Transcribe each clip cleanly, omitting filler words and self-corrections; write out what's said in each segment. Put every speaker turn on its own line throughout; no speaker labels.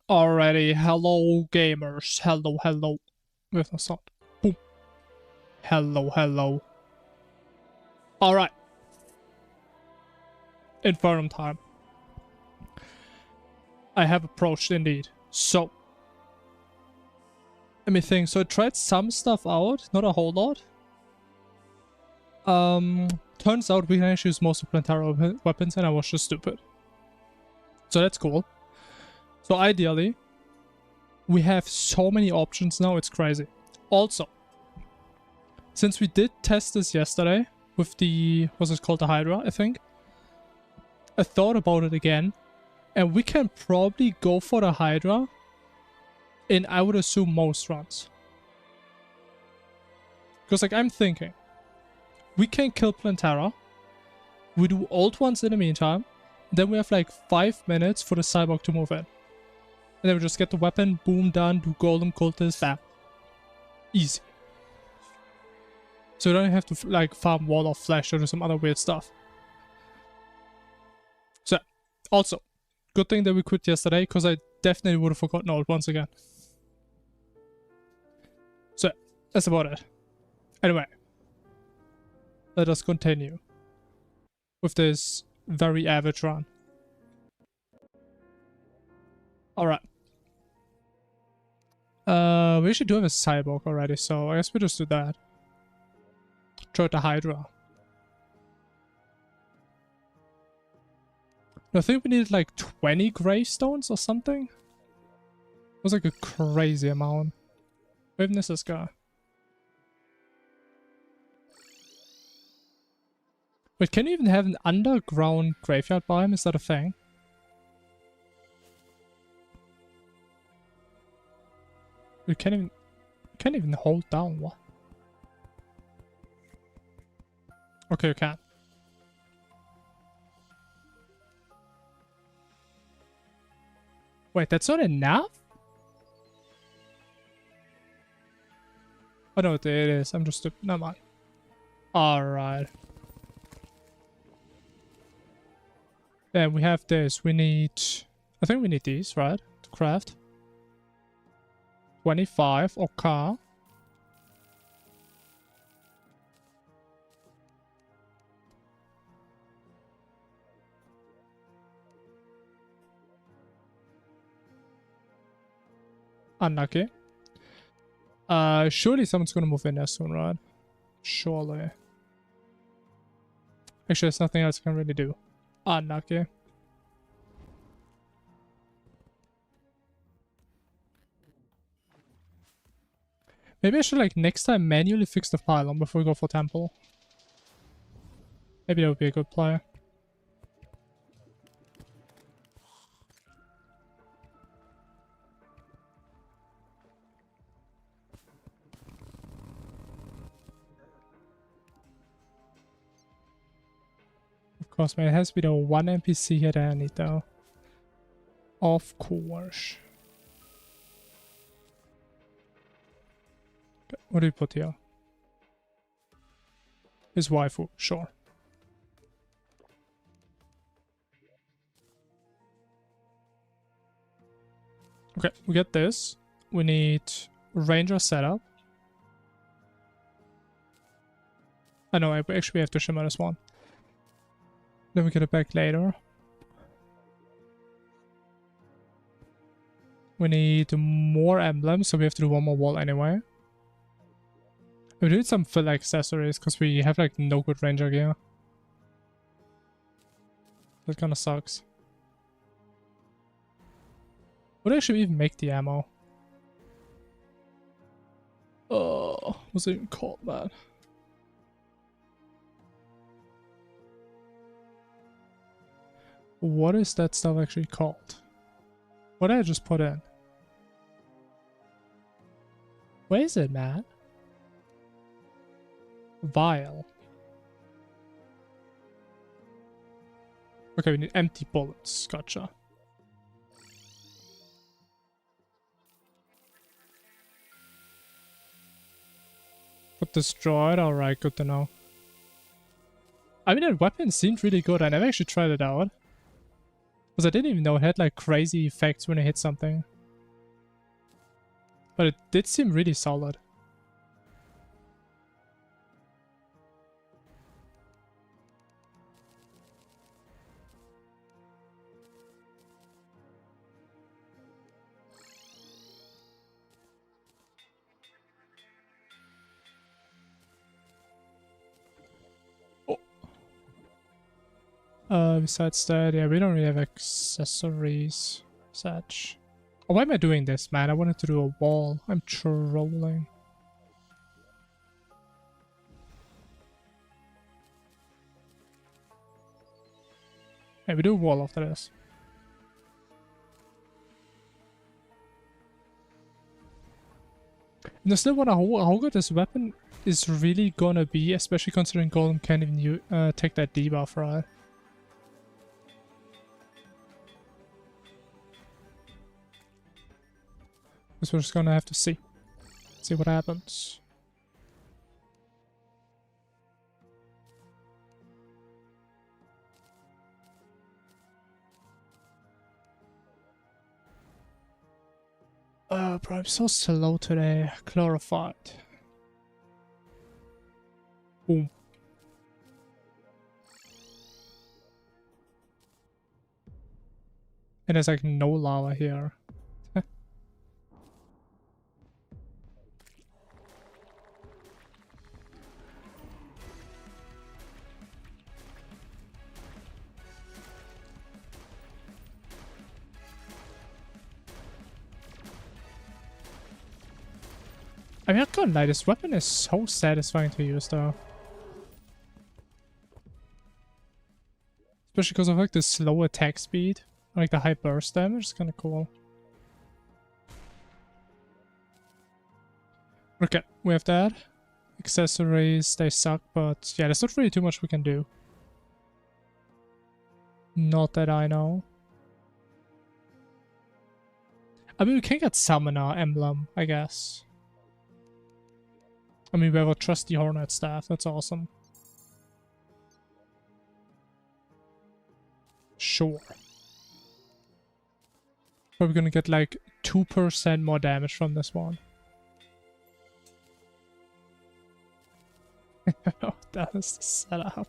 Alrighty, hello gamers. Hello, hello. With no sound. Boom. Hello, hello. Alright. Infernum time. I have approached indeed. So. Let me think. So I tried some stuff out, not a whole lot. Turns out we can actually use most of Plantara weapons and I was just stupid. So that's cool. So ideally, we have so many options now, it's crazy. Also, since we did test this yesterday with the, what's it called, the Hydra, I think. I thought about it again, and we can probably go for the Hydra in, I would assume, most runs. Because, like, I'm thinking, we can kill Plantara, we do old ones in the meantime, then we have like 5 minutes for the Cyborg to move in. And then we just get the weapon, boom, done, do Golem Cultist, bam. Easy. So you don't have to like farm Wall of Flesh or do some other weird stuff. So, also, good thing that we quit yesterday, because I definitely would have forgotten old once again. So, that's about it. Anyway, let us continue with this very average run. Alright. We actually do have a Cyborg already, so I guess we just do that. Try the Hydra. I think we needed like 20 gravestones or something. It was like a crazy amount. We even this guy. Wait, can you even have an underground graveyard biome? Is that a thing? You can't even hold down, what? Okay, you can. Wait, that's not enough? Oh no, it is. I'm just stupid. Never mind. Alright. Then we have this. We need... I think we need these, right? To craft. 25, okay. Unlucky. Surely someone's gonna move in there soon, right? Surely. Actually, there's nothing else I can really do. Unlucky. Maybe I should, like, next time manually fix the pylon before we go for temple. Maybe that would be a good play. Of course, man, it has to be the one NPC here that I need, though. Of course. Okay, what do we put here? His waifu, sure. Okay, we get this. We need ranger setup. I know, actually we have to shimmer this one. Then we get it back later. We need more emblems, so we have to do one more wall anyway. We need some fill accessories, because we have like no good ranger gear. That kind of sucks. Would I actually even make the ammo? Oh, what's it even called, man? What is that stuff actually called? What did I just put in? Where is it, man? Vial. Okay, we need empty bullets. Gotcha. Put destroyed. Alright, good to know. I mean, that weapon seemed really good. I never actually tried it out. Because I didn't even know it had like crazy effects when I hit something. But it did seem really solid. Besides that, yeah, we don't really have accessories, such. Oh, why am I doing this, man? I wanted to do a wall. I'm trolling. Yeah, we do a wall after this. And I still wonder how good this weapon is really gonna be, especially considering Golem can't even take that debuff, right? Because we're just gonna have to see what happens. Bro, I'm so slow today. Glorified. Boom. And there's like no lava here. I mean, I can't lie, this weapon is so satisfying to use though. Especially because of like the slow attack speed. Like the high burst damage is kinda cool. Okay, we have that. Accessories, they suck, but yeah, there's not really too much we can do. Not that I know. I mean, we can get Summoner Emblem, I guess. I mean, we have a trusty Hornet staff, that's awesome. Sure. Probably gonna get like 2% more damage from this one. Oh, that is the setup.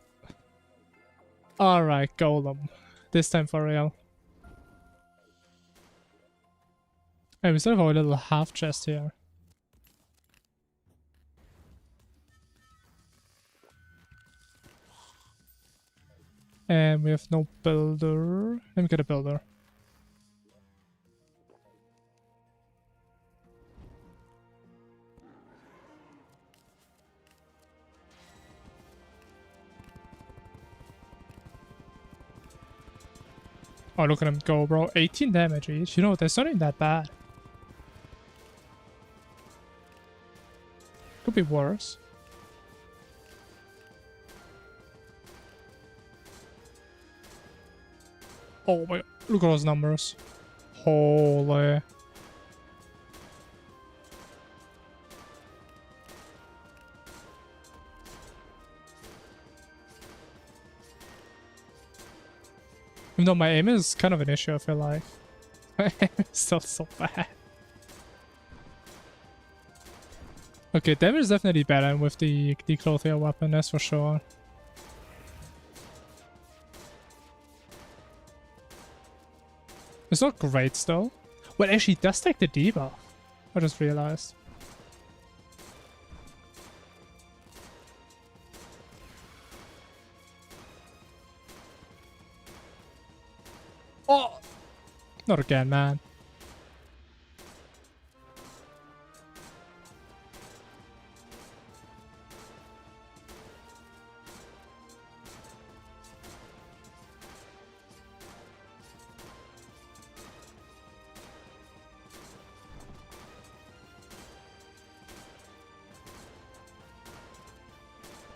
Alright, Golem. This time for real. Hey, we still have our little half chest here. And we have no builder. Let me get a builder. Oh, look at him go, bro. 18 damage each. You know, that's not even that bad. Could be worse. Oh my god. Look at those numbers. Holy. Even though my aim is kind of an issue, I feel like. My aim is still so bad. Okay, damage is definitely better with the Clothier weapon, that's for sure. It's not great still. Well, actually, it does take the debuff. I just realized. Oh! Not again, man.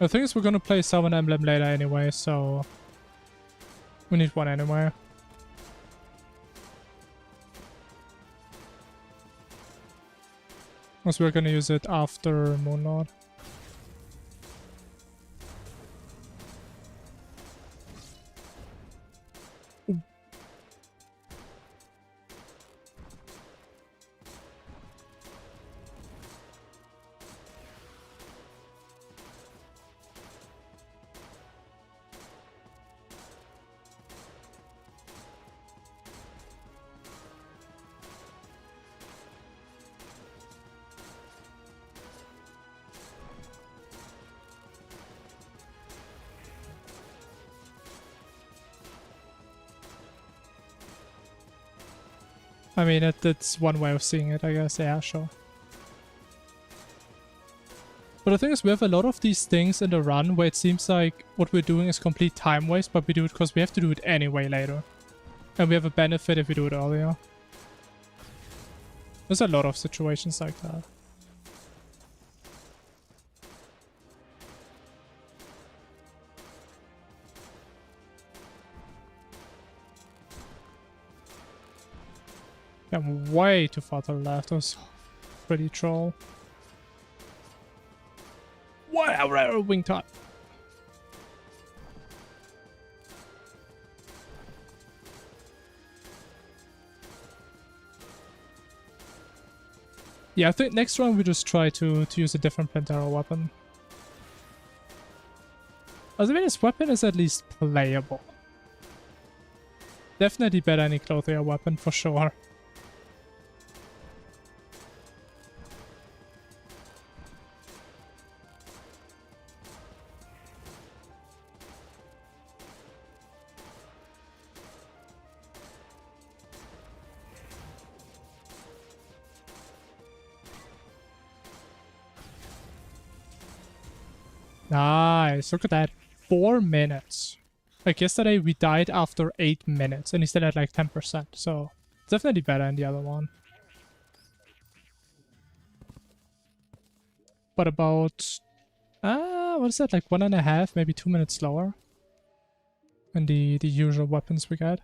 The thing is, we're gonna play Summon Emblem later anyway, so we need one anyway. Because we're gonna use it after Moonlord. I mean, that's one way of seeing it, I guess. Yeah, sure. But the thing is, we have a lot of these things in the run where it seems like what we're doing is complete time waste, but we do it because we have to do it anyway later. And we have a benefit if we do it earlier. There's a lot of situations like that. I'm way too far to the left. That was pretty troll. Wow, wing top. Yeah, I think next round we just try to use a different Plantera weapon. I mean, this weapon is at least playable. Definitely better than any Clothier weapon, for sure. Nice, look at that. 4 minutes. Like yesterday we died after 8 minutes and he still had like 10%, so it's definitely better than the other one. But about, what is that, like 1.5, maybe 2 minutes slower than the usual weapons we get.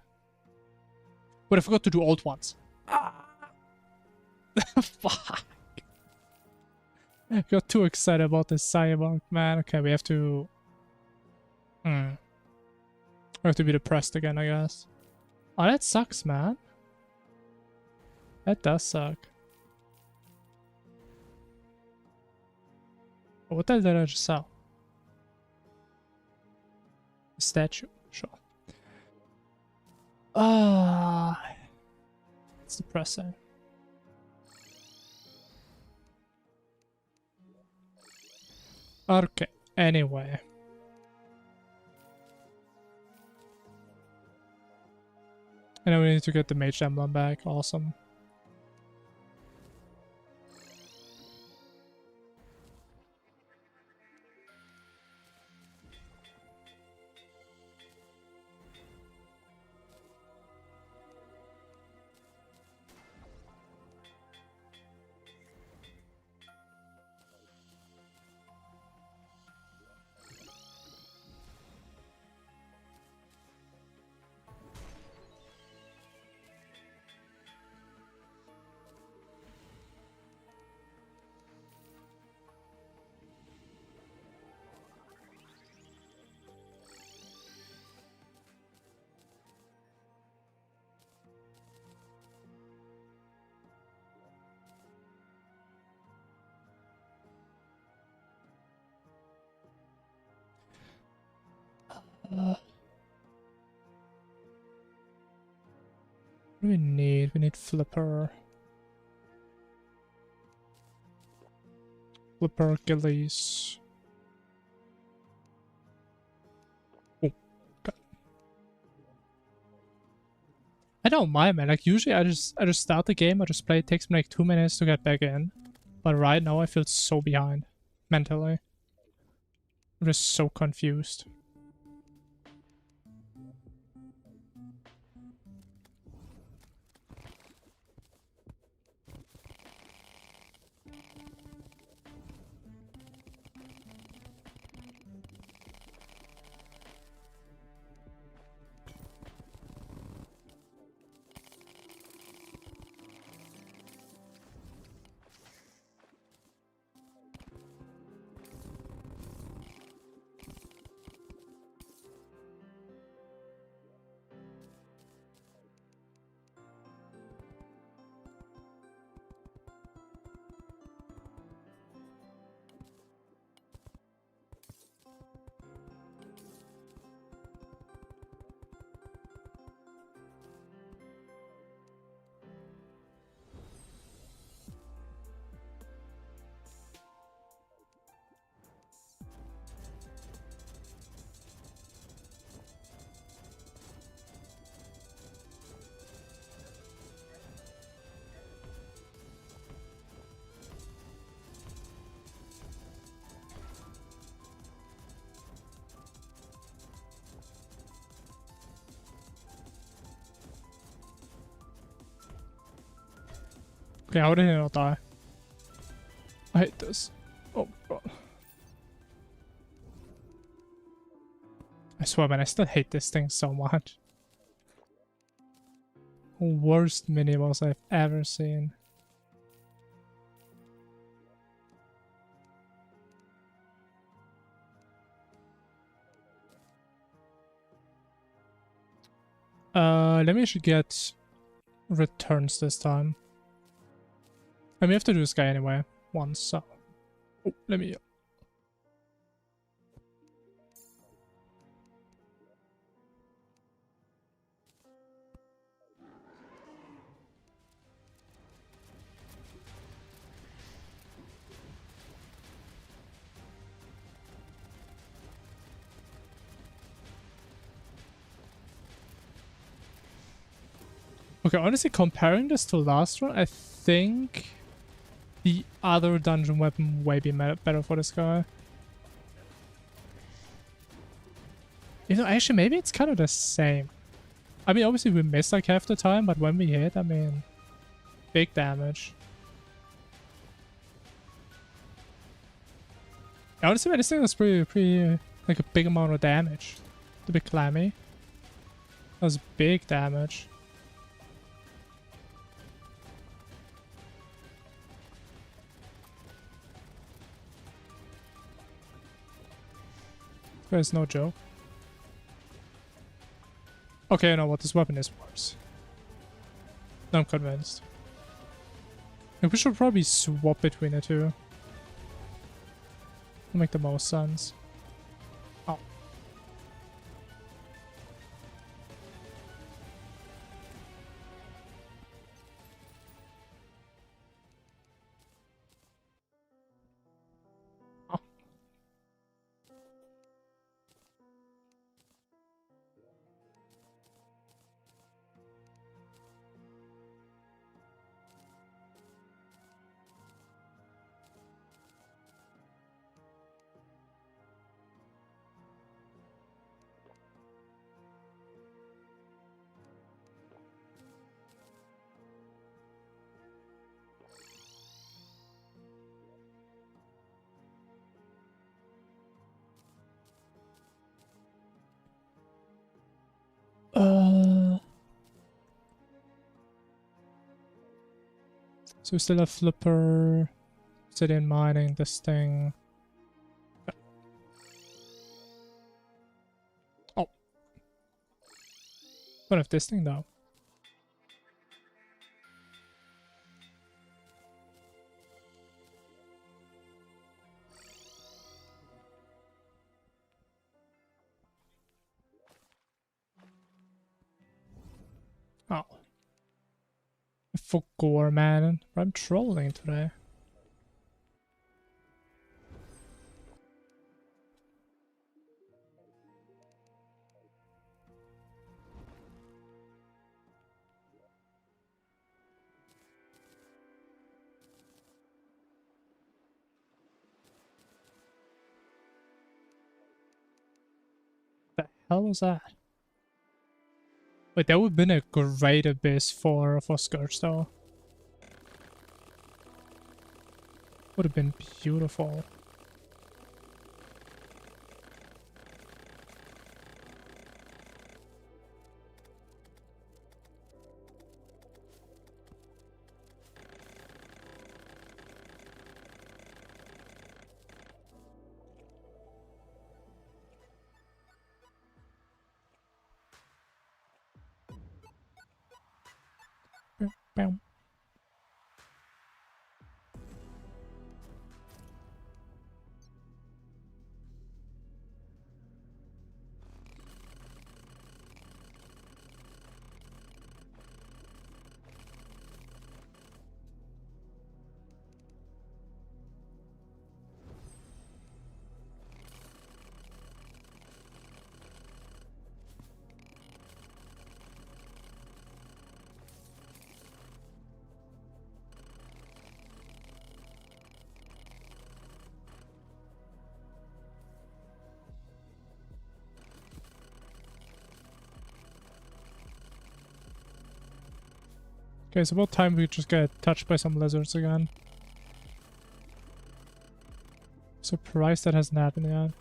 But I forgot to do old ones. Fuck. I got too excited about this cyborg, man. Okay, we have to... I have to be depressed again, I guess. Oh, that sucks, man. That does suck. What the hell did I just sell? A statue, sure. It's depressing. Okay, anyway. And then we need to get the mage emblem back, awesome. What do we need? We need Flipper. Flipper Gillies. Oh, God. I don't mind, man. Like usually I just start the game, I just play, it takes me like 2 minutes to get back in. But right now I feel so behind mentally. I'm just so confused. Okay, how did he not die? I hate this. Oh god. I swear, man, I still hate this thing so much. Worst mini boss I've ever seen. Let me actually get returns this time. I mean, we have to do this guy anyway once, so. Oh, let me. Okay, honestly, comparing this to last one, I think the other dungeon weapon way be better for this guy. You know, actually, maybe it's kind of the same. I mean, obviously we miss like half the time, but when we hit, I mean, big damage. Honestly, man, this thing was pretty, like a big amount of damage. The big clammy. That was big damage. There's no joke. Okay, I know what this weapon is worse. I'm convinced. And we should probably swap between the two. Will make the most sense. Oh. Oh. So we still have Flipper, Obsidian Mining, this thing. Oh. What if this thing though? Oh. For gore, man. I'm trolling today. The hell was that? Wait, that would have been a great abyss for Scourge though. Would have been beautiful. Bam. Okay, it's about time we just get touched by some lizards again. Surprised that hasn't happened yet.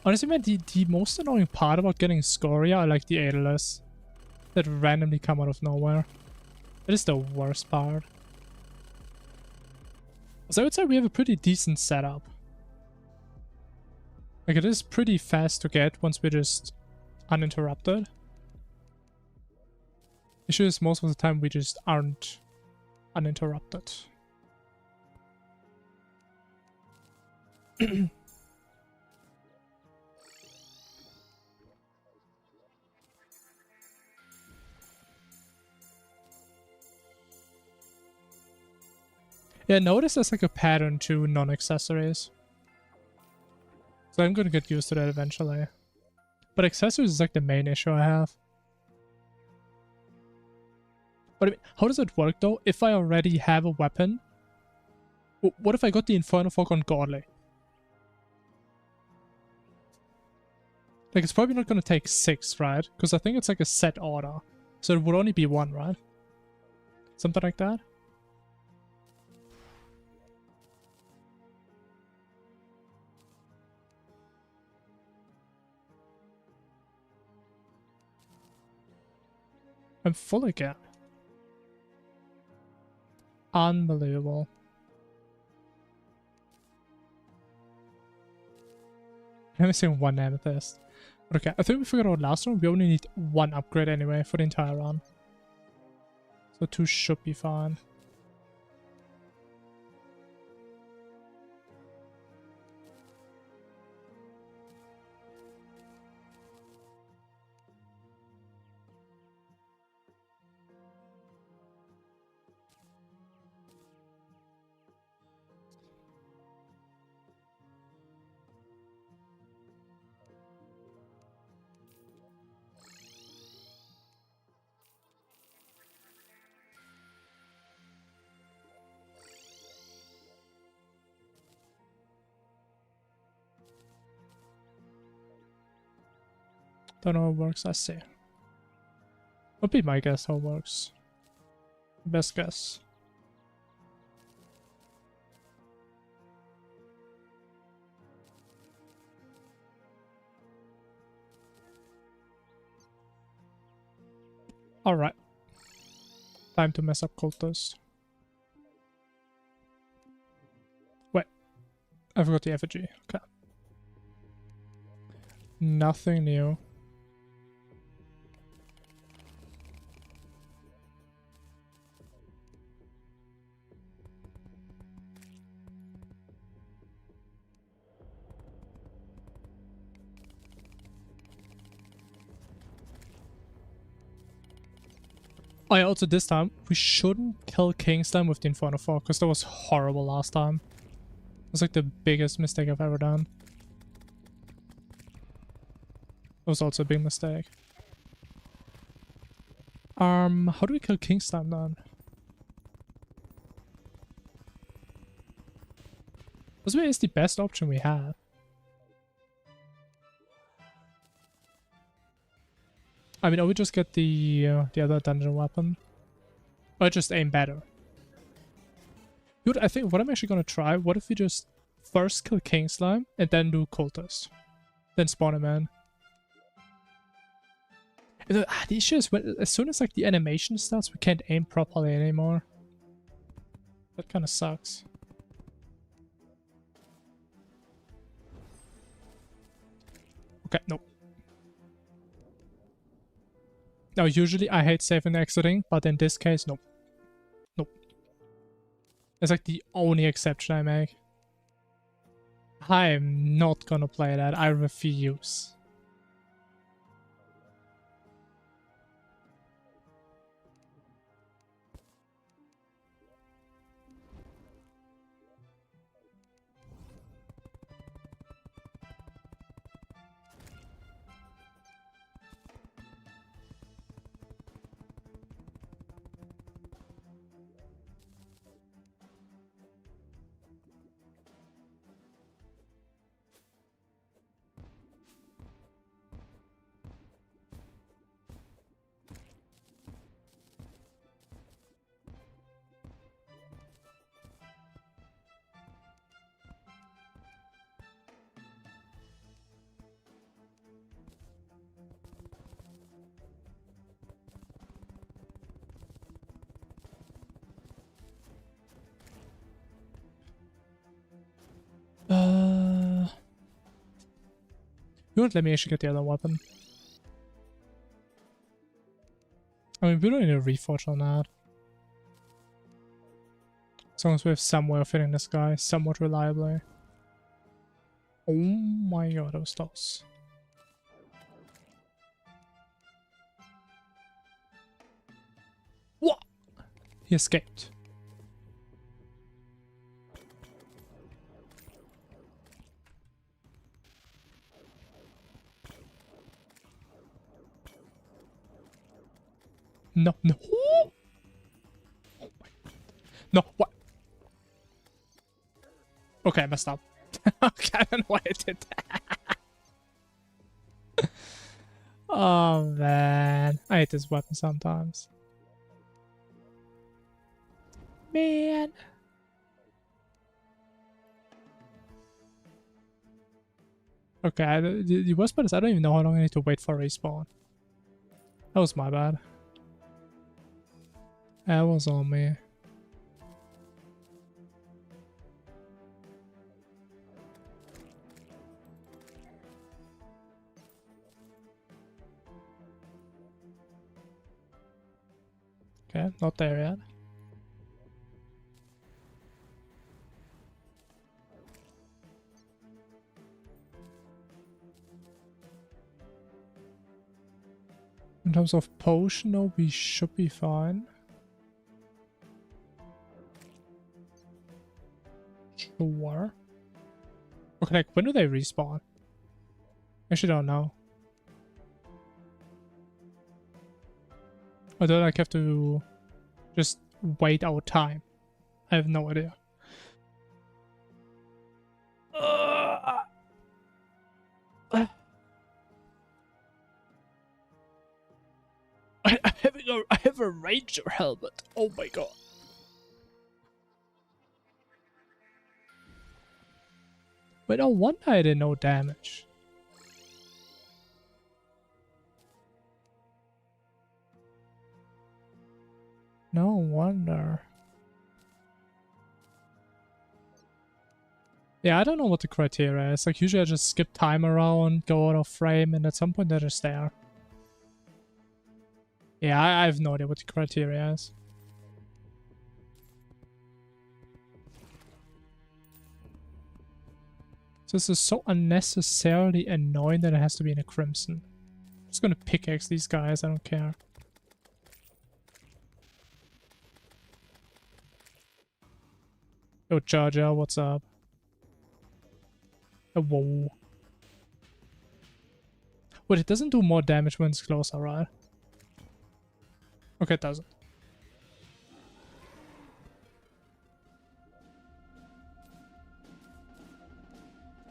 Honestly, man, the most annoying part about getting Scoria are like the Aeolus that randomly come out of nowhere. That is the worst part. So I would say we have a pretty decent setup. Like, it is pretty fast to get once we're just uninterrupted. Issue is most of the time we just aren't uninterrupted. Yeah, notice there's like a pattern to non-accessories. So I'm gonna get used to that eventually. But accessories is like the main issue I have. But I mean, how does it work though? If I already have a weapon, what if I got the Inferno Fog on Godly? Like, it's probably not gonna take 6, right? Because I think it's like a set order. So it would only be 1, right? Something like that? I'm full again. Unbelievable. I'm missing 1 amethyst. Okay, I think we figured out last one. We only need 1 upgrade anyway for the entire run. So 2 should be fine. Don't know how it works, I see. Would be my guess how it works. Best guess. Alright. Time to mess up cultists. Wait. I forgot the effigy. Okay. Nothing new. Oh yeah, also this time, we shouldn't kill Kingsland with the Inferno Fog, because that was horrible last time. It was like the biggest mistake I've ever done. It was also a big mistake. How do we kill Kingsland then? This way is the best option we have. I mean, I would just get the other dungeon weapon. Or just aim better. Dude, I think what I'm actually gonna try, what if we just first kill King Slime and then do Cultist? Then spawn him in. The issue is, as soon as like the animation starts, we can't aim properly anymore. That kind of sucks. Okay, nope. Now, usually I hate saving and exiting, but in this case, nope. Nope. It's like the only exception I make. I am not gonna play that. I refuse. You won't let me actually get the other weapon. I mean, we don't need a reforge on that. As long as we have some way of hitting this guy somewhat reliably. Oh my god, that was close. What? He escaped. No, no. Oh my god. No, what? Okay, I messed up. Okay, I don't know why I did that. Oh man. I hate this weapon sometimes. Man. Okay, the worst part is I don't even know how long I need to wait for respawn. That was my bad. That was on me. Okay, not there yet. In terms of potion, though, we should be fine. Sure. Okay, like, when do they respawn? I actually don't know. Or do I like have to just wait our time? I have no idea. I have a ranger helmet. Oh my god. But no wonder I did no damage. No wonder. Yeah, I don't know what the criteria is. Like, usually I just skip time around, go out of frame, and at some point they're just there. Yeah, I have no idea what the criteria is. This is so unnecessarily annoying that it has to be in a crimson. I'm just gonna pickaxe these guys, I don't care. Yo, Charger, what's up? Oh, whoa. Wait, it doesn't do more damage when it's closer, right? Okay, it doesn't.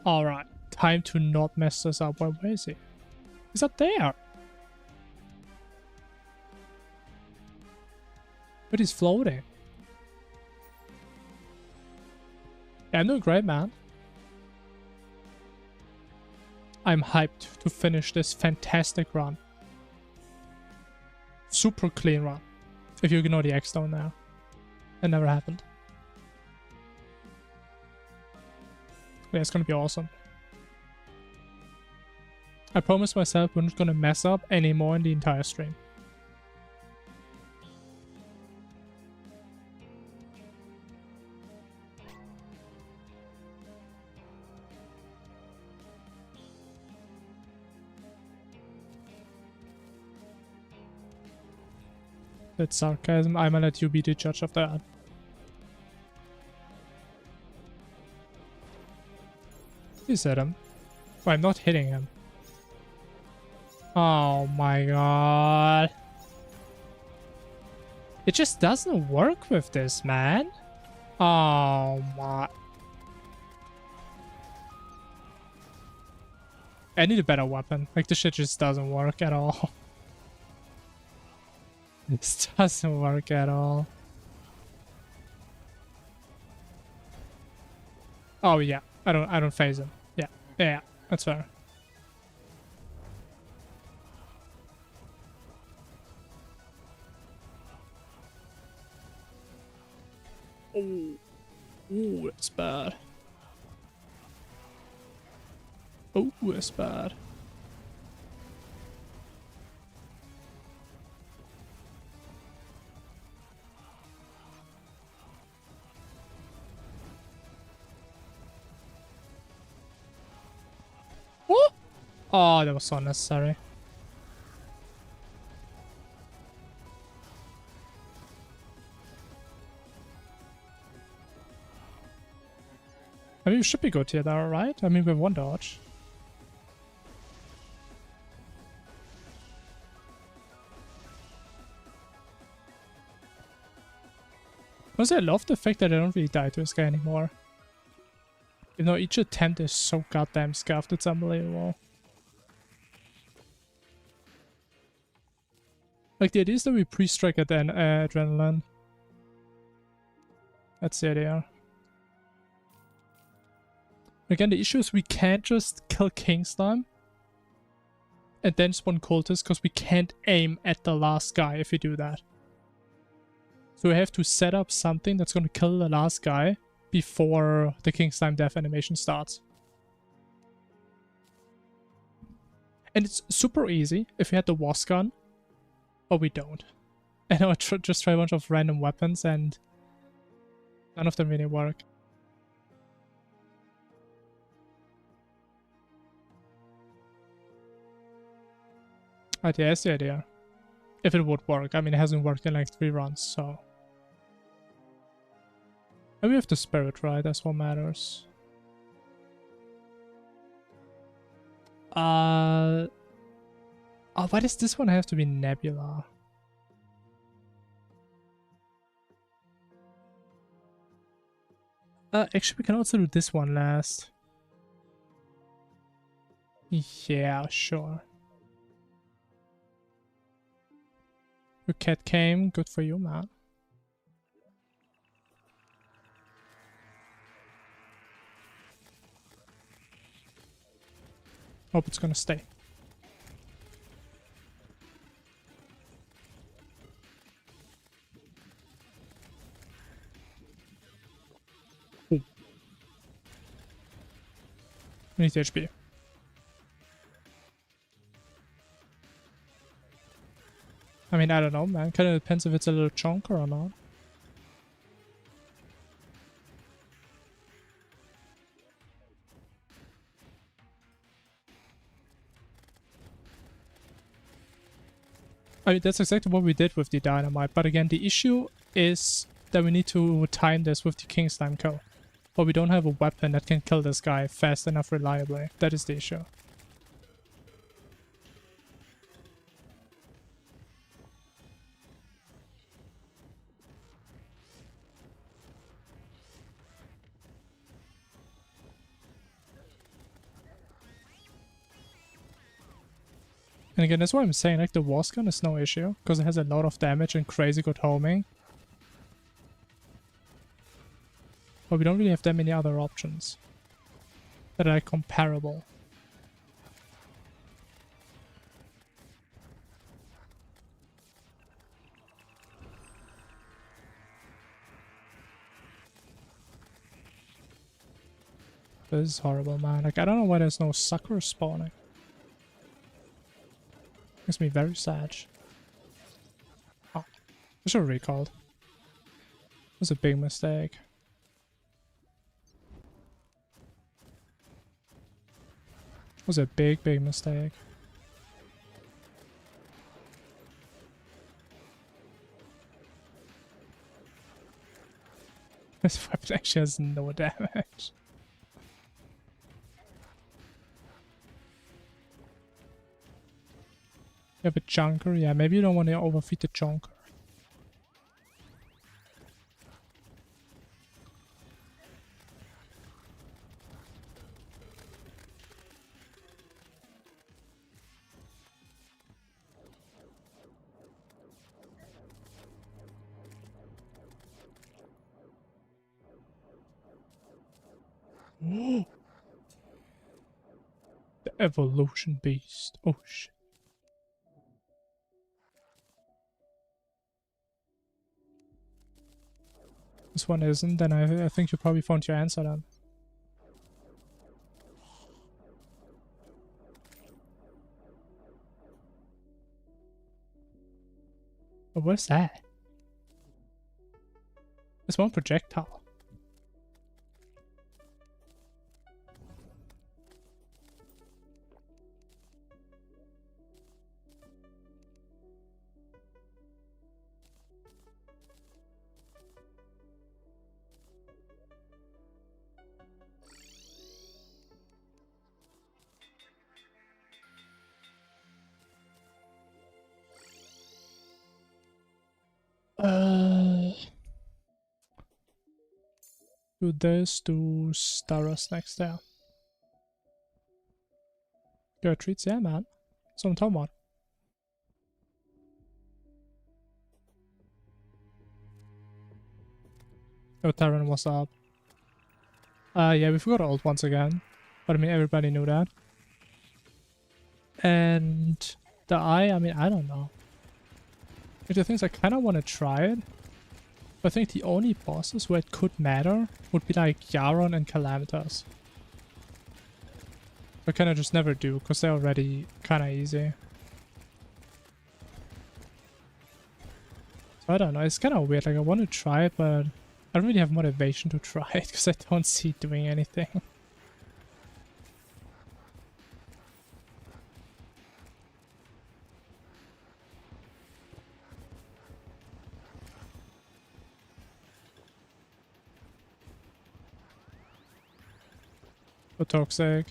Alright, time to not mess this up. Where is he? He's up there! But he's floating. Yeah, I'm doing great, man. I'm hyped to finish this fantastic run. Super clean run. If you ignore the X down there. That never happened. Yeah, it's gonna be awesome. I promised myself we're not gonna mess up anymore in the entire stream. That's sarcasm. I'm gonna let you be the judge of that. Please hit him. Oh, I'm not hitting him. Oh my god. It just doesn't work with this, man. Oh my. I need a better weapon. Like, this shit just doesn't work at all. This doesn't work at all. Oh yeah, I don't phase him. Yeah, that's fair. Oh, ooh, that's bad. Oh, that's bad. Oh, that was so unnecessary. I mean, we should be good here, though, right? I mean, we have one dodge. Honestly, I love the fact that I don't really die to this guy anymore. Even though each attempt is so goddamn scuffed, it's unbelievable. Like, the idea is that we pre-strike at the adrenaline. That's the idea. Again, the issue is we can't just kill King Slime and then spawn cultists because we can't aim at the last guy if we do that. So we have to set up something that's going to kill the last guy before the King Slime death animation starts. And it's super easy if we had the wasp gun, but we don't. And I would just try a bunch of random weapons and none of them really work. Right, yeah, that's the idea. If it would work. I mean, it hasn't worked in like 3 runs, so... And we have the spirit, right? That's what matters. Oh, why does this one have to be Nebula? Actually, we can also do this one last. Yeah, sure. Your cat came. Good for you, man. Hope it's gonna stay. Ooh. I need HP. I mean, I don't know, man. Kind of depends if it's a little chunker or not. I mean, that's exactly what we did with the dynamite. But again, the issue is that we need to time this with the King Slime kill. But we don't have a weapon that can kill this guy fast enough reliably. That is the issue. And again, that's why I'm saying, like, the wasp gun is no issue, because it has a lot of damage and crazy good homing. But we don't really have that many other options that are comparable. This is horrible, man. Like, I don't know why there's no sucker spawning. Makes me very sad. Oh, I should have recalled. It was a big mistake. It was a big, big mistake. This weapon actually has no damage. You have a chunker? Yeah, maybe you don't want to overfeed the chunker. The evolution beast. Oh shit. This one isn't, then I think you probably found your answer then. But what's that? It's one projectile. Do this, do Staros next there. Good treats, yeah, man. That's what I'm talking about. Oh, Terran, what's up? Yeah, we forgot old once again. But I mean, everybody knew that. And the eye, I mean, I don't know. Like, the things I kind of want to try it. But I think the only bosses where it could matter would be like Yaron and Calamitas. I kind of just never do, because they're already kind of easy. So I don't know, it's kind of weird. Like, I want to try it, but I don't really have motivation to try it, because I don't see it doing anything. So toxic.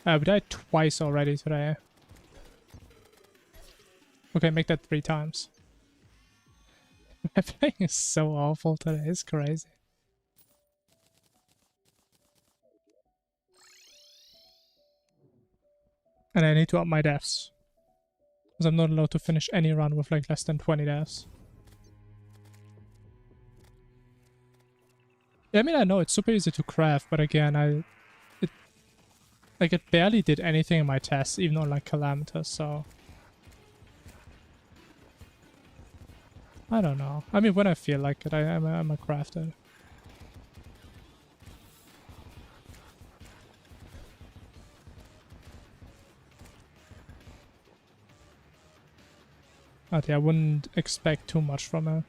We died twice already today. Okay, make that 3 times. My playing is so awful today, it's crazy. And I need to up my deaths. Because I'm not allowed to finish any run with like less than 20 deaths. Yeah, I mean, I know it's super easy to craft, but again, it barely did anything in my tests, even on like Calamitas, so... I don't know. I mean, when I feel like it, I'm a crafter. But yeah, I wouldn't expect too much from it.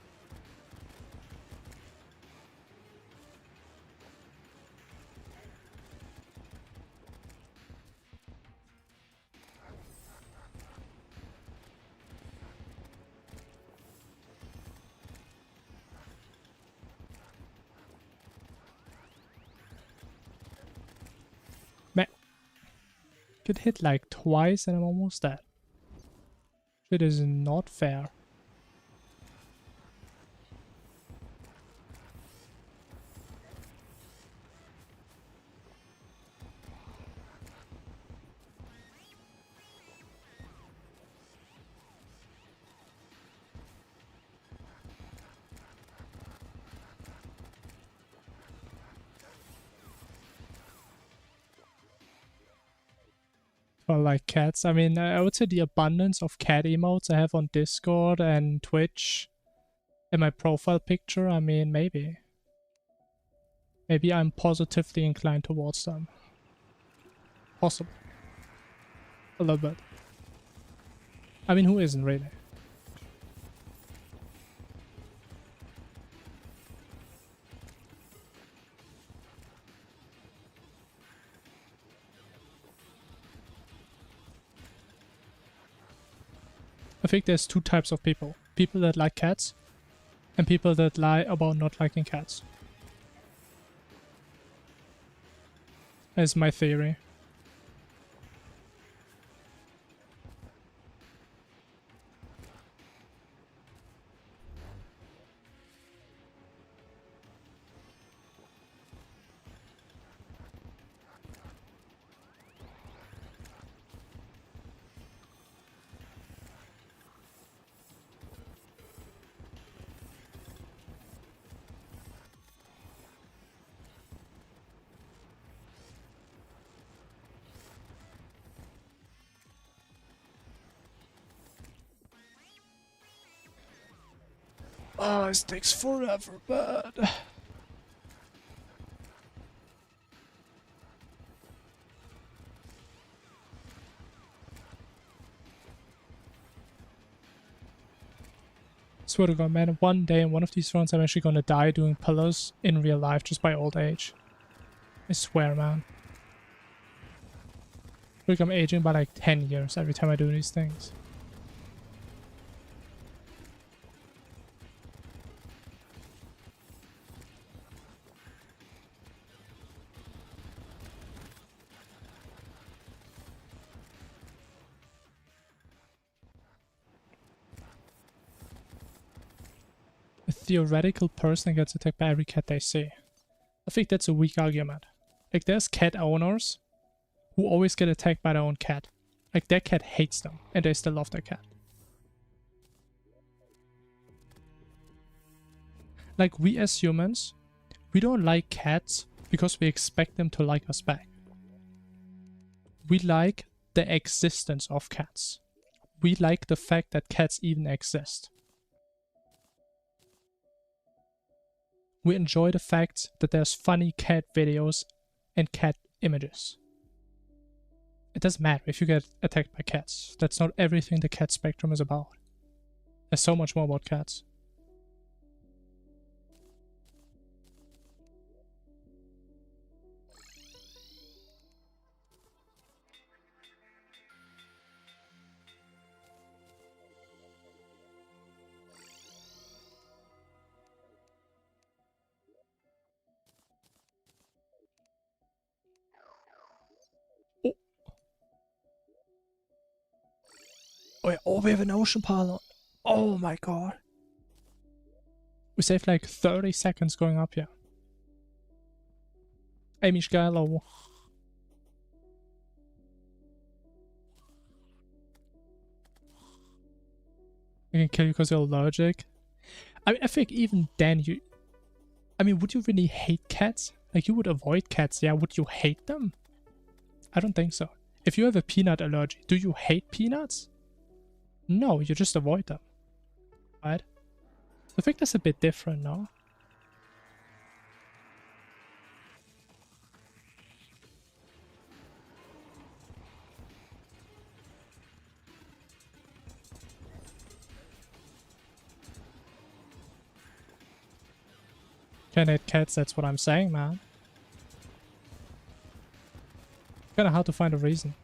Man, get hit like twice and I'm almost dead. It is not fair. For like cats, I mean, I would say the abundance of cat emotes I have on Discord and Twitch in my profile picture, I mean, maybe. Maybe I'm positively inclined towards them. Possible. A little bit. I mean, who isn't really? I think there's 2 types of people. People that like cats and people that lie about not liking cats. That's my theory. Oh, this takes forever, but... Swear to God, man, one day in one of these runs I'm actually gonna die doing pillars in real life just by old age. I swear, man. I feel like I'm aging by like 10 years every time I do these things. theoretical person gets attacked by every cat they see. I think that's a weak argument. Like, there's cat owners who always get attacked by their own cat. Like, their cat hates them, and they still love their cat. Like, we as humans, we don't like cats because we expect them to like us back. We like the existence of cats. We like the fact that cats even exist. We enjoy the fact that there's funny cat videos and cat images. It doesn't matter if you get attacked by cats. That's not everything the cat spectrum is about. There's so much more about cats. Oh yeah, oh, we have an ocean pile. Oh my god. We saved like 30 seconds going up here. Hey, Mishka, hello. I can kill you because you're allergic. I mean, I think even then you... I mean, would you really hate cats? Like, you would avoid cats, yeah? Would you hate them? I don't think so. If you have a peanut allergy, do you hate peanuts? No, you just avoid them. Right? I think that's a bit different, no? Can't hate cats, that's what I'm saying, man. Kinda hard to find a reason.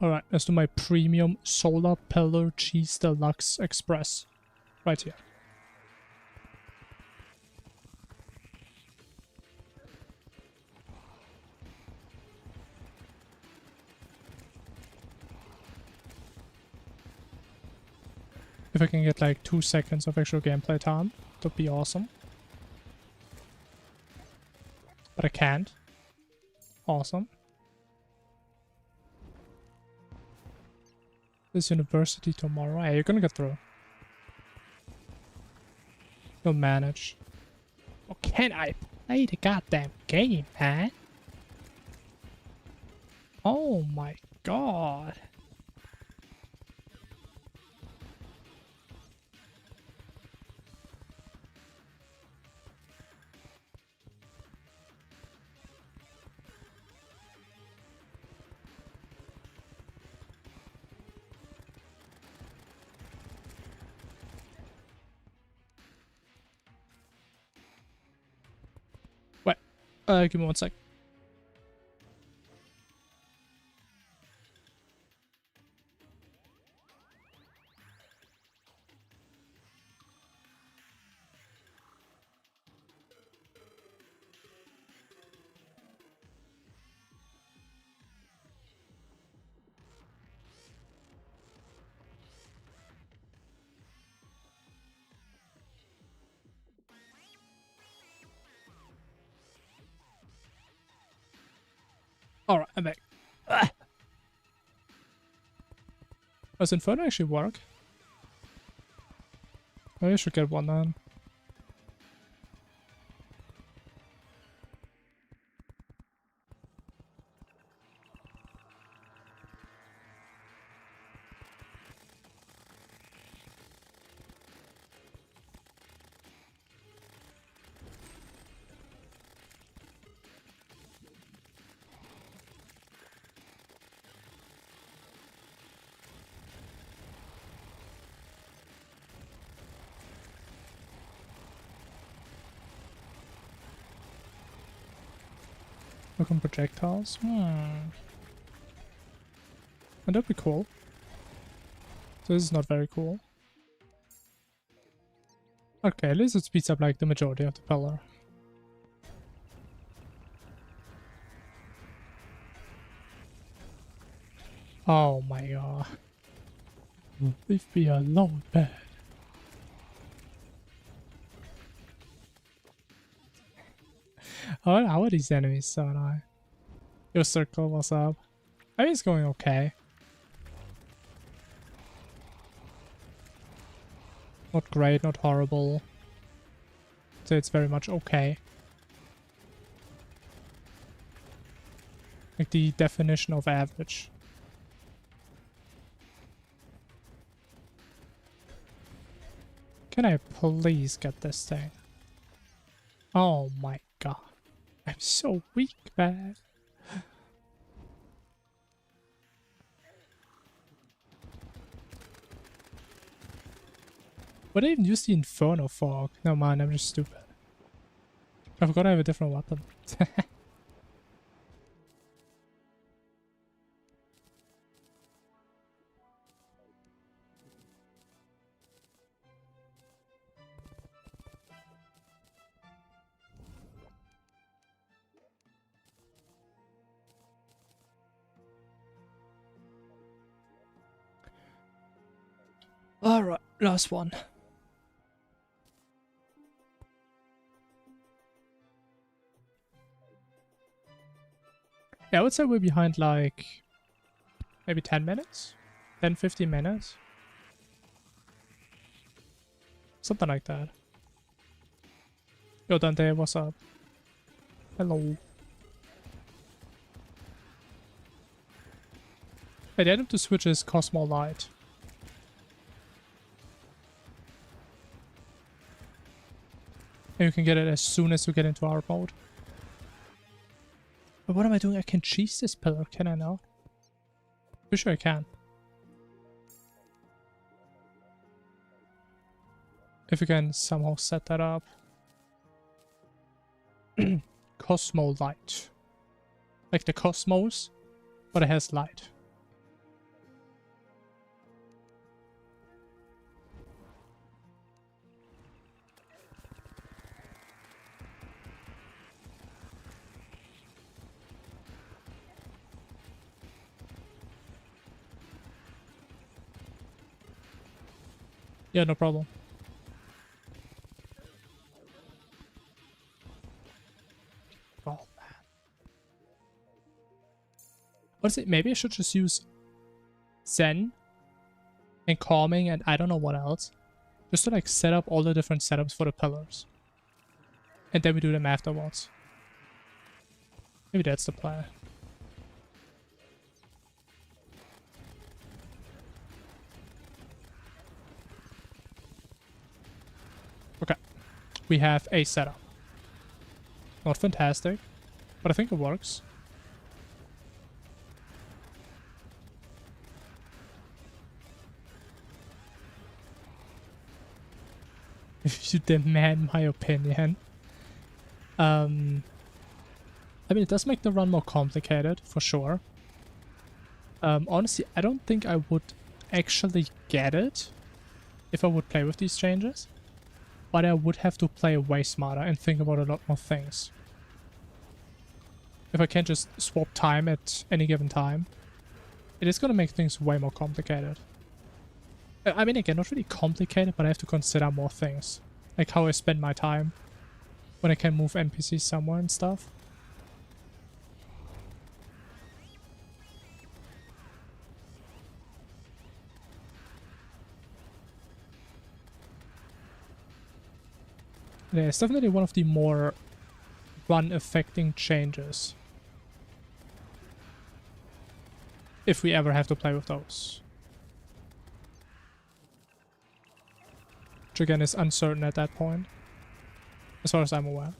Alright, let's do my premium solar pillar cheese deluxe express. Right here. If I can get like 2 seconds of actual gameplay time, that'd be awesome. But I can't. Awesome. This university tomorrow. Hey, you're gonna get through. You'll manage. Oh, can I play the goddamn game, man? Oh my god. Give me 1 sec. Alright, I'm back. Does Inferno actually work? Maybe I should get one then. Look on projectiles. And that'd be cool. So this is not very cool. Okay, at least it speeds up like the majority of the pillar. Oh my god. Leave me alone, man. How are these enemies so annoying? Your circle, what's up? I think it's going okay. Not great, not horrible. So it's very much okay. Like the definition of average. Can I please get this thing? Oh my god. I'm so weak, man. Would I even use the Inferno fog? No man, I'm just stupid. I forgot I have a different weapon. Alright, last one. Yeah, I would say we're behind like maybe 10 minutes? 10, 15 minutes? Something like that. Yo, Dante, what's up? Hello. Hey, the item to switch is Cosmo Light. And you can get it as soon as you get into our mode. But what am I doing? I can cheese this pillar, can I now? For sure I can. If you can somehow set that up. Cosmo Light. Like the cosmos, but it has light. Yeah, no problem. Oh, man. Honestly, maybe I should just use Zen and Calming and I don't know what else. Just to like set up all the different setups for the pillars. And then we do them afterwards. Maybe that's the plan. Okay. We have a setup. Not fantastic, but I think it works. If you demand my opinion. I mean, it does make the run more complicated, for sure. Honestly, I don't think I would actually get it if I would play with these changes. But I would have to play way smarter and think about a lot more things. If I can't just swap time at any given time, it is going to make things way more complicated. I mean, again, not really complicated, but I have to consider more things. Like how I spend my time when I can move NPCs somewhere and stuff. Yeah, it's definitely one of the more run-affecting changes. If we ever have to play with those. Which again is uncertain at that point. As far as I'm aware.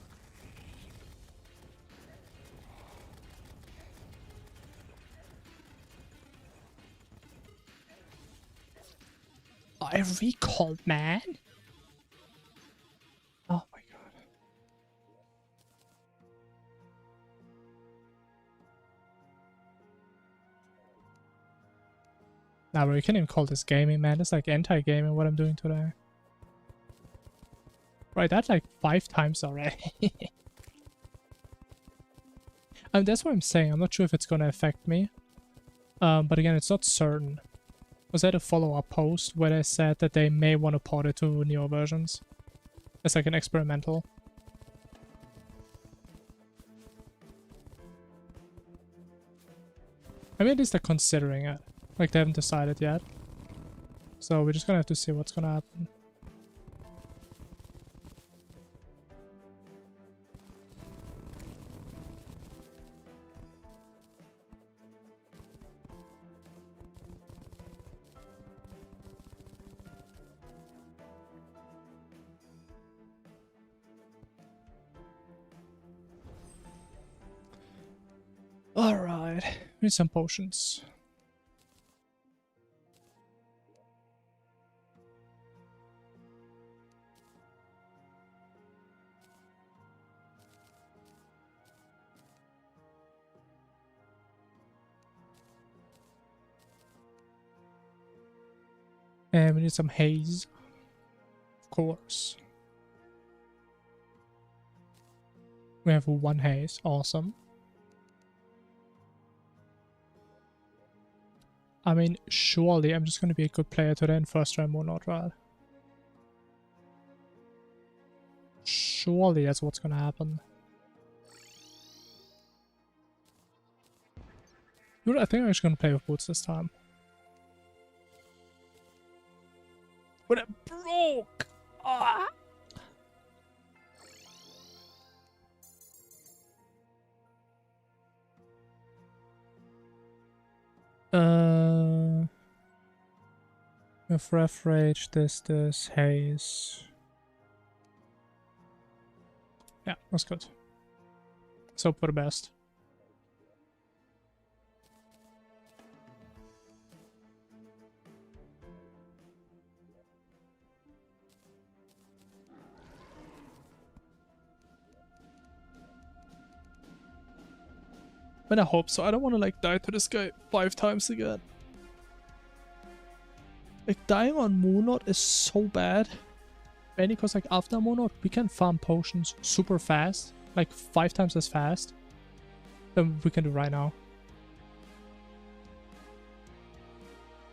I recalled, man! Oh my god. Nah, bro, you can't even call this gaming, man. It's like anti-gaming what I'm doing today. Right, that's like 5 times already. I mean, that's what I'm saying. I'm not sure if it's gonna affect me. But again, it's not certain. Was that a follow-up post where they said that they may want to port it to newer versions? As like an experimental. I mean, at least they're considering it. Like, they haven't decided yet. So we're just gonna have to see what's gonna happen. Alright, we need some potions. And we need some haze. Of course. We have one haze, awesome. I mean, surely I'm just gonna be a good player today in first try Moonlord, right? Surely that's what's gonna happen. Dude, I think I'm just gonna play with boots this time. But it broke! Ah! With ref rage, this, haze. Yeah, that's good. Let's hope for the best. But I hope so. I don't want to like die to this guy 5 times again. Like, dying on Moonlord is so bad. Mainly because, like, after Moonlord, we can farm potions super fast. Like, 5 times as fast than we can do right now.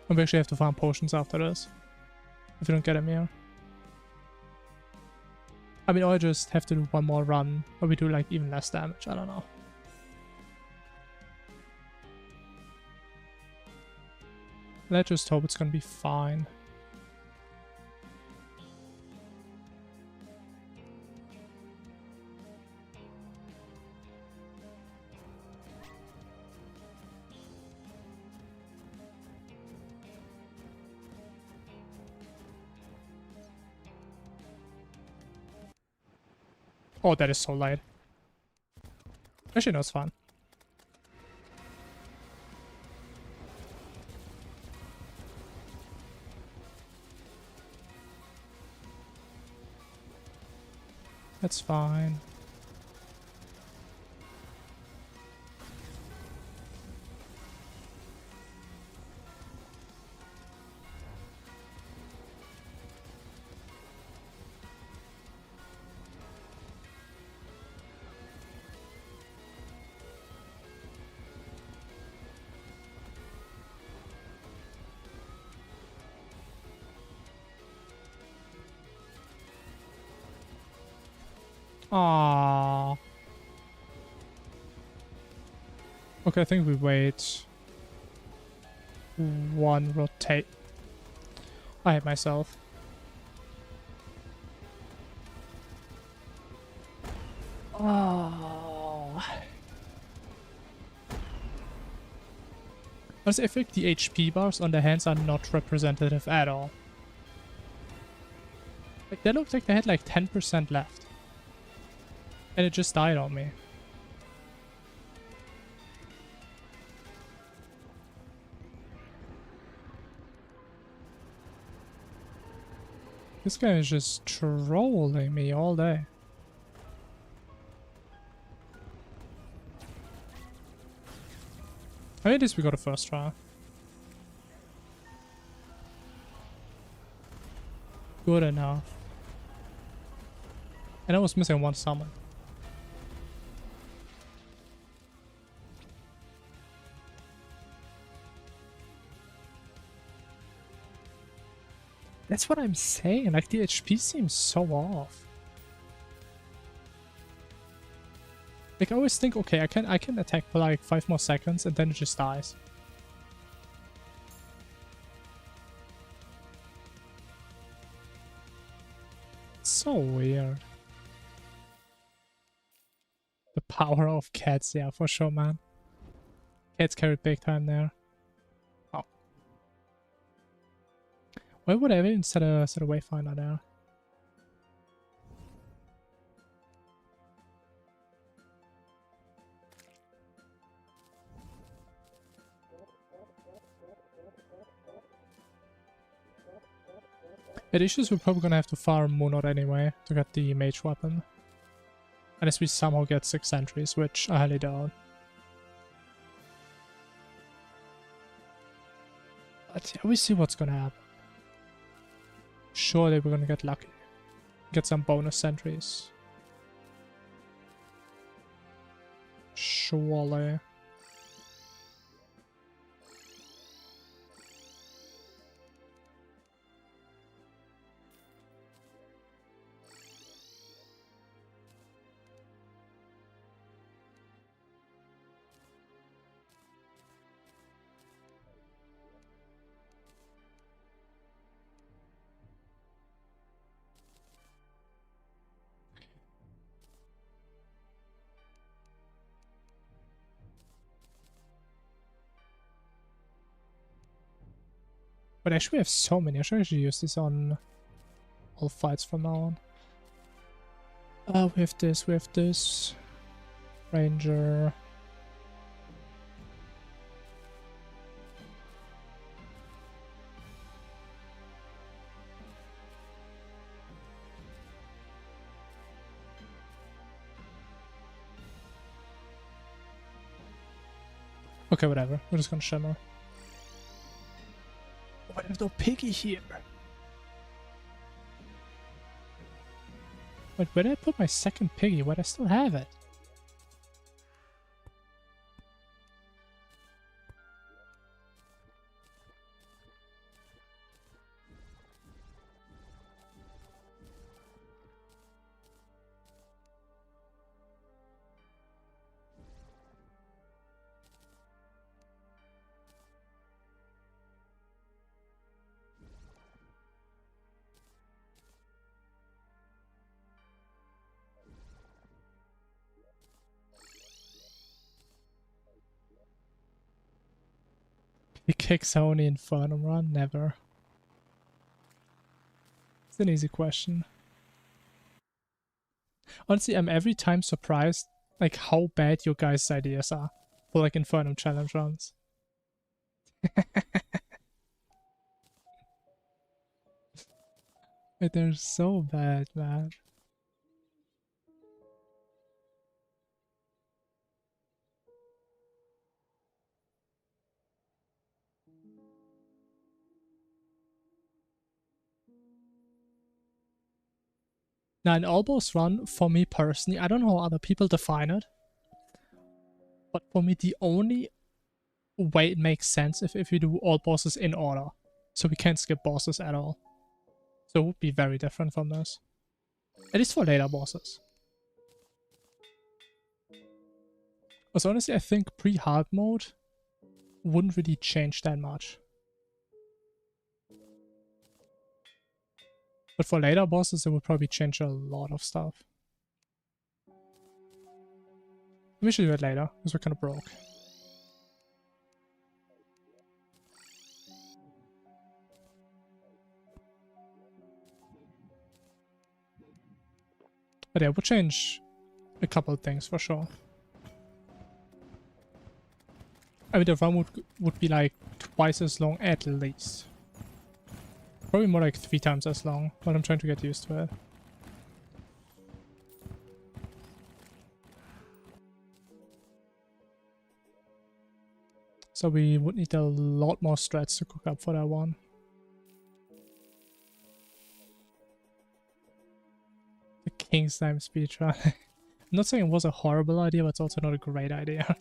And we actually have to farm potions after this. If we don't get them here. I mean, or I just have to do one more run. Or we do, like, even less damage. I don't know. Let's just hope it's gonna be fine. Oh, that is so light. Actually, no, it's fine. That's fine. Aww. Okay, I think we wait. One rotate. I hate myself. Oh. Honestly, I think the HP bars on the hands are not representative at all. Like, they looked like they had like 10% left. And it just died on me. This guy is just trolling me all day. I mean, at least we got a first try. Good enough. And I was missing one summon. That's what I'm saying. Like, the HP seems so off. Like, I always think, okay, I can attack for like 5 more seconds and then it just dies. It's so weird. The power of cats, yeah, for sure, man. Cats carried big time there. Oh. Why would I even set a wayfinder there? The issue is we're probably gonna have to farm Moonot anyway to get the mage weapon. Unless we somehow get 6 sentries, which I highly doubt. But yeah, we see what's gonna happen. Surely we're gonna get lucky. Get some bonus sentries. Surely. But actually we have so many. I should actually use this on all fights from now on. We have this. Ranger. Okay, whatever. We're just gonna shimmer. Why there's no piggy here? Wait, where did I put my second piggy? Why do I still have it? He kicks only Infernum run? Never. It's an easy question. Honestly, I'm every time surprised like how bad your guys' ideas are for like Infernum challenge runs. Like, they're so bad, man. Now, an all-boss run, for me personally, I don't know how other people define it, but for me, the only way it makes sense if we do all bosses in order. So we can't skip bosses at all. So it would be very different from this. At least for later bosses. Because honestly, I think pre-hard mode wouldn't really change that much. But for later bosses, it would probably change a lot of stuff. We should do it later, because we're kind of broke. But yeah, we'll change a couple of things for sure. I mean, the run would be like twice as long at least. Probably more like 3 times as long, but I'm trying to get used to it. So we would need a lot more strats to cook up for that one. The King's Time speedrun. I'm not saying it was a horrible idea, but it's also not a great idea.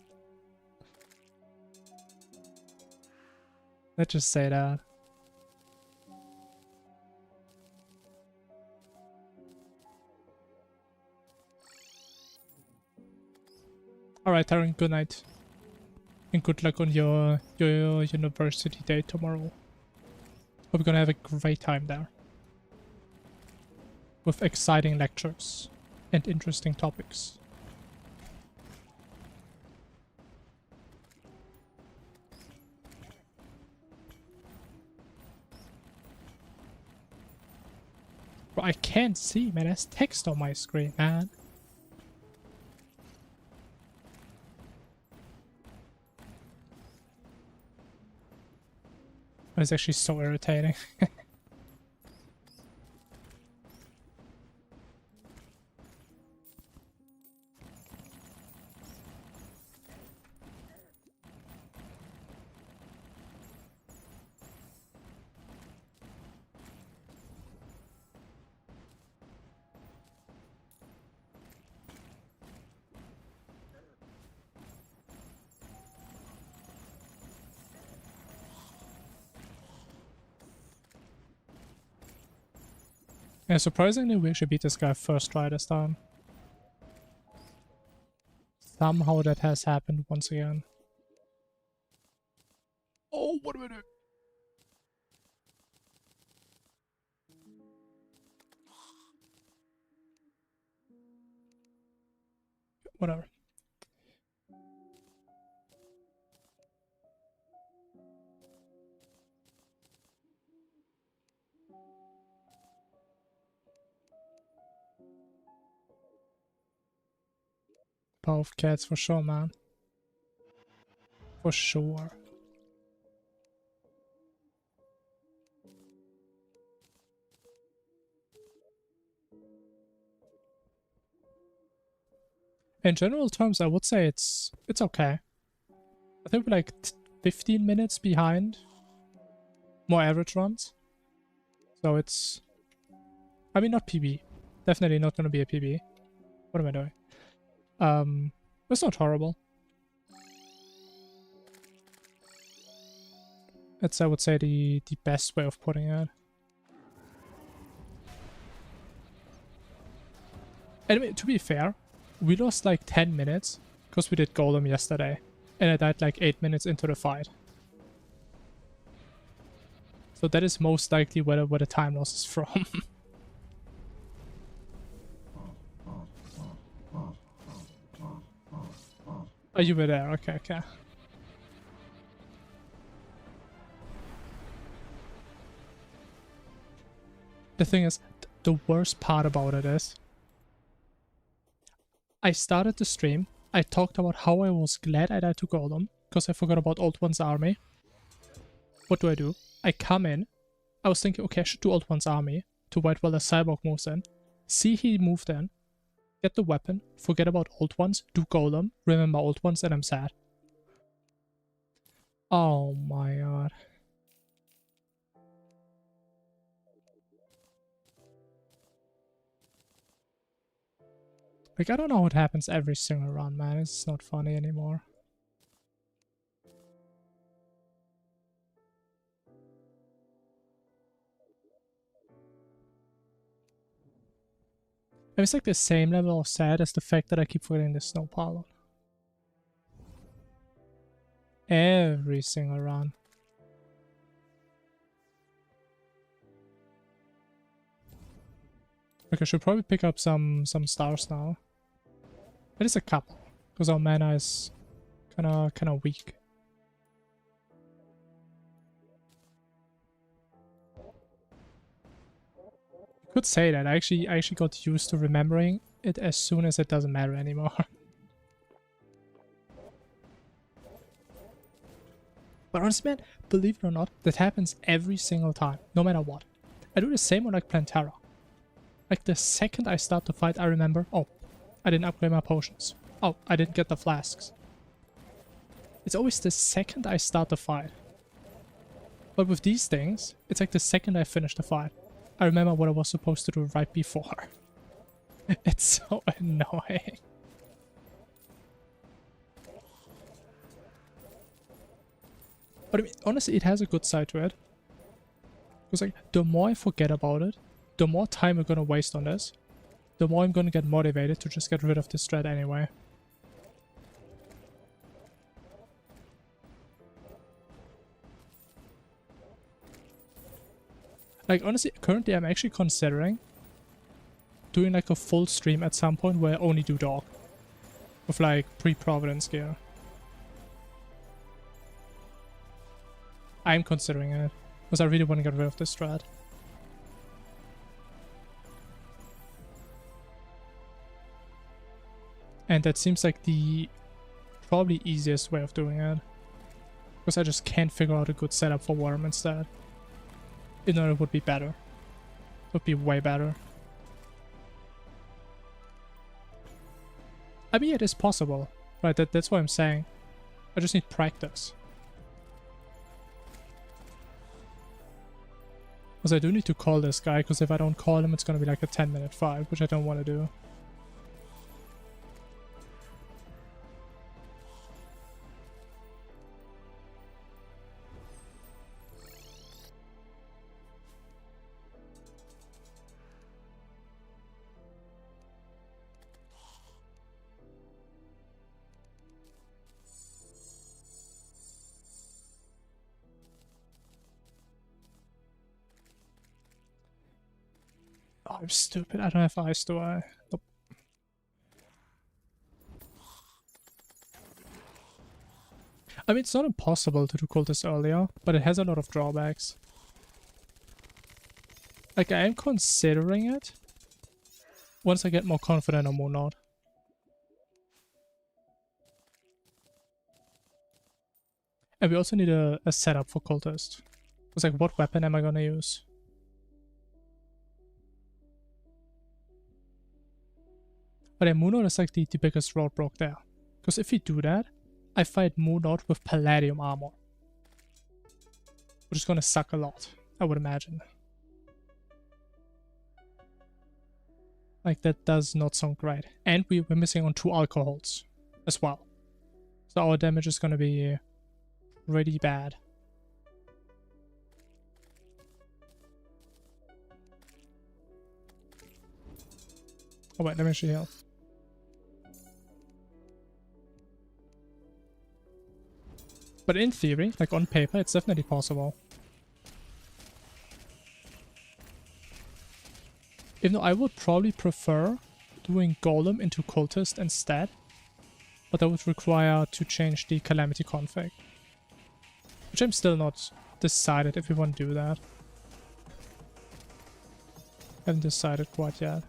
Let's just say that. Alright, Taryn, good night. And good luck on your university day tomorrow. Hope you're gonna have a great time there. With exciting lectures and interesting topics. Bro, I can't see, man. There's text on my screen, man. It's actually so irritating. Yeah, surprisingly, we actually beat this guy first try this time. Somehow that has happened once again. Oh, what do I do? Whatever. Power of cats for sure, man. For sure. In general terms, I would say it's okay. I think we're like 15 minutes behind more average runs. So it's... I mean, not PB. Definitely not going to be a PB. What am I doing? It's not horrible. That's, I would say, the best way of putting it. Anyway, to be fair, we lost like 10 minutes because we did Golem yesterday. And I died like 8 minutes into the fight. So that is most likely where the time loss is from. Oh, you were there. Okay, okay. The thing is, the worst part about it is, I started the stream, I talked about how I was glad I died to Golem, because I forgot about Old One's army. What do? I come in, I was thinking, okay, I should do Old One's army, to wait while the Cyborg moves in. See he moved in, get the weapon, forget about Old Ones, do Golem, remember Old Ones, and I'm sad. Oh my god. Like, I don't know what happens every single run, man. It's not funny anymore. And it's like the same level of sad as the fact that I keep forgetting the snow pylon. Every single run. Okay, I should probably pick up some stars now. At least a couple, because our mana is kinda weak. I could say that I actually got used to remembering it as soon as it doesn't matter anymore. But honestly, man, believe it or not, that happens every single time, no matter what. I do the same on like Plantera. Like the second I start to fight, I remember, oh, I didn't upgrade my potions. Oh, I didn't get the flasks. It's always the second I start the fight. But with these things, it's like the second I finish the fight, I remember what I was supposed to do right before. It's so annoying. But I mean, honestly, it has a good side to it. Because like, the more I forget about it, the more time I'm gonna waste on this, the more I'm gonna get motivated to just get rid of this threat anyway. Like, honestly, currently I'm actually considering doing like a full stream at some point where I only do dog. With like pre-Providence gear. I'm considering it. Because I really want to get rid of this strat. And that seems like the probably easiest way of doing it. Because I just can't figure out a good setup for Worm instead. You know, it would be better. It would be way better. I mean, it is possible. Right, that's what I'm saying. I just need practice. Because I do need to call this guy, because if I don't call him, it's going to be like a 10-minute fight, which I don't want to do. Oh, I'm stupid. I don't have ice, do I? Nope. I mean, it's not impossible to do cultist earlier, but it has a lot of drawbacks. Like, I am considering it once I get more confident on Moon Lord. And we also need a setup for cultist. It's like, what weapon am I gonna use? But yeah, Moon Lord is like the biggest roadblock there. Because if we do that, I fight Moon Lord with Palladium armor. Which is gonna suck a lot, I would imagine. Like, that does not sound great. And we're missing on 2 alcohols as well. So our damage is gonna be pretty bad. Oh wait, let me actually heal. But in theory, like on paper, it's definitely possible. Even though I would probably prefer doing Golem into Cultist instead. But that would require to change the Calamity config. Which I'm still not decided if we want to do that. Haven't decided quite yet.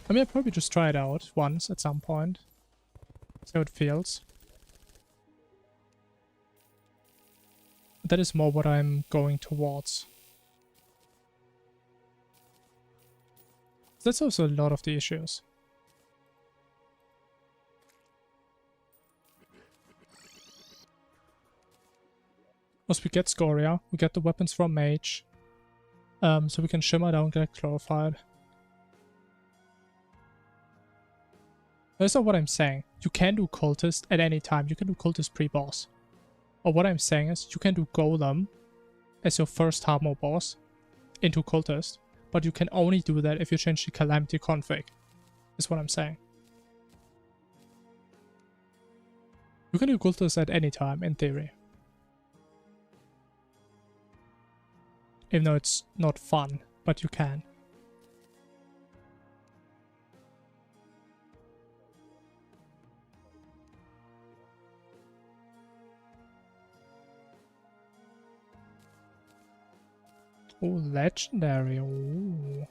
I mean, I'll probably just try it out once at some point. See how it feels. That is more what I'm going towards. That's also a lot of the issues. Once we get Scoria, we get the weapons from Mage. So we can shimmer down, get glorified. That's not what I'm saying. You can do Cultist at any time. You can do Cultist pre-boss. Or what I'm saying is, you can do Golem as your first hard mode boss into Cultist, but you can only do that if you change the Calamity config, is what I'm saying. You can do Cultist at any time, in theory. Even though it's not fun, but you can. Oh, legendary. Ooh.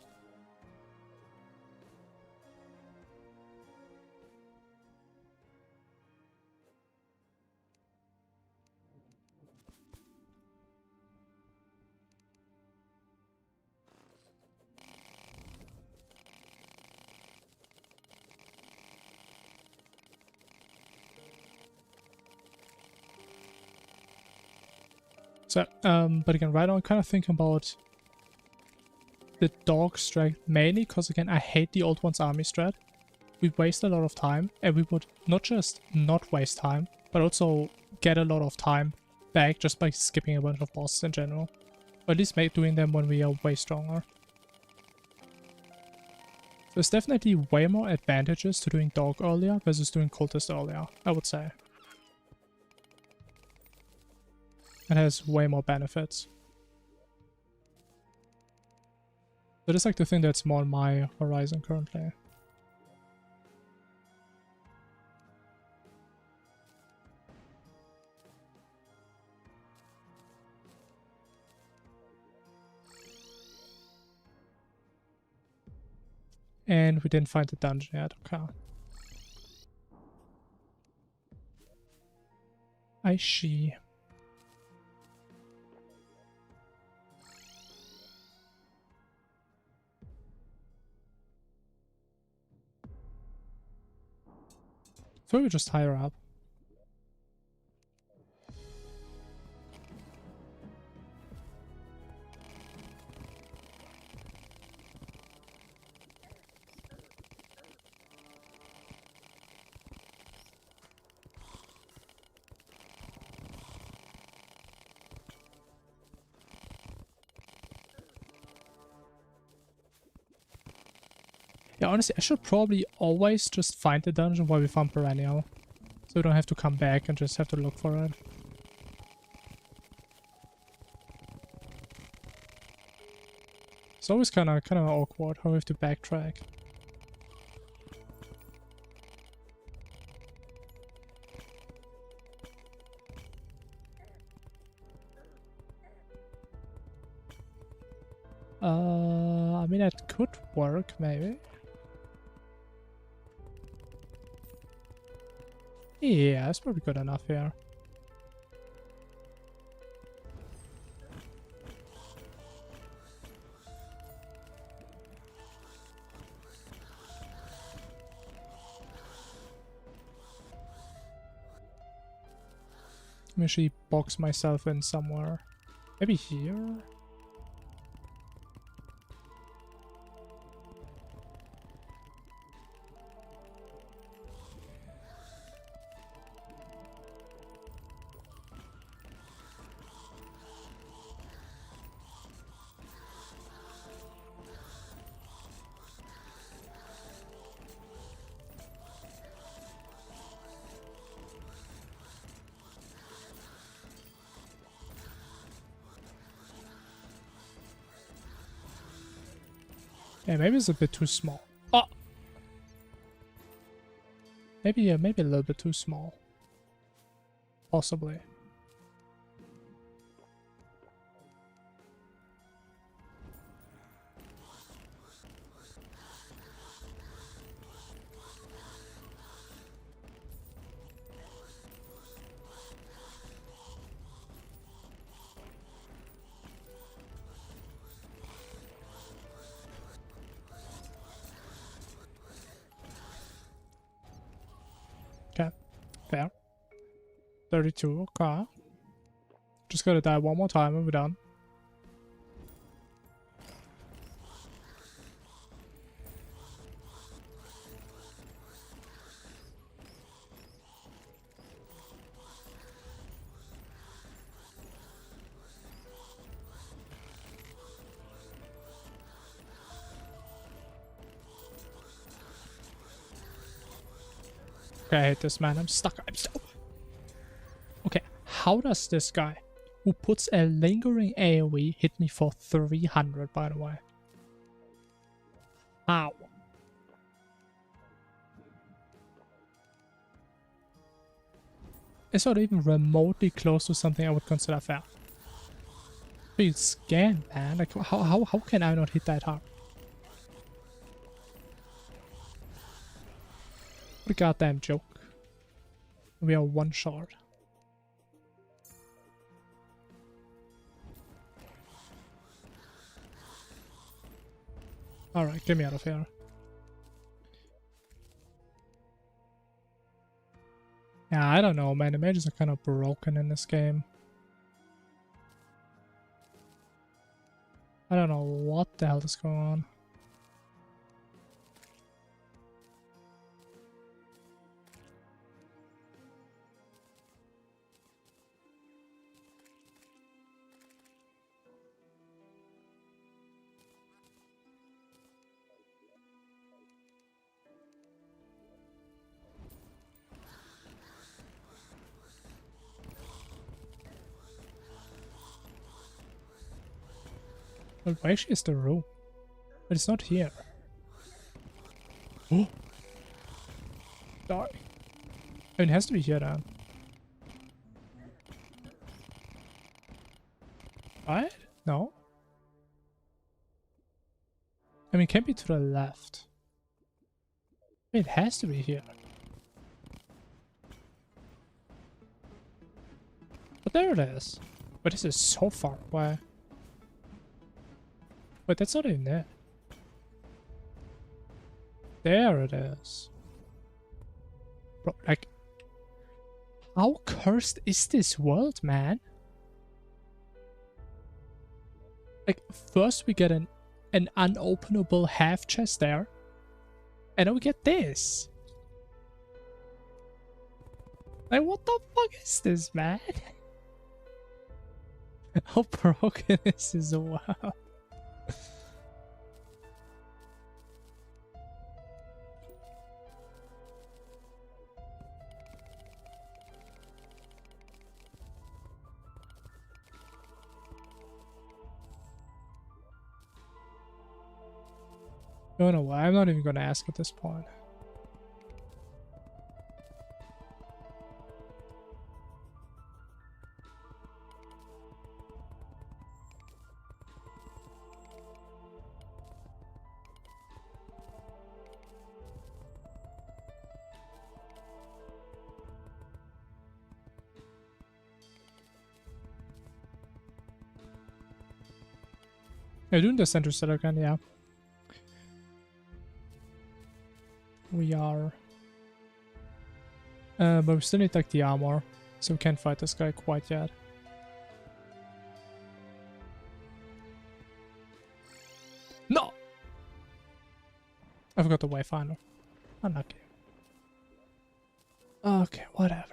So, but again, right now I'm kind of thinking about the dog strat mainly because, again, I hate the old one's army strat. We waste a lot of time, and we would not just not waste time, but also get a lot of time back just by skipping a bunch of bosses in general. Or at least doing them when we are way stronger. There's definitely way more advantages to doing dog earlier versus doing cultist earlier, I would say. It has way more benefits. That is like the thing that's more on my horizon currently. And we didn't find the dungeon yet, okay. I see. So we just higher up. Yeah, honestly, I should probably always just find the dungeon where we found Perennial. So we don't have to come back and just have to look for it. It's always kind of awkward how we have to backtrack. I mean, that could work, maybe. Yeah, it's probably good enough here. Let me actually box myself in somewhere. Maybe here? Yeah, maybe it's a bit too small. Oh! Maybe a little bit too small. Possibly. Okay, fair. 32, okay. Just gotta die one more time and we're done. Okay, I hate this, man. I'm stuck. Okay, how does this guy, who puts a lingering AoE, hit me for 300, by the way? How? It's not even remotely close to something I would consider fair. Please scan, man. Like, how can I not hit that hard? What a goddamn joke. We are one shot. Alright, get me out of here. Yeah, I don't know, man. The mages are kind of broken in this game. I don't know what the hell is going on. But where actually is the room? But it's not here. Oh! Die. I mean, it has to be here then. Right? No? I mean, it can't be to the left. It has to be here. But there it is. But this is so far away. Wait, that's not in there. There it is. Bro, like, how cursed is this world, man? Like, first we get an unopenable half chest there. And then we get this. Like, what the fuck is this, man? How broken is this world? No, no, I'm not even gonna ask at this point. We're doing the center set again, yeah. We are. But we still need like the armor, so we can't fight this guy quite yet. No! I forgot the wayfinder. Unlucky. Okay, whatever.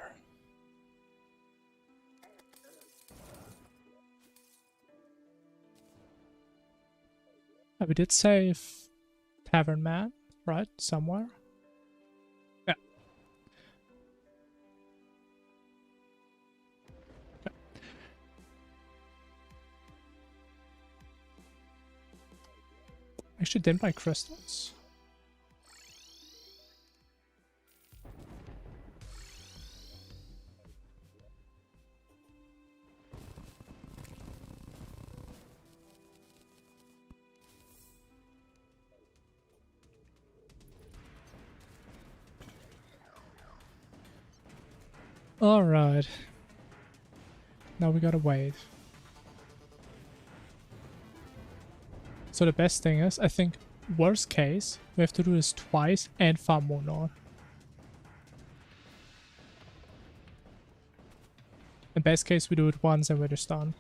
We did save Tavern Man, right? Somewhere. Yeah. Yeah. Actually didn't buy crystals. Alright. Now we gotta wait. So the best thing is, I think, worst case, we have to do this twice and farm Moonlord. In best case, we do it once and we're just done.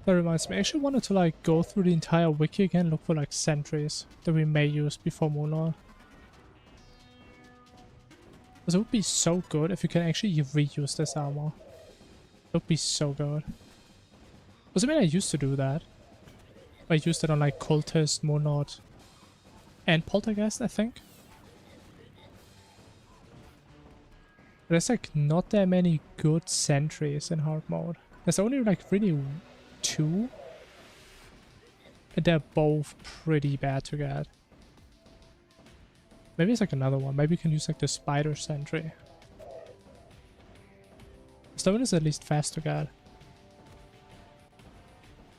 That reminds me, I actually wanted to like go through the entire wiki again, look for like sentries that we may use before Moonlord. Because it would be so good if you can actually reuse this armor. It would be so good. Because I mean, I used to do that. I used it on like Cultist, Moonlord, and Poltergeist, I think. But there's like not that many good sentries in hard mode. There's only like really 2. And they're both pretty bad to get. Maybe it's like another one. Maybe you can use like the spider sentry. That one is at least fast to get.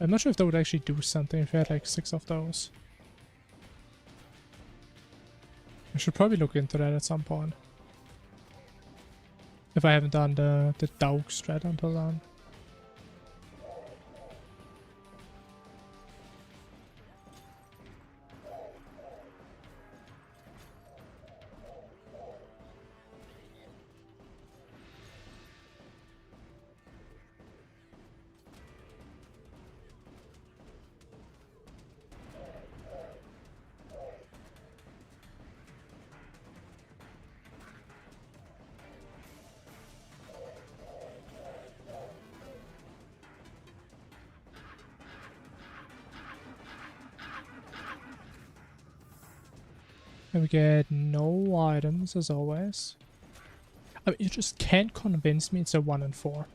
I'm not sure if that would actually do something if you had like 6 of those. I should probably look into that at some point. If I haven't done the dog strat until then. And we get no items as always. I mean, you just can't convince me it's a 1 and 4.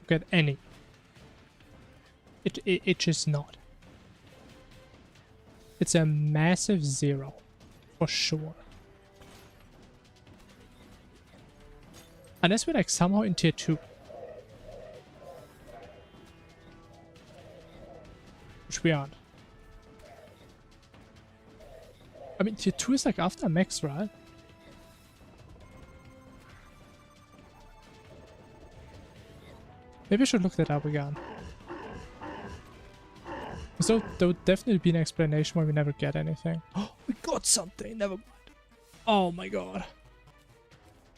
Get any. It just not. It's a massive 0 for sure. Unless we're like somehow in tier 2. Which we aren't. I mean, tier 2 is like after max, right? Maybe I should look that up again. So there would definitely be an explanation why we never get anything. Oh, we got something, never mind. Oh my god.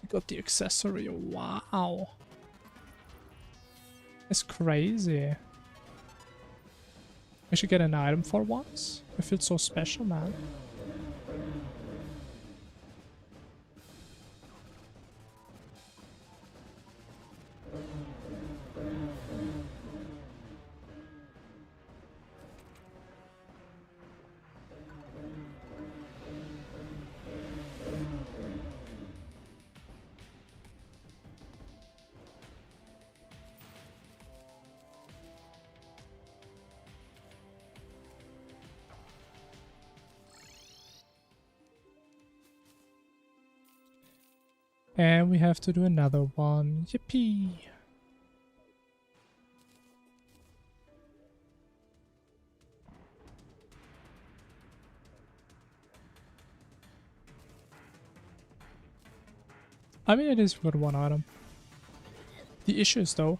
We got the accessory, wow. That's crazy. I should get an item for once. I feel so special, man. And we have to do another one. Yippee! I mean, it is got one item. The issue is though,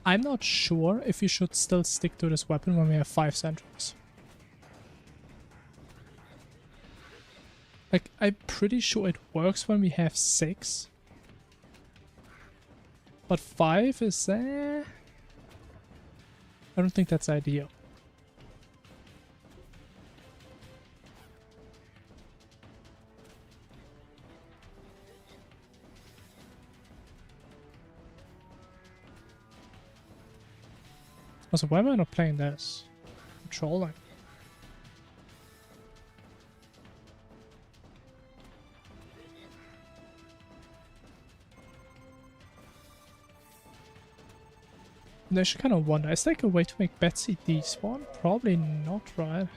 I'm not sure if we should still stick to this weapon when we have 5 sentries. Like, I'm pretty sure it works when we have 6. But 5 is, I don't think that's ideal. Also, why am I not playing this? I'm trolling. And I should kind of wonder, is there like a way to make Betsy despawn? Probably not, right?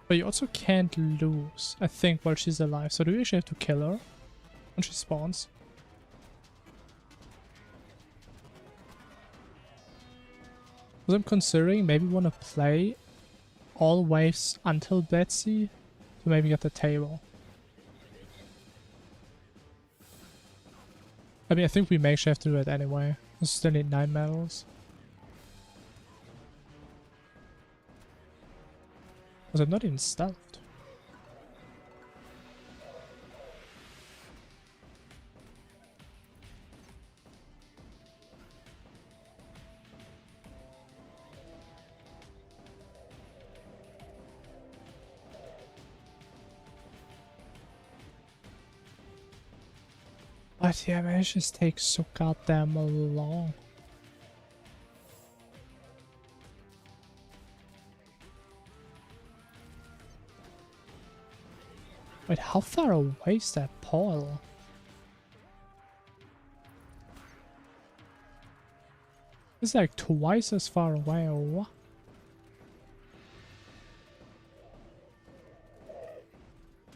But you also can't lose, I think, while she's alive. So do we actually have to kill her when she spawns? Because I'm considering maybe want to play all waves until Betsy to maybe get the table. I mean, I think we may actually have to do it anyway. We still need 9 medals. Was it not even stealthed? But yeah, man, it just takes so goddamn long. Wait, how far away is that portal? It's like twice as far away, or what?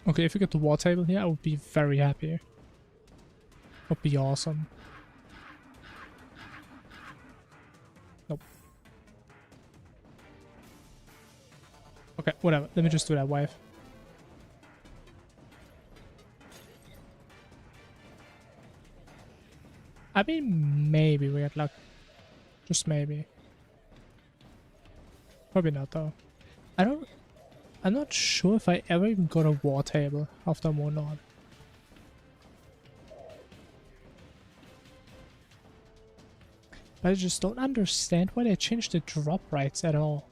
Okay, if we get the war table here, I would be very happy. Would be awesome. Nope. Okay, whatever. Let me just do that wave. I mean, maybe we get luck. Just maybe. Probably not though. I'm not sure if I ever even got a war table after Monod. But I just don't understand why they changed the drop rates at all.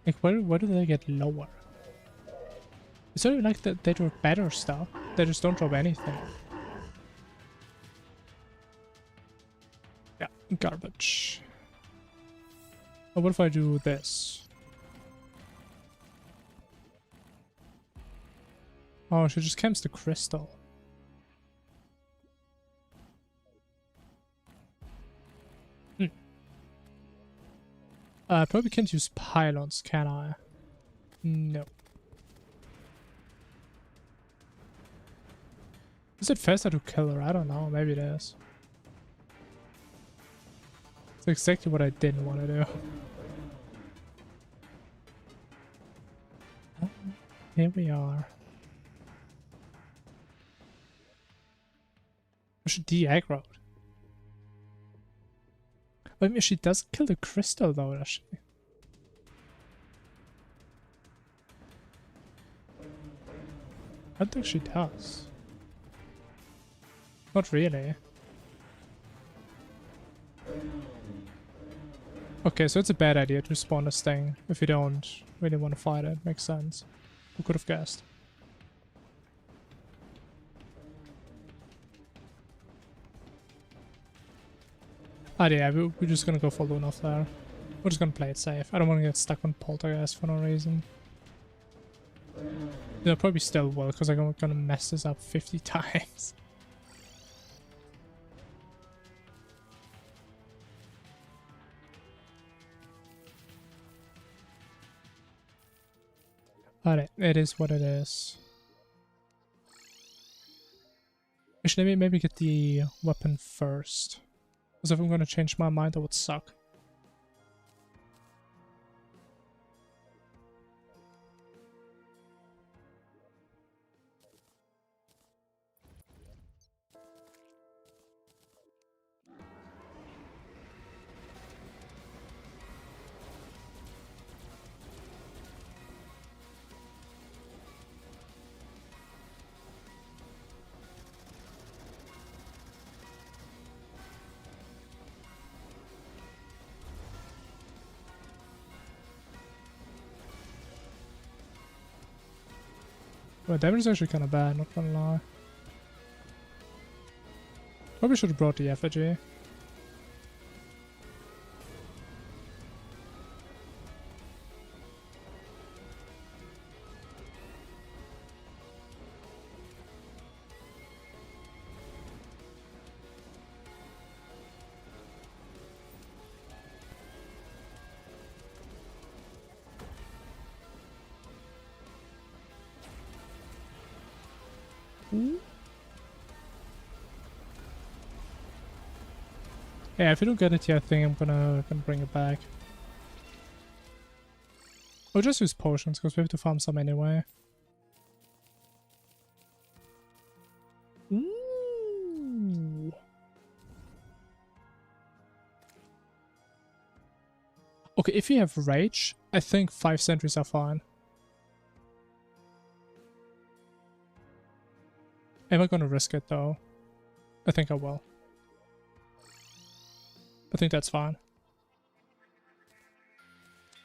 Like, where do they get lower? It's not even like that they drop better stuff. They just don't drop anything. Yeah, garbage. But what if I do this? Oh, she just camps the crystal. Probably can't use pylons, can I? No. Is it faster to kill her? I don't know. Maybe it is. It's exactly what I didn't want to do. Oh, here we are. I should de-aggro. I mean, she does kill the crystal though, does she? I don't think she does. Not really. Okay, so it's a bad idea to spawn this thing if you don't really want to fight it. Makes sense. Who could have guessed? Ah, yeah, we're just gonna go for Lunoff there. We're just gonna play it safe. I don't want to get stuck on Poltergeist for no reason. Yeah, probably still will, because I'm gonna mess this up 50 times. Alright, it is what it is. Actually, maybe get the weapon first. Because if I'm gonna change my mind, that would suck. Well, damage is actually kind of bad, not gonna lie. Probably should have brought the effigy. Yeah, if you don't get it yet, I think I'm gonna bring it back. I'll just use potions, because we have to farm some anyway. Ooh. Okay, if you have Rage, I think 5 sentries are fine. Am I gonna risk it though? I think I will. I think that's fine.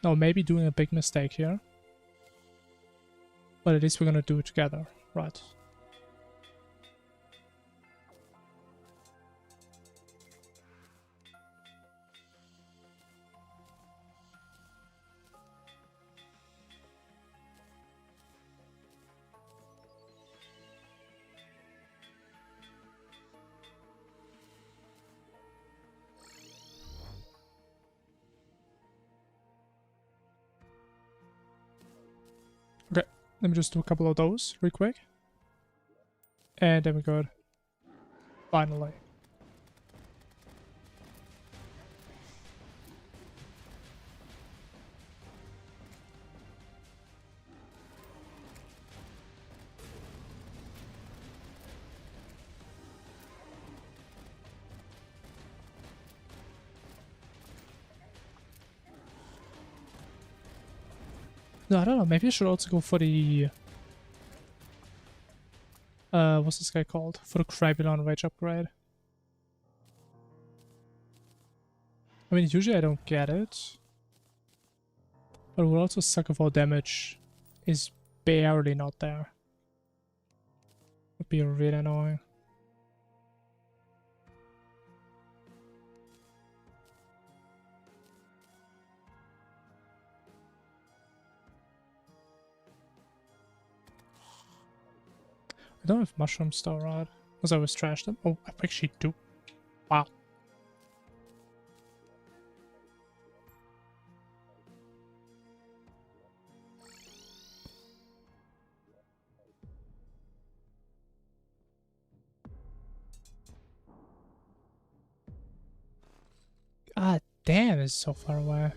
Now, maybe doing a big mistake here. But at least we're gonna do it together. Right. Okay, let me just do a couple of those real quick. And then we're good. Finally. No, I don't know. Maybe I should also go for the... what's this guy called? For the Crabulon Rage upgrade. I mean, usually I don't get it. But it would also suck if our damage is barely not there. Would be really annoying. I don't have mushrooms though, right? Because I always trash them. Oh, I actually do. Wow. God damn, it's so far away.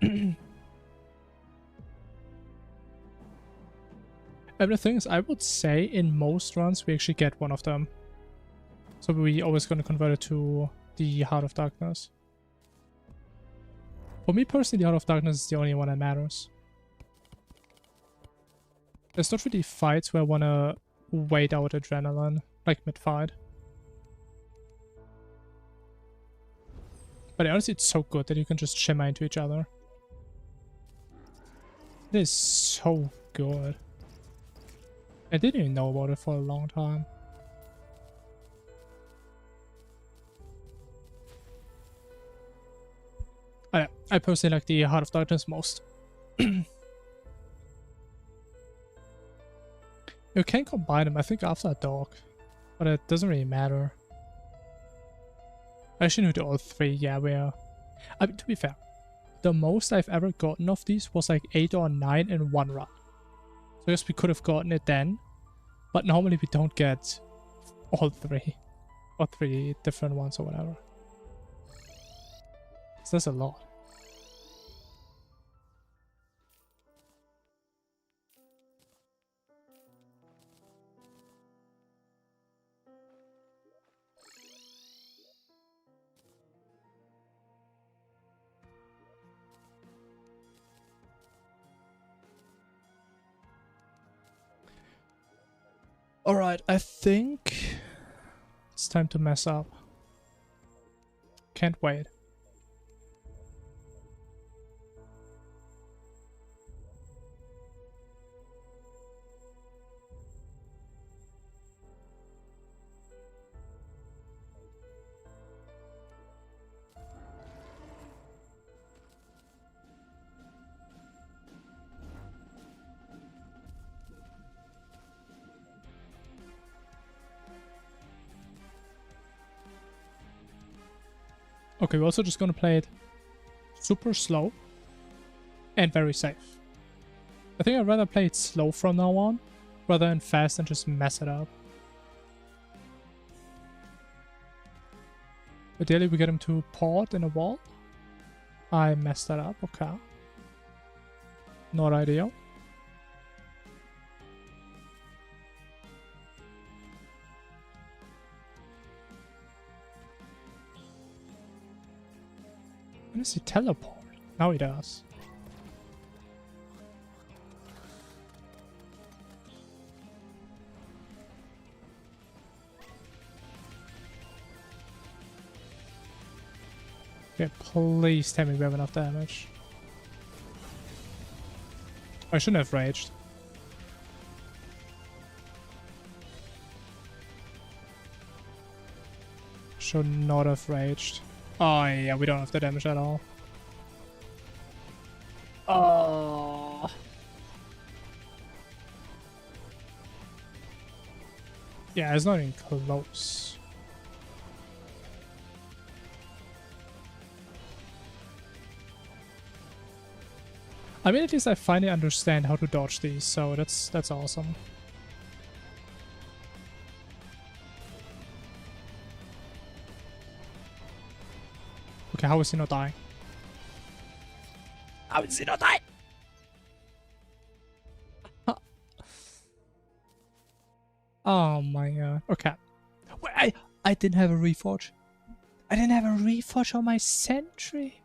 And the thing is, I would say in most runs we actually get one of them. So we always gonna convert it to the Heart of Darkness. For me personally, the Heart of Darkness is the only one that matters. There's not really fights where I wanna wait out adrenaline, like mid-fight. But honestly, it's so good that you can just shimmer into each other. It is so good. I didn't even know about it for a long time. I personally like the Heart of Darkness most. You can combine them, I think, after a dog. But it doesn't really matter. I actually do all three, yeah, I mean, to be fair, the most I've ever gotten of these was like 8 or 9 in one run. So yes, we could have gotten it then, but normally we don't get all three. Or 3 different ones or whatever. So that's a lot. Alright, I think it's time to mess up. Can't wait. Okay, we're also just gonna play it super slow and very safe. I think I'd rather play it slow from now on rather than fast and just mess it up. Ideally we get him to port in a wall. I messed that up, okay. Not ideal. When does he teleport? Now he does. Okay, please tell me we have enough damage. I shouldn't have raged. Should not have raged. Oh yeah, we don't have the damage at all. Oh. Yeah, it's not even close. I mean, at least I finally understand how to dodge these, so that's awesome. Okay, how is he not dying? How is he not dying? Oh my god. Okay. Wait, I didn't have a reforge. I didn't have a reforge on my sentry.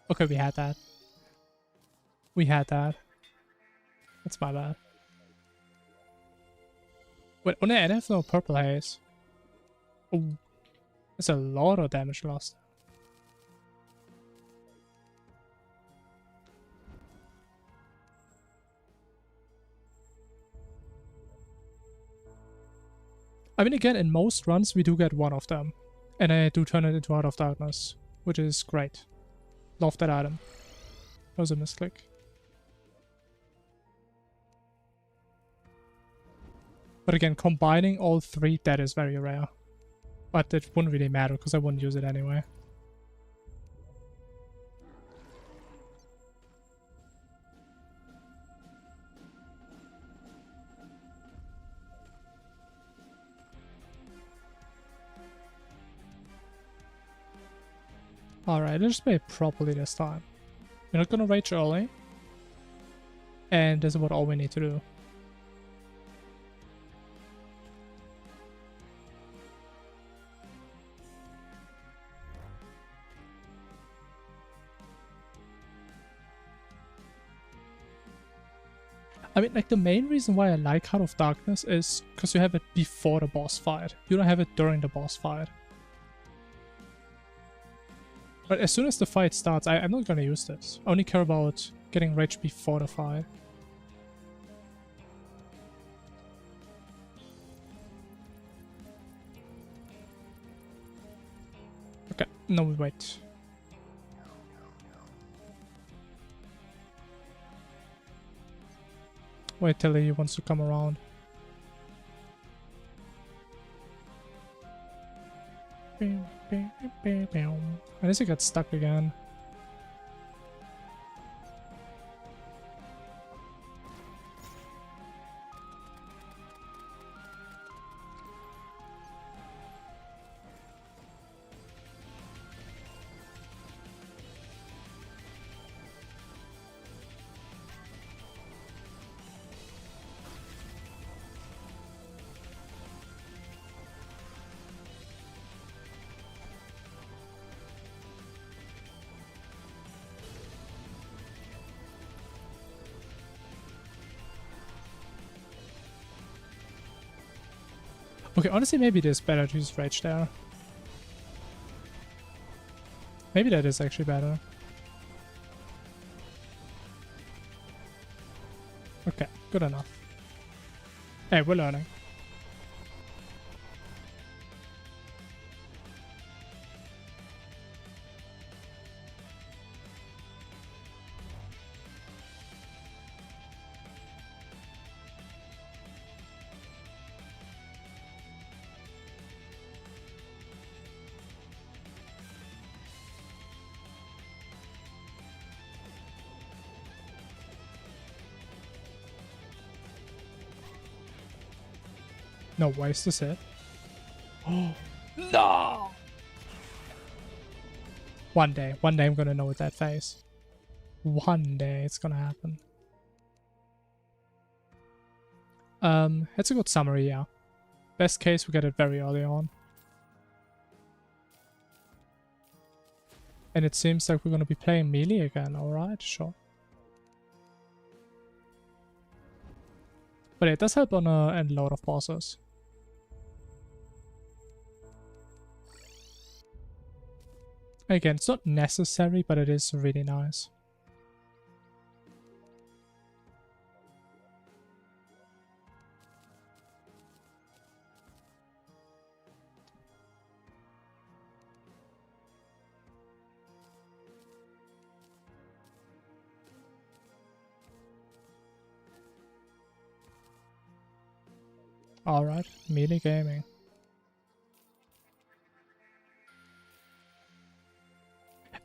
Okay, we had that. We had that. That's my bad. Wait, oh no, I have no purple haze. Oh, that's a lot of damage lost. I mean, again, in most runs, we do get one of them. And I do turn it into Heart of Darkness, which is great. Love that item. That was a misclick. But again, combining all three, that is very rare. But it wouldn't really matter because I wouldn't use it anyway. Alright, let's play it properly this time. We're not gonna rage early. And this is about all we need to do. I mean, like, the main reason why I like Heart of Darkness is because you have it before the boss fight. You don't have it during the boss fight. But as soon as the fight starts, I'm not gonna use this. I only care about getting rage before the fight. Okay, no, wait. Wait till he wants to come around. Unless he got stuck again. Okay, honestly, maybe it is better to use Rage there. Maybe that is actually better. Okay, good enough. Hey, we're learning. No, why is this it? Oh, no! One day I'm gonna know with that face. One day it's gonna happen. It's a good summary, yeah. Best case, we get it very early on. And it seems like we're gonna be playing melee again, alright, sure. But it does help on a lot of bosses. Again, it's not necessary, but it is really nice. Alright, melee gaming.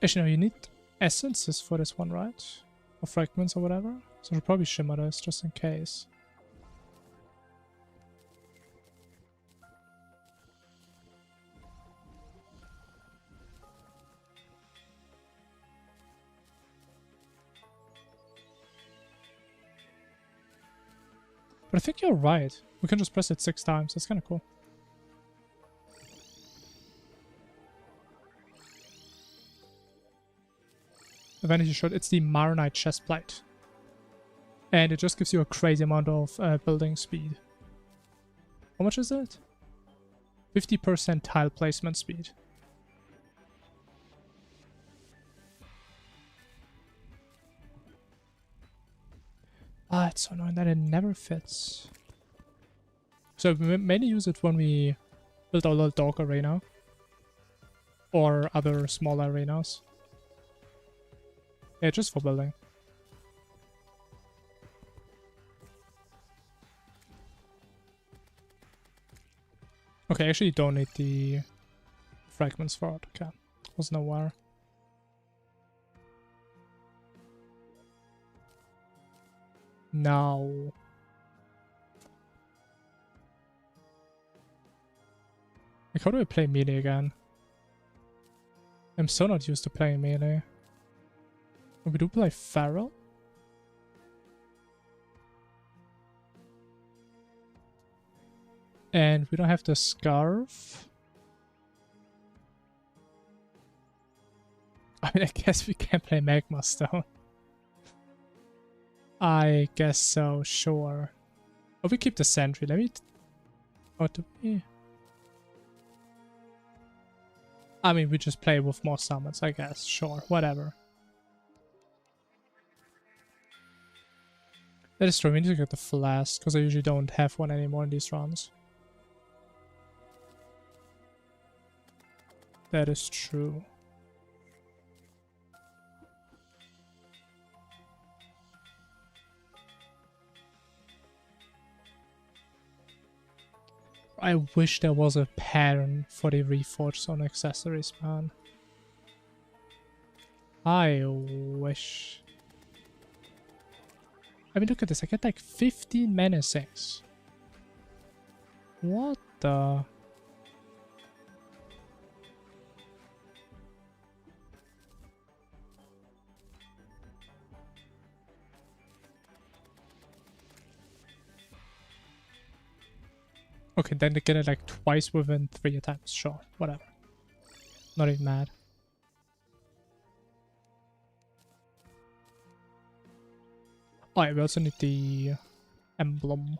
Actually, no, you need essences for this one, right? Or fragments or whatever. So we'll probably shimmer this just in case. But I think you're right. We can just press it 6 times. That's kind of cool. The vanity shot, it's the Maronite chestplate. And it just gives you a crazy amount of building speed. How much is it? 50% tile placement speed. Ah, it's so annoying that it never fits. So we mainly use it when we build our little dog arena. Or other smaller arenas. Yeah, just for building. Okay, actually you don't need the fragments for it. Okay, wasn't aware. Now, like, how do I play melee again? I'm so not used to playing melee. We do play Feral. And we don't have the Scarf. I mean, I guess we can play Magma Stone. I guess so, sure. Oh, we keep the Sentry. Let me... What do we... I mean, we just play with more summons, I guess. Sure, whatever. That is true, we need to get the Flask, because I usually don't have one anymore in these runs. That is true. I wish there was a pattern for the Reforged Zone accessories, man. I wish. I mean, look at this. I get like 15 menacings. What the... Okay, then they get it like twice within 3 attempts. Sure, whatever. Not even mad. Oh, yeah, we also need the emblem.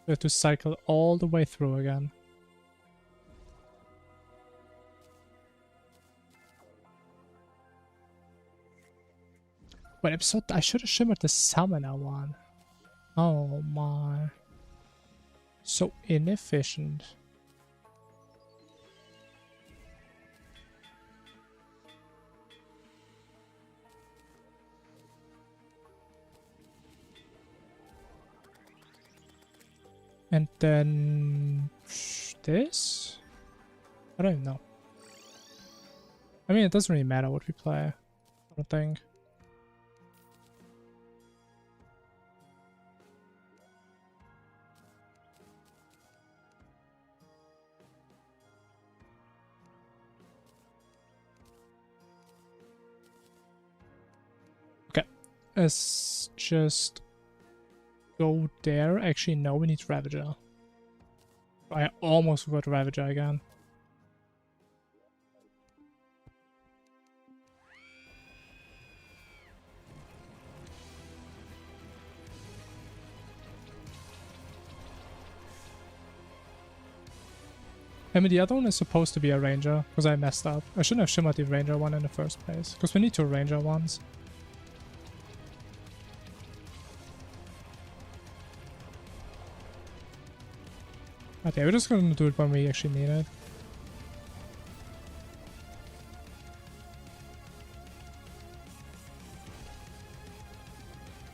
We have to cycle all the way through again. Wait, I should have shimmered the summoner one. Oh my. So inefficient. And then... this? I don't even know. I mean, it doesn't really matter what we play. I don't think. Let's just go there. Actually, no, we need Ravager. I almost forgot Ravager again. I mean, the other one is supposed to be a Ranger, because I messed up. I shouldn't have shimmered the Ranger one in the first place, because we need 2 Ranger ones. Okay, we're just gonna do it when we actually need it.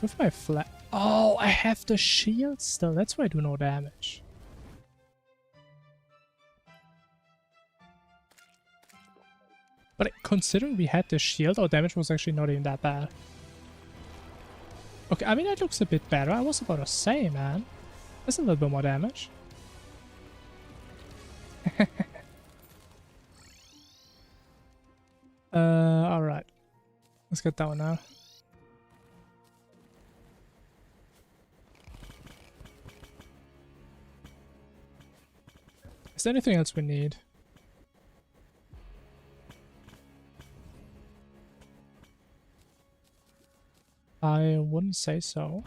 With my flat. Oh, I have the shield still. That's why I do no damage. But considering we had the shield, our damage was actually not even that bad. Okay, I mean, that looks a bit better. I was about to say, man. That's a little bit more damage. Alright. Let's get that one now. Is there anything else we need? I wouldn't say so.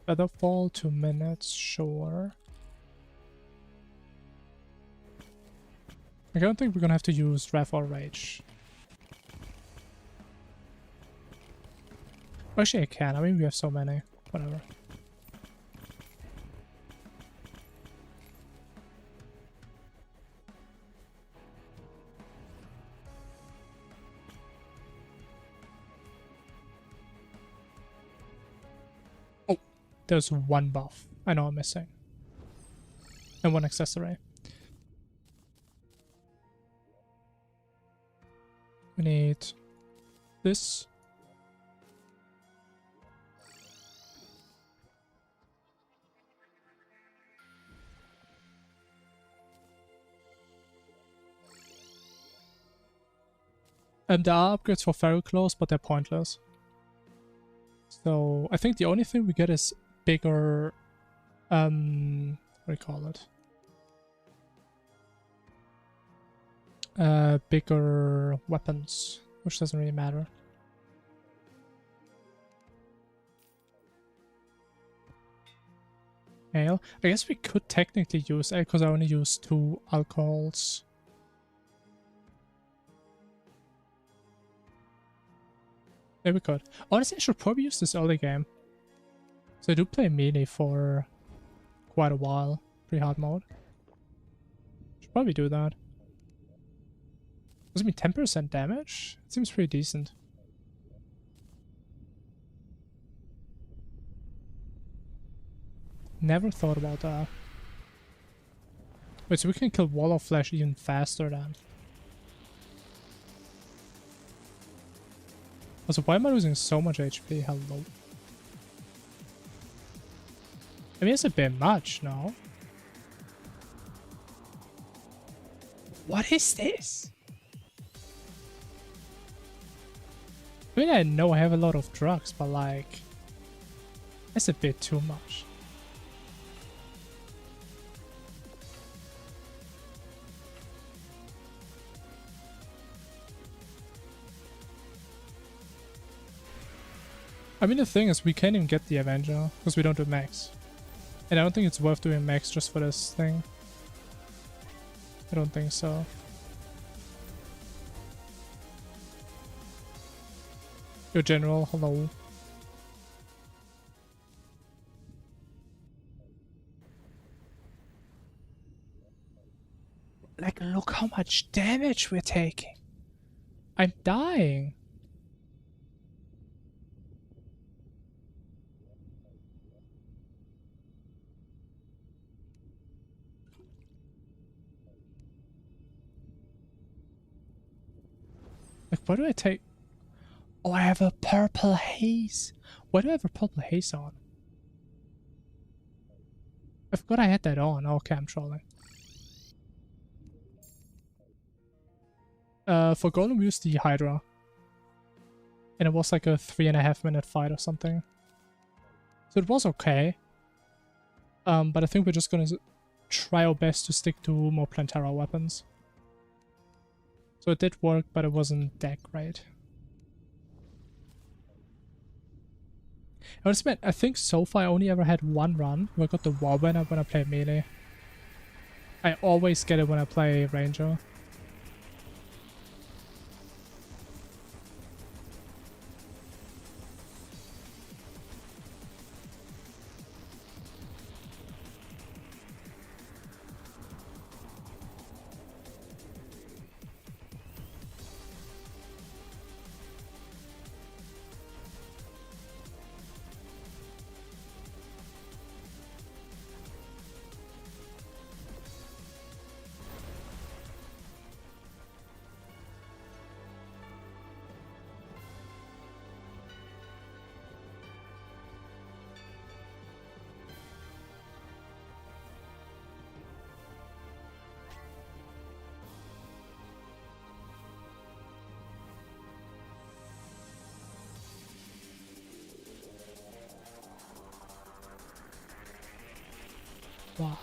Featherfall, 2 minutes, sure. I don't think we're gonna have to use Wrath or Rage. Actually, I can. I mean, we have so many. Whatever. there's one buff I know I'm missing. And one accessory. We need this. There are upgrades for Fairy Claws, but they're pointless. So I think the only thing we get is bigger, what do you call it? Bigger weapons, which doesn't really matter. Ale. I guess we could technically use ale because I only use 2 alcohols. Yeah, we could. Honestly, I should probably use this early game. So I do play melee for quite a while. Pretty hard mode. Should probably do that. Does it mean 10% damage? It seems pretty decent. Never thought about that. Wait, so we can kill Wall of Flesh even faster then. Also, why am I losing so much HP? Hello. I mean, it's a bit much, no? What is this? I mean, I know I have a lot of drugs, but like... That's a bit too much. I mean, the thing is, we can't even get the Avenger, because we don't do max. And I don't think it's worth doing max just for this thing. I don't think so. Your general, hello. Like, look how much damage we're taking. I'm dying. Like, why do I take... Oh, I have a purple haze. Why do I have a purple haze on? I forgot I had that on. Okay, I'm trolling. For Golem we used the Hydra. And it was like a 3.5 minute fight or something. So it was okay. But I think we're just gonna try our best to stick to more Plantera weapons. So it did work, but it wasn't that great. I think so far I only ever had one run where I got the Warband when I play melee. I always get it when I play Ranger.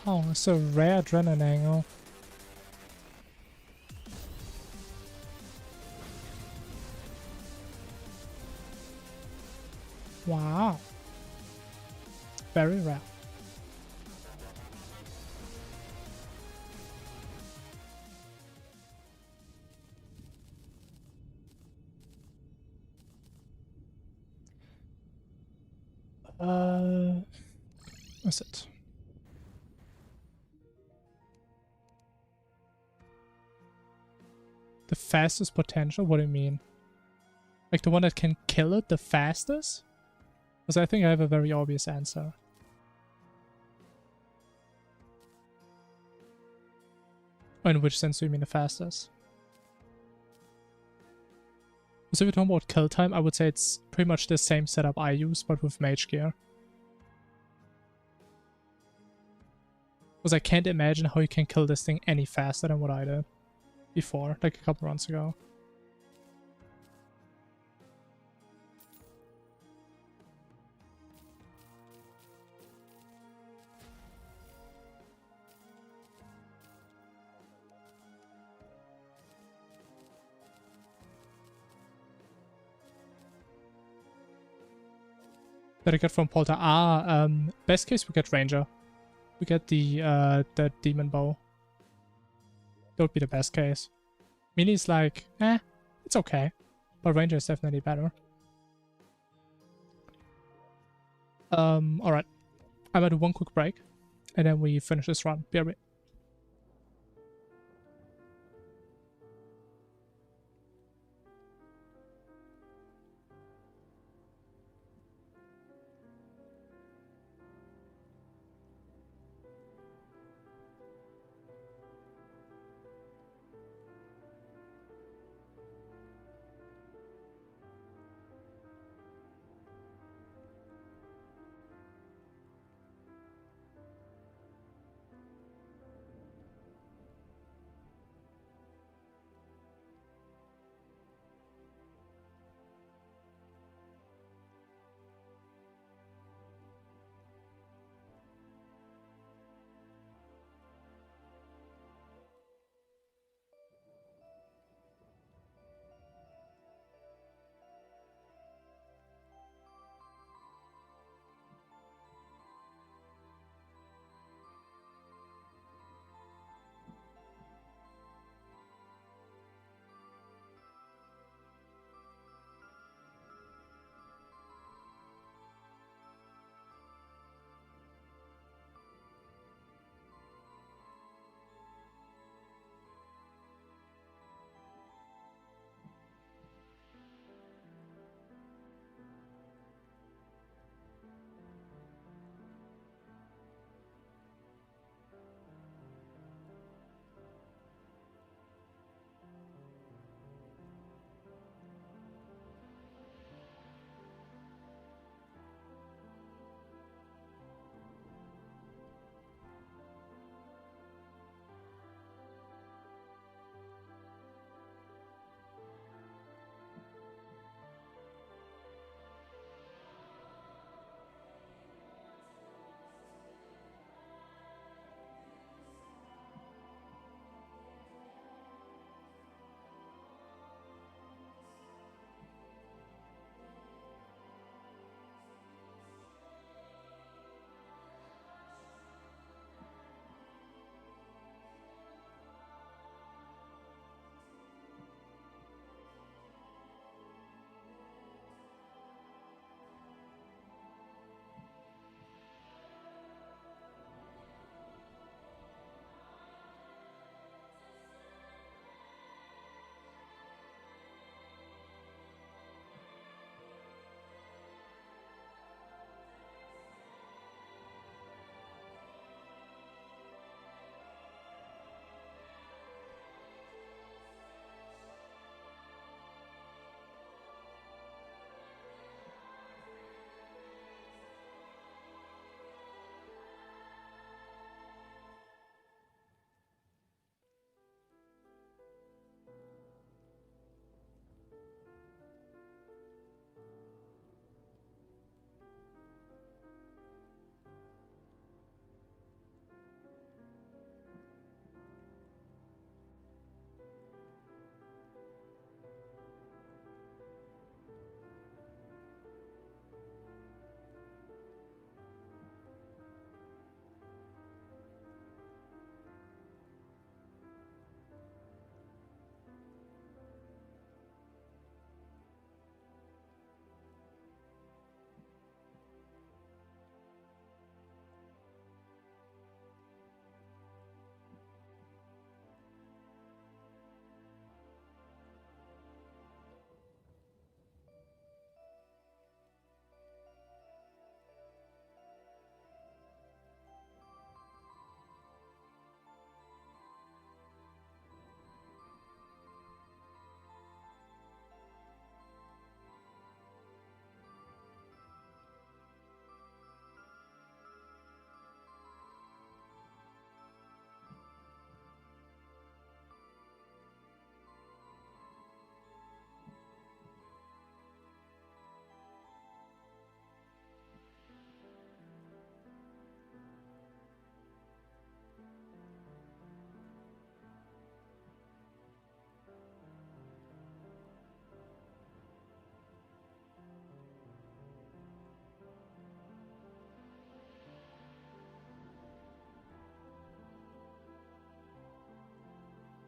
Wow, it's a rare adrenaline angle. Wow. Very rare. What's it? The fastest potential? What do you mean? Like the one that can kill it the fastest? Because I think I have a very obvious answer. In which sense do you mean the fastest? So if you're talking about kill time, I would say it's pretty much the same setup I use, but with mage gear. Because I can't imagine how you can kill this thing any faster than what I did before, like a couple runs ago. That I get from Polter. Best case we get Ranger. We get the demon bow. That would be the best case. Melee like, it's okay. But Ranger is definitely better. Alright. I'm gonna do one quick break. And then we finish this run. Be right.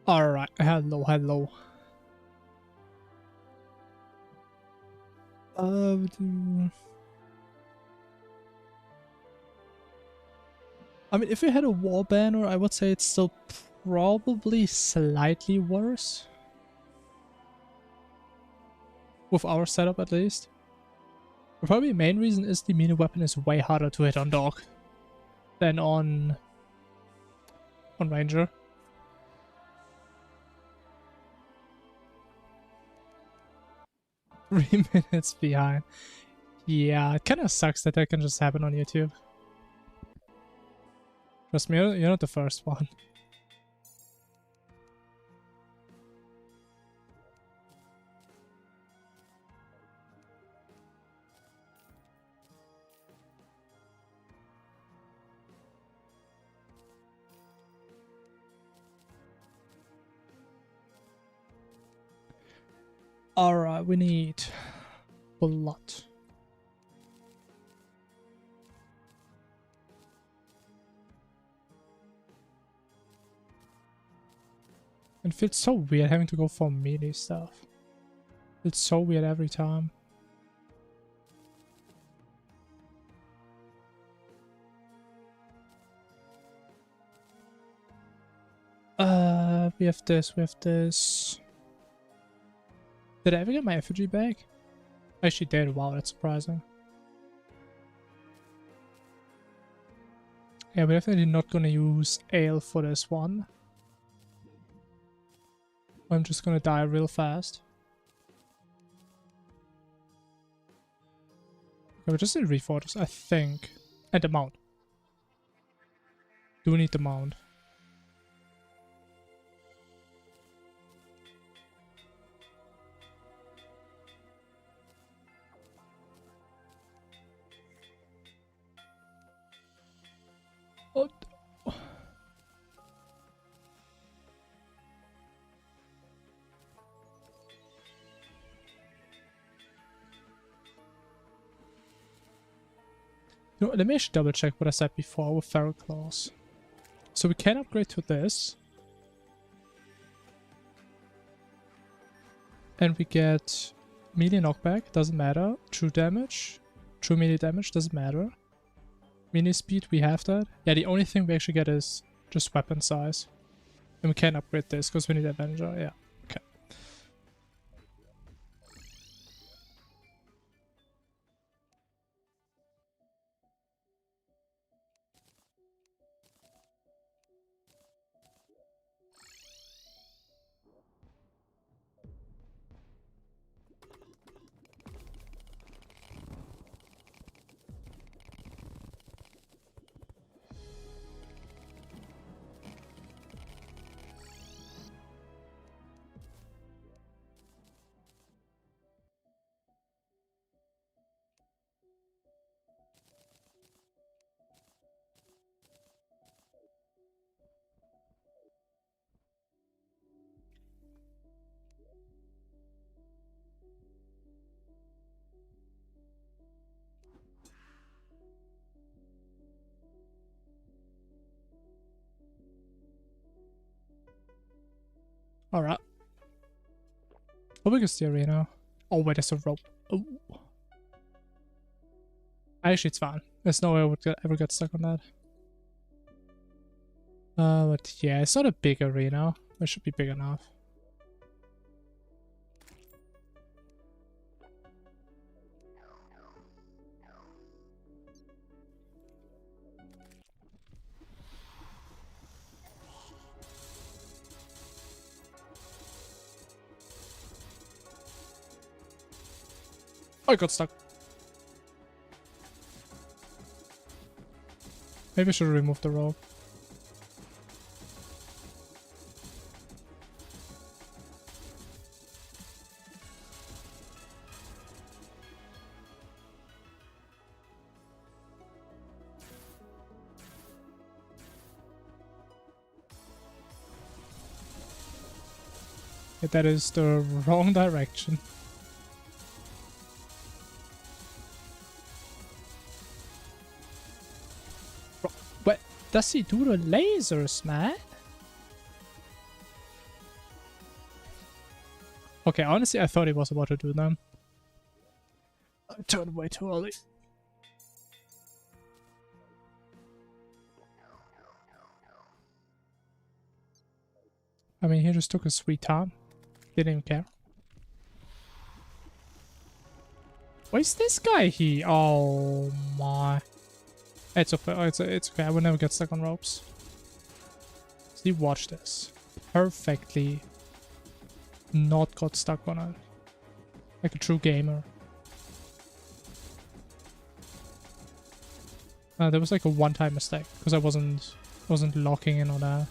Alright, hello, hello. I mean, if we had a war banner, I would say it's still probably slightly worse. With our setup, at least. But probably the main reason is the mini weapon is way harder to hit on dog than on ranger. Three minutes behind. Yeah, it kind of sucks that can just happen on YouTube. Trust me, you're not the first one. Alright, we need blood. It feels so weird having to go for melee stuff. It's so weird every time. We have this, we have this. Did I ever get my effigy back? I actually did, wow, that's surprising. Yeah, we're definitely not gonna use ale for this one. I'm just gonna die real fast. Okay, we just need reforgers, I think. And the mount. Do we need the mount? Oh. You know, let me actually double check what I said before with Feral Claws. So we can upgrade to this. And we get melee knockback, doesn't matter. True damage, true melee damage, doesn't matter. Melee speed, we have that. Yeah, the only thing we actually get is just weapon size. And we can upgrade this because we need Avenger, yeah. Okay. Alright. How big is the arena? Oh wait, there's a rope. Oh. Actually, it's fine. There's no way I would ever get stuck on that. But yeah, it's not a big arena. It should be big enough. Oh, I got stuck. Maybe I should remove the rope. Yeah, that is the wrong direction. What does he do to lasers, man? Okay, honestly, I thought he was about to do them. I turned way too early. I mean, he just took his sweet time. Didn't even care. Where's this guy here? Oh my. It's okay. It's okay. I will never get stuck on ropes. See, watch this. Perfectly not got stuck on it. Like a true gamer. There was like a one-time mistake because I wasn't locking in on that.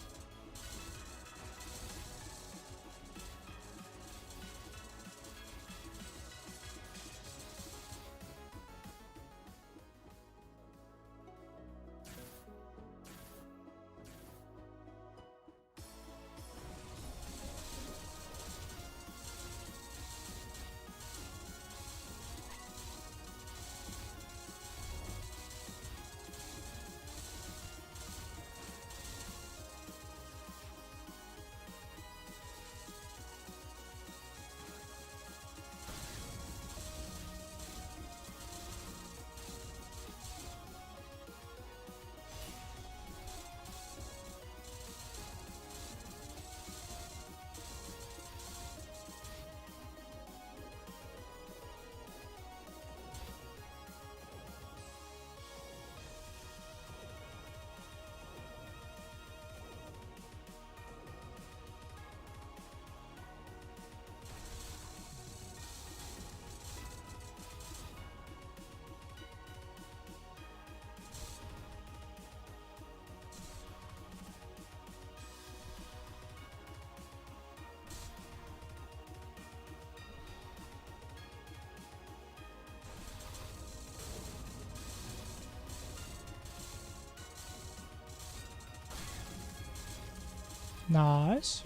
Nice.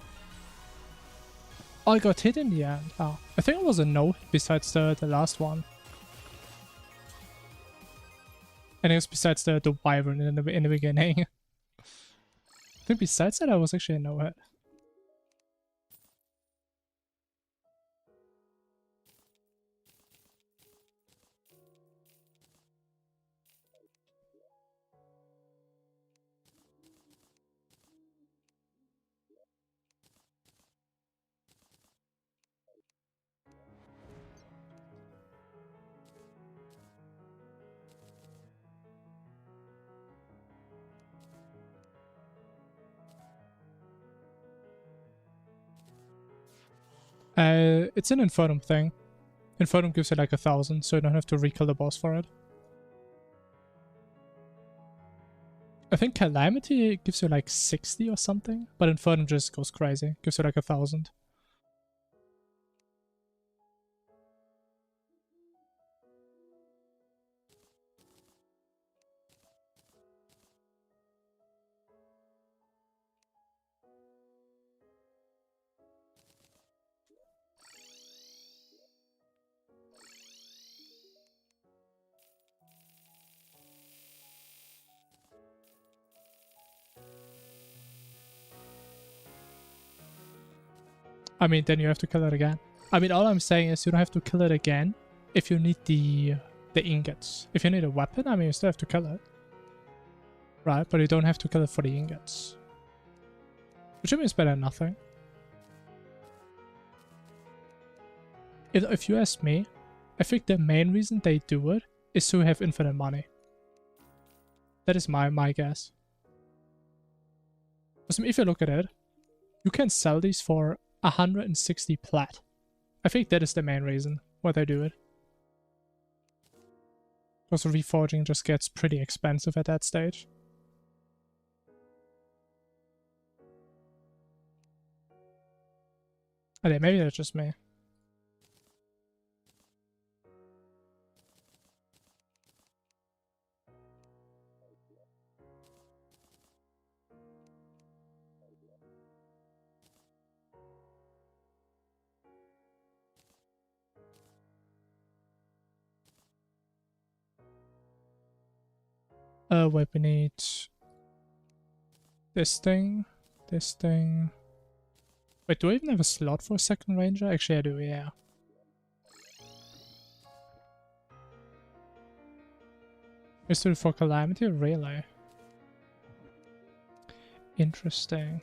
Oh, I got hit in the end. Oh, I think it was a no besides the last one. And it was besides the wyvern in the beginning. I think besides that I was actually a no hit. It's an Infernum thing. Infernum gives you like 1,000, so you don't have to rekill the boss for it. I think Calamity gives you like 60 or something, but Infernum just goes crazy. Gives you like 1,000. I mean, then you have to kill it again. I mean, all I'm saying is you don't have to kill it again if you need the ingots. If you need a weapon, I mean, you still have to kill it. Right? But you don't have to kill it for the ingots. Which means better than nothing. If you ask me, I think the main reason they do it is to have infinite money. That is my guess. Because if you look at it, you can sell these for 160 plat. I think that is the main reason why they do it. Because reforging just gets pretty expensive at that stage. Okay, maybe that's just me. Wait, we need this thing, this thing. Wait, do I even have a slot for a second ranger? Actually, I do, yeah. History for Calamity? Really? Interesting.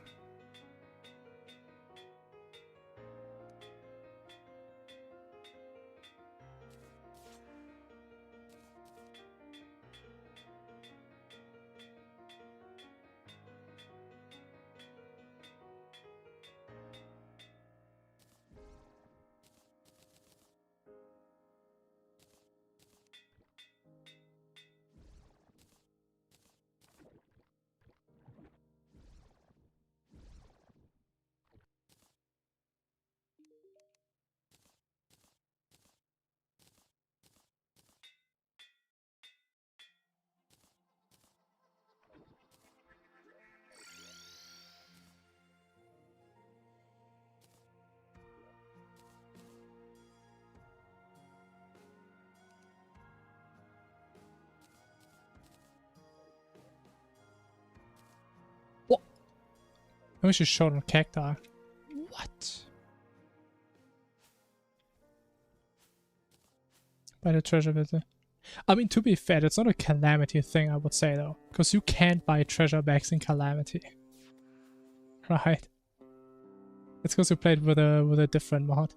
What? I wish you showed on cacti. What? By the treasure visit. I mean, to be fair, it's not a Calamity thing, I would say, though. Because you can't buy treasure bags in Calamity. Right? It's because you played with a different mod.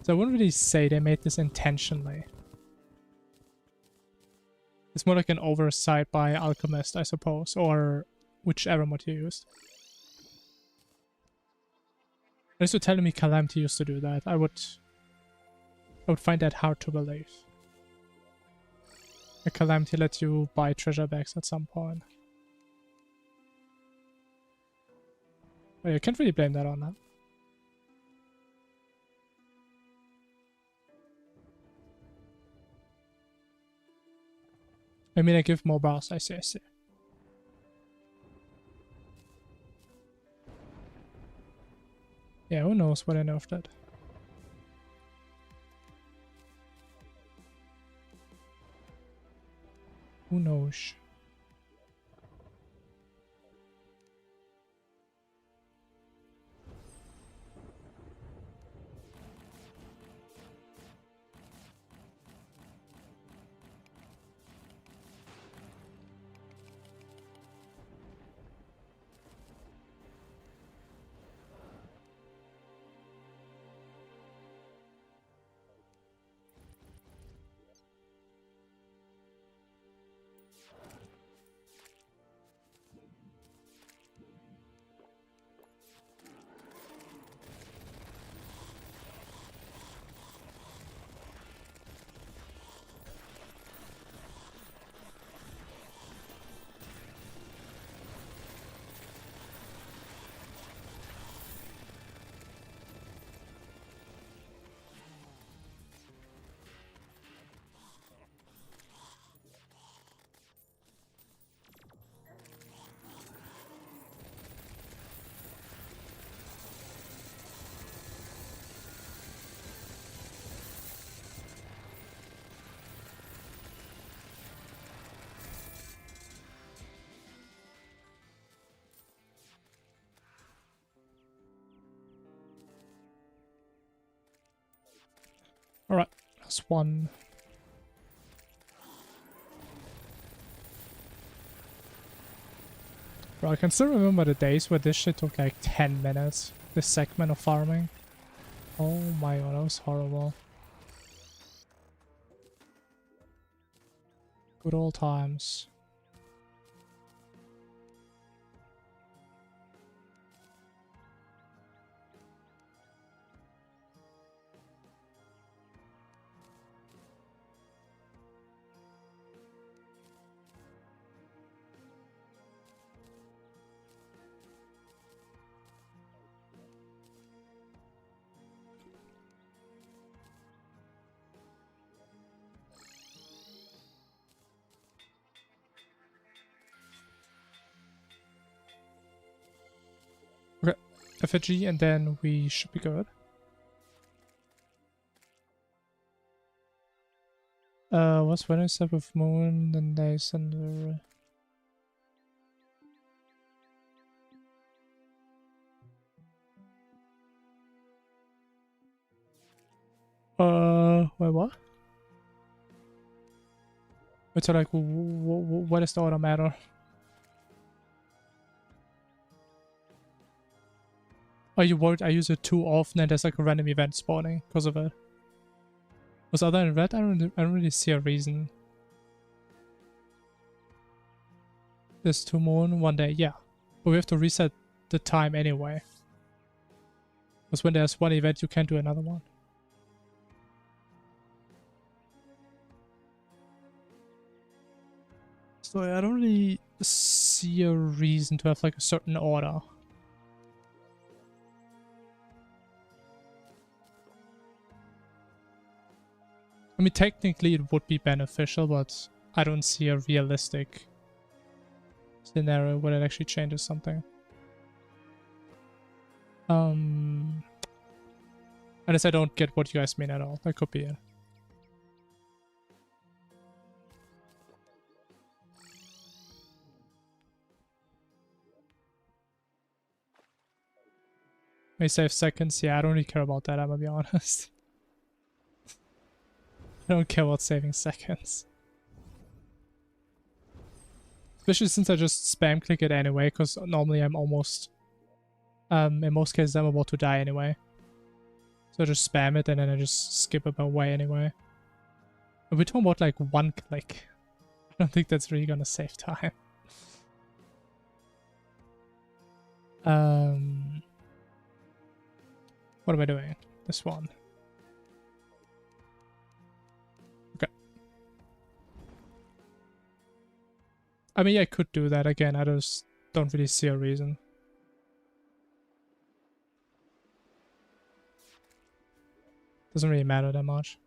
So I wouldn't really say they made this intentionally. It's more like an oversight by Alchemist, I suppose, or whichever mod you used. Unless you're telling me Calamity used to do that, I would find that hard to believe. A Calamity let you buy treasure bags at some point. But you can't really blame that on them. I mean, I give more bars, I see. Yeah, who knows what I nerfed that. Who knows? Alright, that's one. Bro, I can still remember the days where this shit took like 10 minutes. This segment of farming. Oh my god, that was horrible. Good old times. Okay, effigy, and then we should be good. What's Wednesday with moon, then days and Wait, what? Wait, so like, what does the order matter? Are you worried I use it too often and there's like a random event spawning because of it? Because other than that, I don't really see a reason. There's 2 moon, 1 day, yeah. But we have to reset the time anyway. Because when there's 1 event, you can't do another one. So I don't really see a reason to have like a certain order. I mean, technically it would be beneficial, but I don't see a realistic scenario where it actually changes something. Unless I don't get what you guys mean at all. That could be it. May save seconds. Yeah, I don't really care about that, I'm gonna be honest. I don't care about saving seconds. Especially since I just spam click it anyway, because normally I'm almost... in most cases I'm about to die anyway. So I just spam it and then I just skip it my way anyway. But we're talking about like 1 click. I don't think that's really gonna save time. What am I doing? This one. Okay. I mean, I could do that again. I just don't really see a reason. Doesn't really matter that much.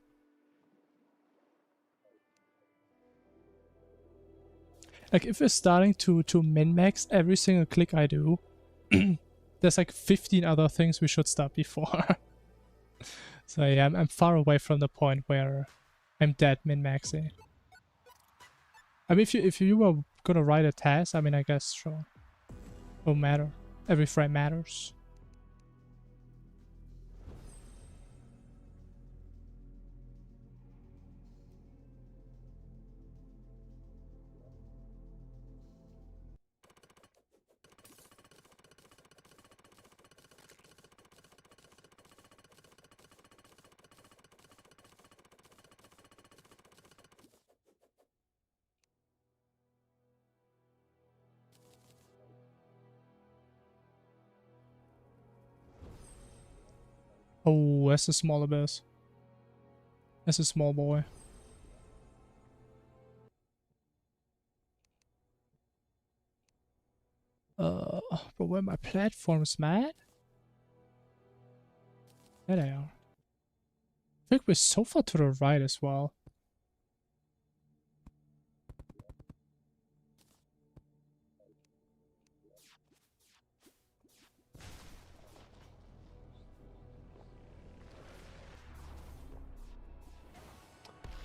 Like, if we're starting to min-max every single click I do, there's like 15 other things we should start before. So yeah, I'm far away from the point where I'm dead min-maxing. I mean, if you were gonna write a task, I mean, I guess sure. Won't matter. Every frame matters. Oh, that's a small abyss. That's a small boy. But where my platforms, man? There they are. I think we're so far to the right as well.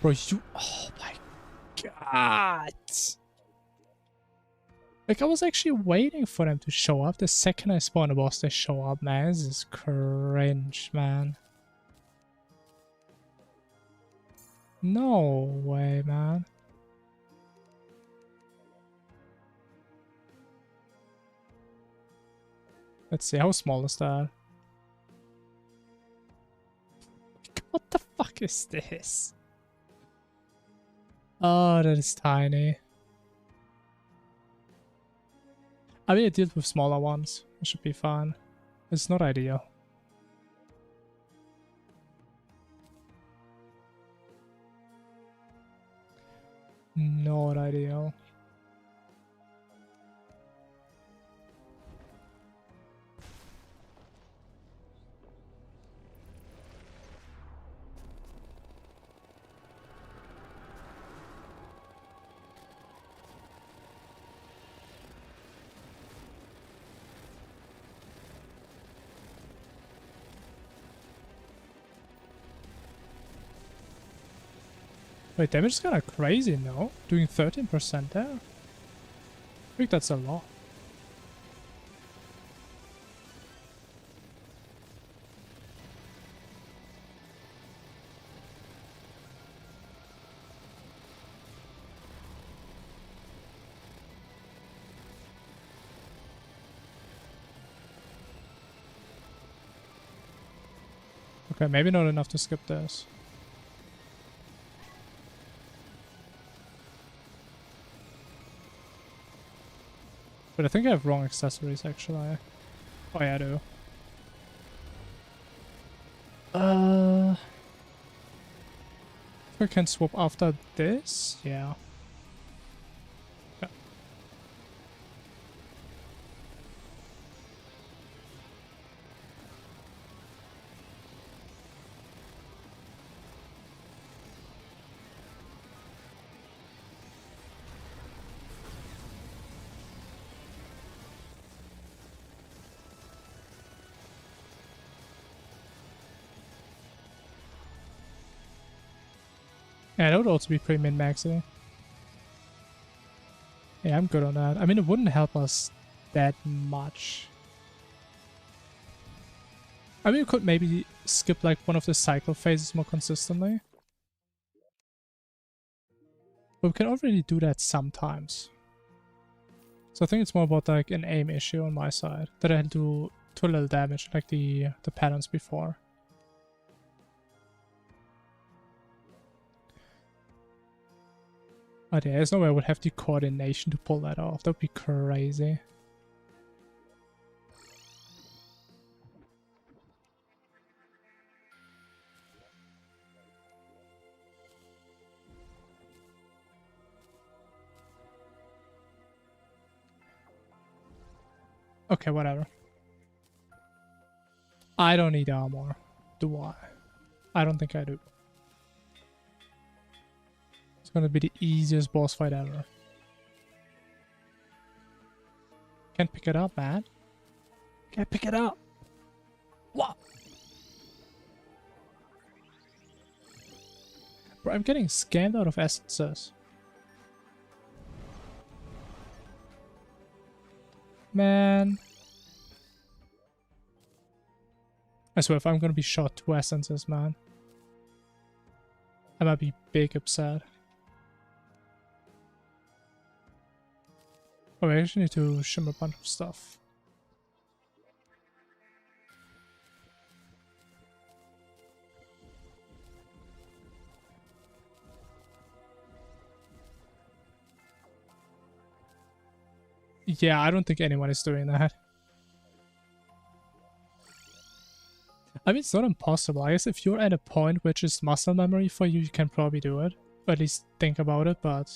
Bro, you... Oh my god! Like, I was actually waiting for them to show up. The second I spawn a boss, they show up, man. This is cringe, man. No way, man. Let's see, how small is that? What the fuck is this? Oh, that is tiny. I mean, it deals with smaller ones. It should be fine. It's not ideal. Not ideal. Wait, damage is kinda crazy, no? Doing 13% there? I think that's a lot. Okay, maybe not enough to skip this. But I think I have wrong accessories, actually. Oh yeah, I do. If I can swap after this? Yeah. Yeah, that would also be pretty min-maxing. Yeah, I'm good on that. I mean, it wouldn't help us that much. I mean, we could maybe skip like one of the cycle phases more consistently. But we can already do that sometimes. So I think it's more about like an aim issue on my side. That I do too little damage like the patterns before. Oh, there's no way I would have the coordination to pull that off. That would be crazy. Okay, whatever. I don't need armor, do I? I don't think I do. It's gonna be the easiest boss fight ever. Can't pick it up, man. Can't pick it up. What? Bro, I'm getting scammed out of essences. Man. I swear, if I'm gonna be shot 2 essences, man, I might be big upset. Oh, I actually need to shim a bunch of stuff. Yeah, I don't think anyone is doing that. I mean, it's not impossible. I guess if you're at a point which is muscle memory for you, you can probably do it. Or at least think about it, but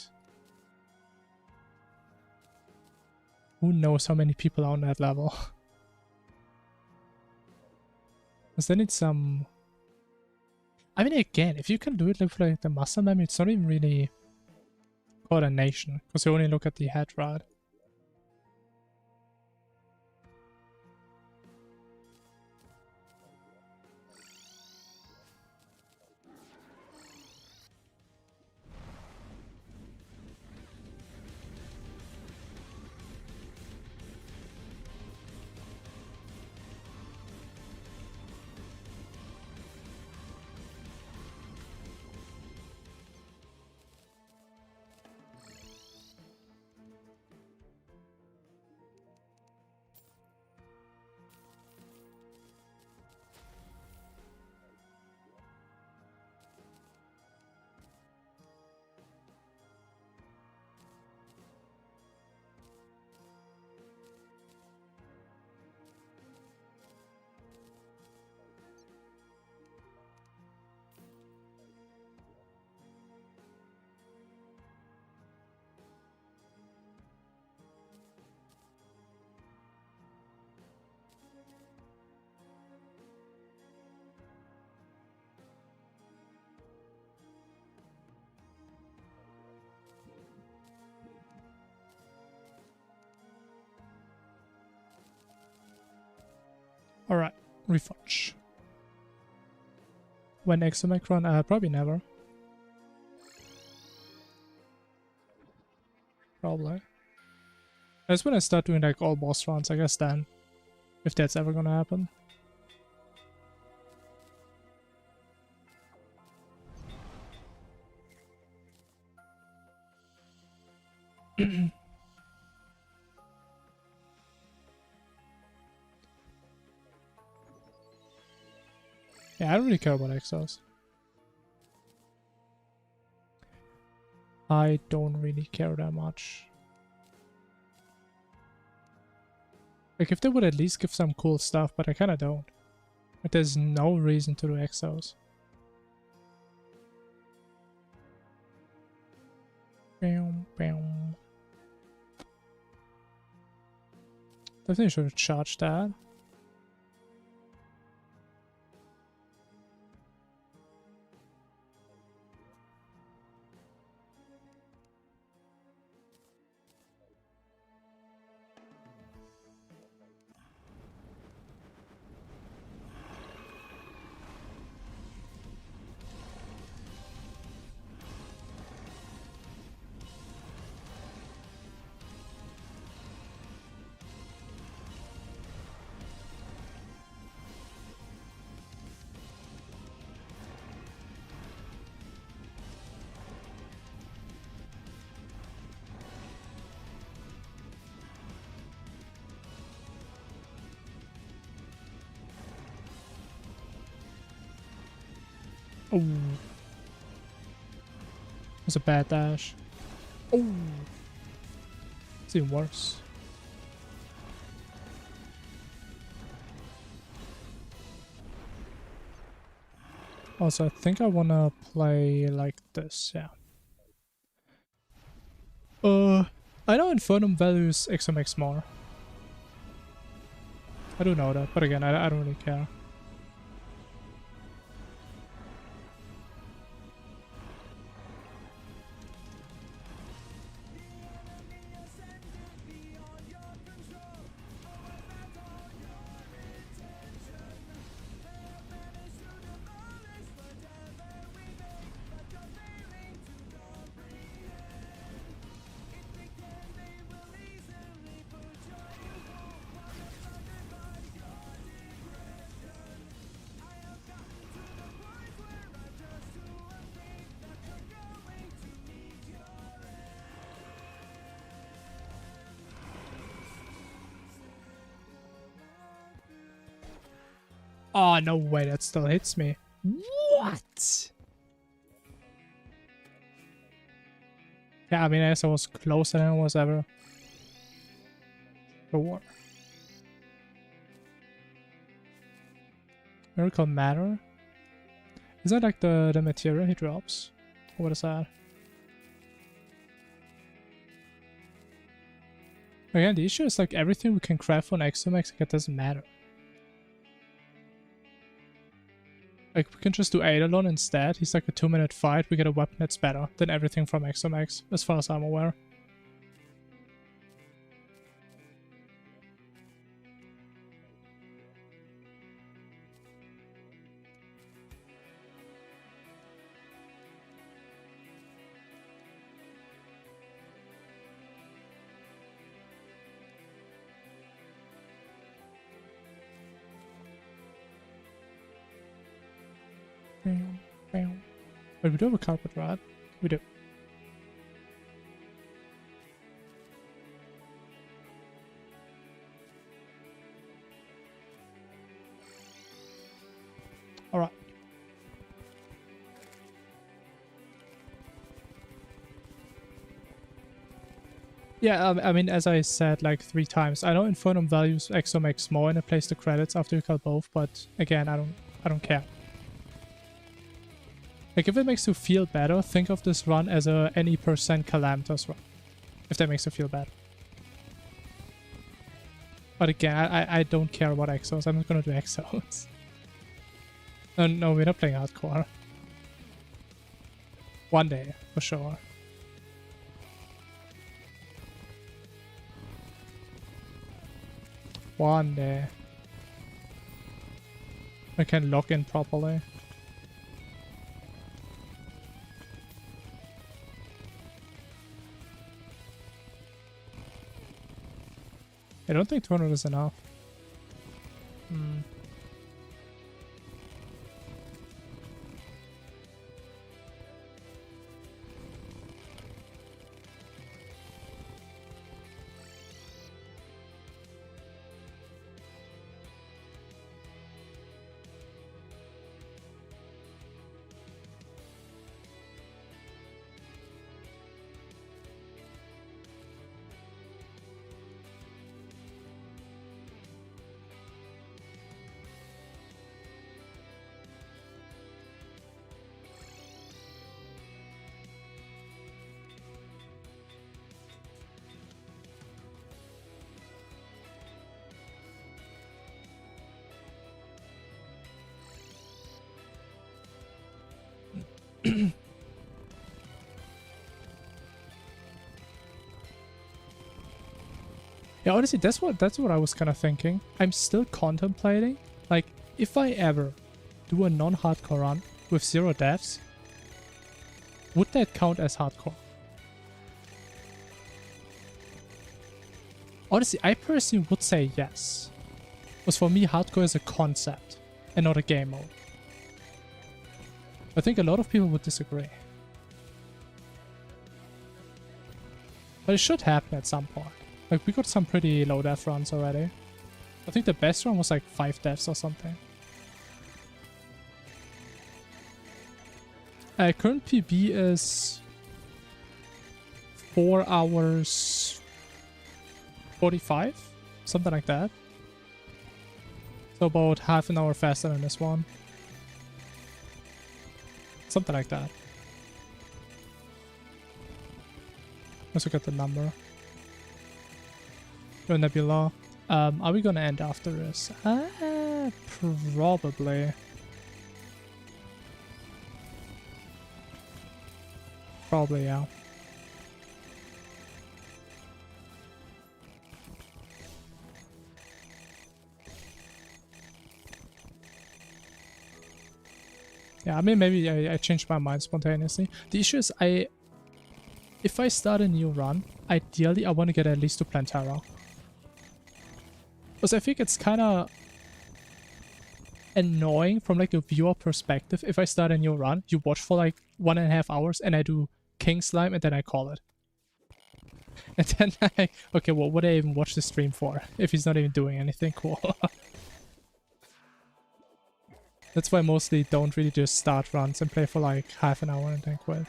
who knows how many people are on that level. Because then it's some... I mean, again, if you can do it with like the muscle memory, it's not even really coordination. Because you only look at the head, right? Alright, refudge. When Exomicron? Probably never. Probably. That's when I start doing like all boss runs, I guess then. If that's ever gonna happen. Yeah, I don't really care about Exos. I don't really care that much. Like, if they would at least give some cool stuff, but I kinda don't. But there's no reason to do Exos. Bam, bam. Definitely should charge that. Oh. That's a bad dash. Oh. It's even worse. Also, I think I wanna play like this, yeah. I know Infernum values XMX more. I do know that, but again, I don't really care. Oh, no way, that still hits me. What? Yeah, I mean, I guess I was closer than I was ever. Sure. Miracle Matter? Is that like the material he drops? Or what is that? Again, the issue is like everything we can craft on XMX, like, it doesn't matter. Like, we can just do Eidolon instead. He's like a 2-minute fight. We get a weapon that's better than everything from XMX, as far as I'm aware. Bam, bam. Wait, we do have a carpet rod. We do. Alright. Yeah, I mean, as I said like 3 times, I know Infernum values XMX more and it plays the credits after you kill both, but again, I don't care. Like, if it makes you feel better, think of this run as a any percent Calamitous run. If that makes you feel better. But again, I don't care about Exos. I'm not gonna do Exos. No, we're not playing hardcore. One day, for sure. One day. I can lock in properly. I don't think 200 is enough. Yeah, honestly, that's what I was kind of thinking. I'm still contemplating, like, if I ever do a non-hardcore run with 0 deaths, would that count as hardcore? Honestly, I personally would say yes. Because for me, hardcore is a concept and not a game mode. I think a lot of people would disagree. But it should happen at some point. Like, we got some pretty low death runs already. I think the best run was like 5 deaths or something. Current PB is 4 hours 45? Something like that. So about half an hour faster than this one. Something like that. Let's look at the number. Your Nebula. Are we gonna end after this? Probably. Probably, yeah. Yeah, I mean, maybe I changed my mind spontaneously. The issue is if I start a new run, ideally I want to get at least to Plantera. Because I think it's kind of annoying from like a viewer perspective. If I start a new run, you watch for like 1.5 hours and I do King Slime and then I call it. And then okay, well, what do I even watch the stream for if he's not even doing anything cool? That's why I mostly don't really just start runs and play for like half an hour and then quit.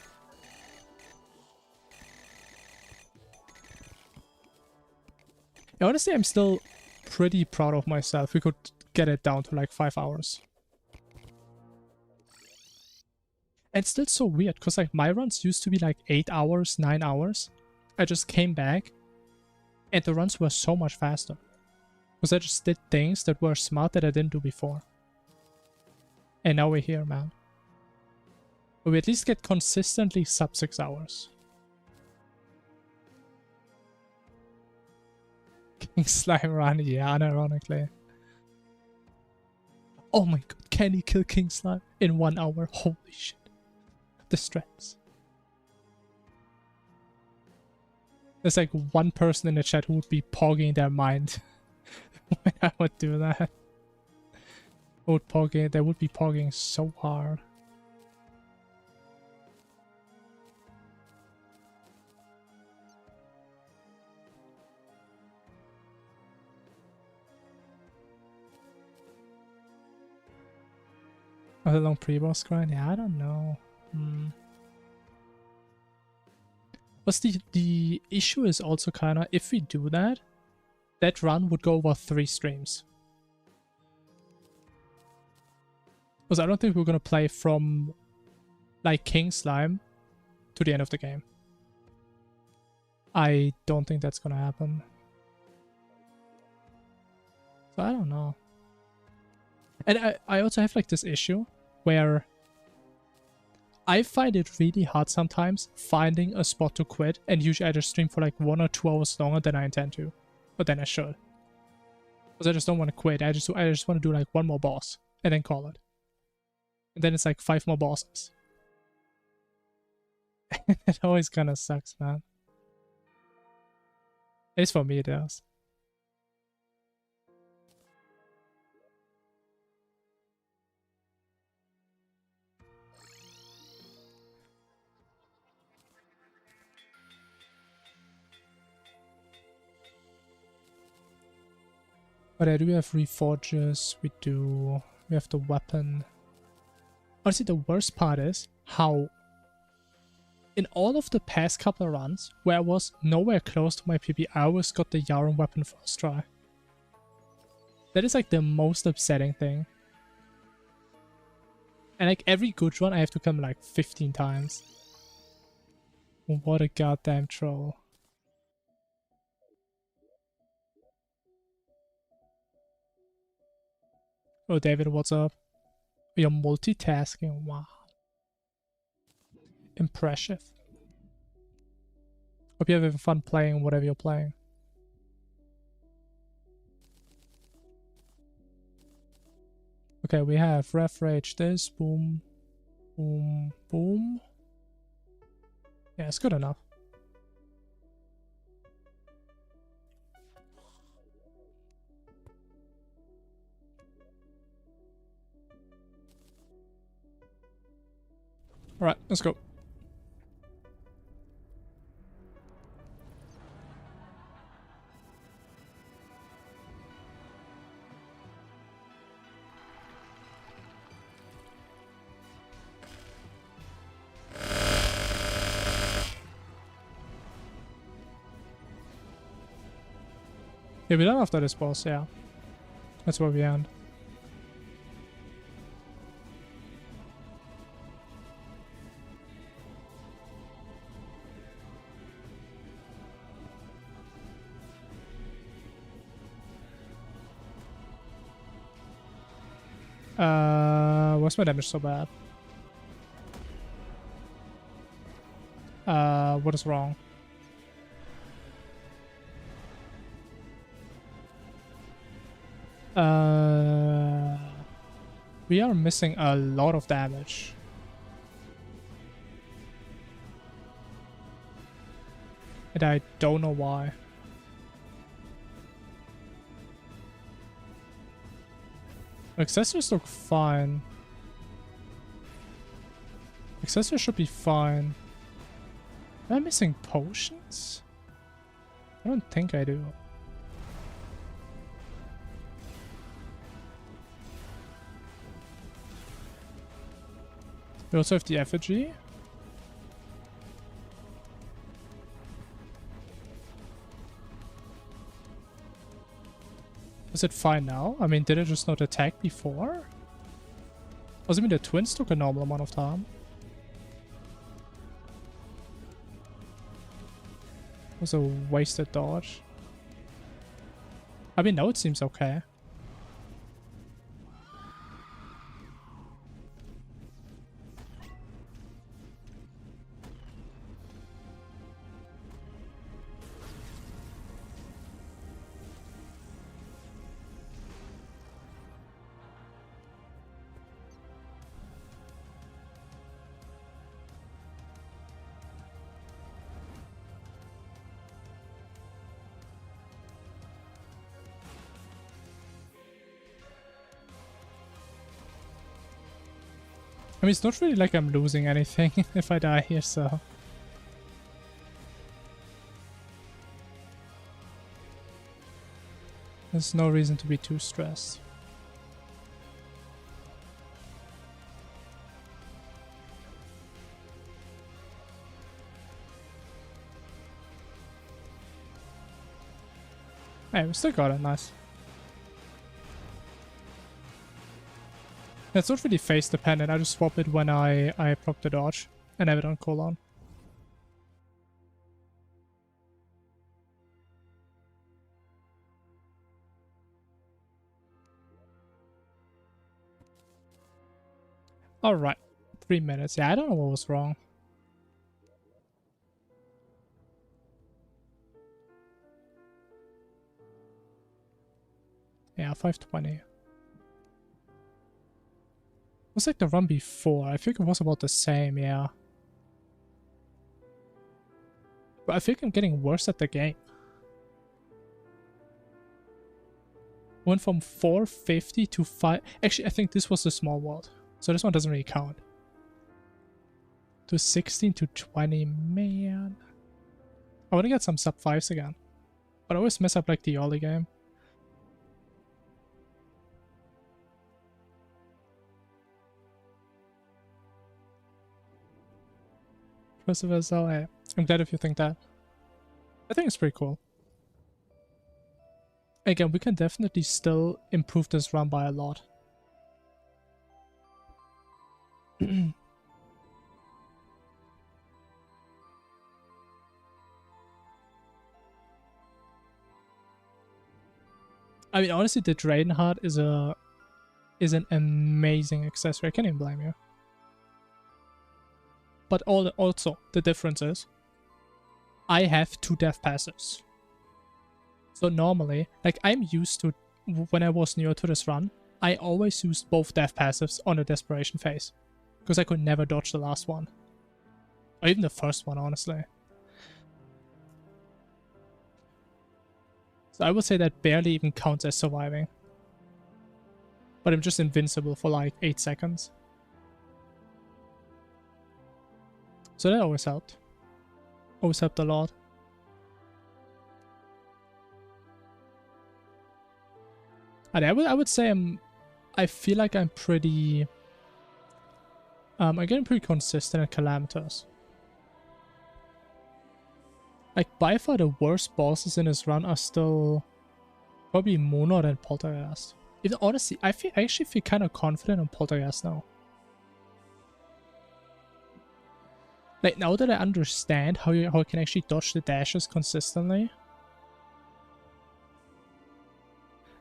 Yeah, honestly, I'm still pretty proud of myself. We could get it down to like 5 hours. And still so weird, because like my runs used to be like 8 hours, 9 hours. I just came back and the runs were so much faster. Because I just did things that were smart that I didn't do before. And now we're here, man. But we at least get consistently sub 6 hours. King Slime run, yeah, unironically. Oh my god, can he kill King Slime in 1 hour? Holy shit. The strats. There's like one person in the chat who would be pogging their mind when I would do that. They would be pogging so hard. A long pre-boss grind? Yeah, I don't know. But the issue is also kinda, if we do that, that run would go over 3 streams. Because I don't think we're gonna play from like King Slime to the end of the game. I don't think that's gonna happen. So I don't know. And I also have like this issue where I find it really hard sometimes finding a spot to quit, and usually I just stream for like 1 or 2 hours longer than I intend to. But then I should. Because I just don't want to quit. I just want to do like 1 more boss and then call it. And then it's like 5 more bosses. It always kind of sucks, man. At least for me it does. But I do have reforges, we have the weapon. Honestly, the worst part is how in all of the past couple of runs where I was nowhere close to my PB, I always got the Yarn weapon first try. That is like the most upsetting thing. And like every good run I have to come like 15 times. What a goddamn troll. Oh, David, what's up? You're multitasking, wow. Impressive. Hope you're having fun playing whatever you're playing. Okay, we have ref rage this, boom, boom, boom. Yeah, it's good enough. Alright, let's go. Yeah, we're done after this boss, yeah. That's where we end. Why's my damage so bad? What is wrong? We are missing a lot of damage. And I don't know why. Accessories look fine. Accessories should be fine. Am I missing potions? I don't think I do. We also have the effigy. Is it fine now? I mean, did it just not attack before? Does it mean the twins took a normal amount of time? It was a wasted dodge. I mean, now it seems okay. I mean, it's not really like I'm losing anything if I die here, so... There's no reason to be too stressed. Hey, we still got it, nice. It's not really phase dependent, I just swap it when I proc the dodge and have it on cooldown. Alright, 3 minutes. Yeah, I don't know what was wrong. Yeah, 520. It was like the run before. I think it was about the same, yeah. But I think I'm getting worse at the game. Went from 450 to 5... Actually, I think this was the small world. So this one doesn't really count. To 16 to 20, man. I want to get some sub 5s again. But I always mess up like the early game. Christopher, so I'm glad if you think that. I think it's pretty cool. Again, we can definitely still improve this run by a lot. I mean, honestly, the Draden Heart is an amazing accessory. I can't even blame you. but also the difference is I have 2 death passives. So normally, like I'm used to, when I was new to this run, I always used both death passives on the desperation phase. Because I could never dodge the last one. Or even the first one, honestly. So I would say that barely even counts as surviving. But I'm just invincible for like 8 seconds. So that always helped. Always helped a lot. And I would say I feel like I'm pretty... I'm getting pretty consistent at Calamitas. Like, by far the worst bosses in this run are still probably Monod and Poltergeist. Even honestly, I actually feel kind of confident on Poltergeist now. Like, now that I understand how I can actually dodge the dashes consistently,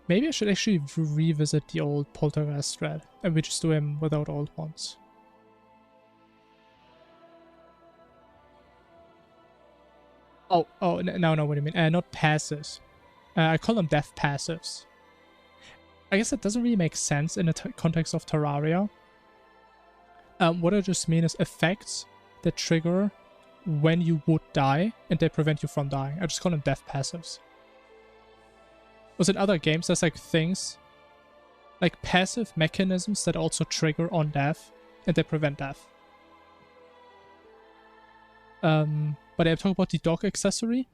maybe I should actually revisit the old Poltergeist strat, and we just do him without old ones. Oh, no, what do you mean? Not passives. I call them death passives. I guess that doesn't really make sense in the context of Terraria. What I just mean is effects that trigger when you would die, and they prevent you from dying. I just call them death passives. Because in other games, there's like things, like passive mechanisms that also trigger on death, and they prevent death. But I'm talking about the dog accessory.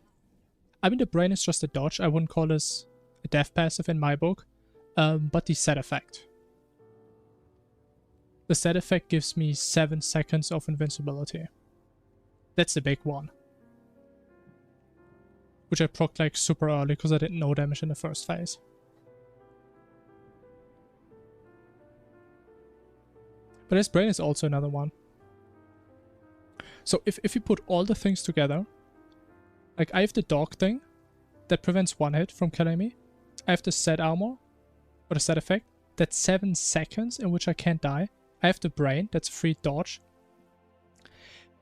I mean, the brain is just a dodge. I wouldn't call this a death passive in my book. But the set effect. The set effect gives me 7 seconds of invincibility. That's the big one. Which I procced like super early because I did no damage in the first phase. But his brain is also another one. So if you put all the things together, like I have the dog thing that prevents 1 hit from killing me. I have the set armor, or the set effect, that's 7 seconds in which I can't die. I have the brain, that's free dodge.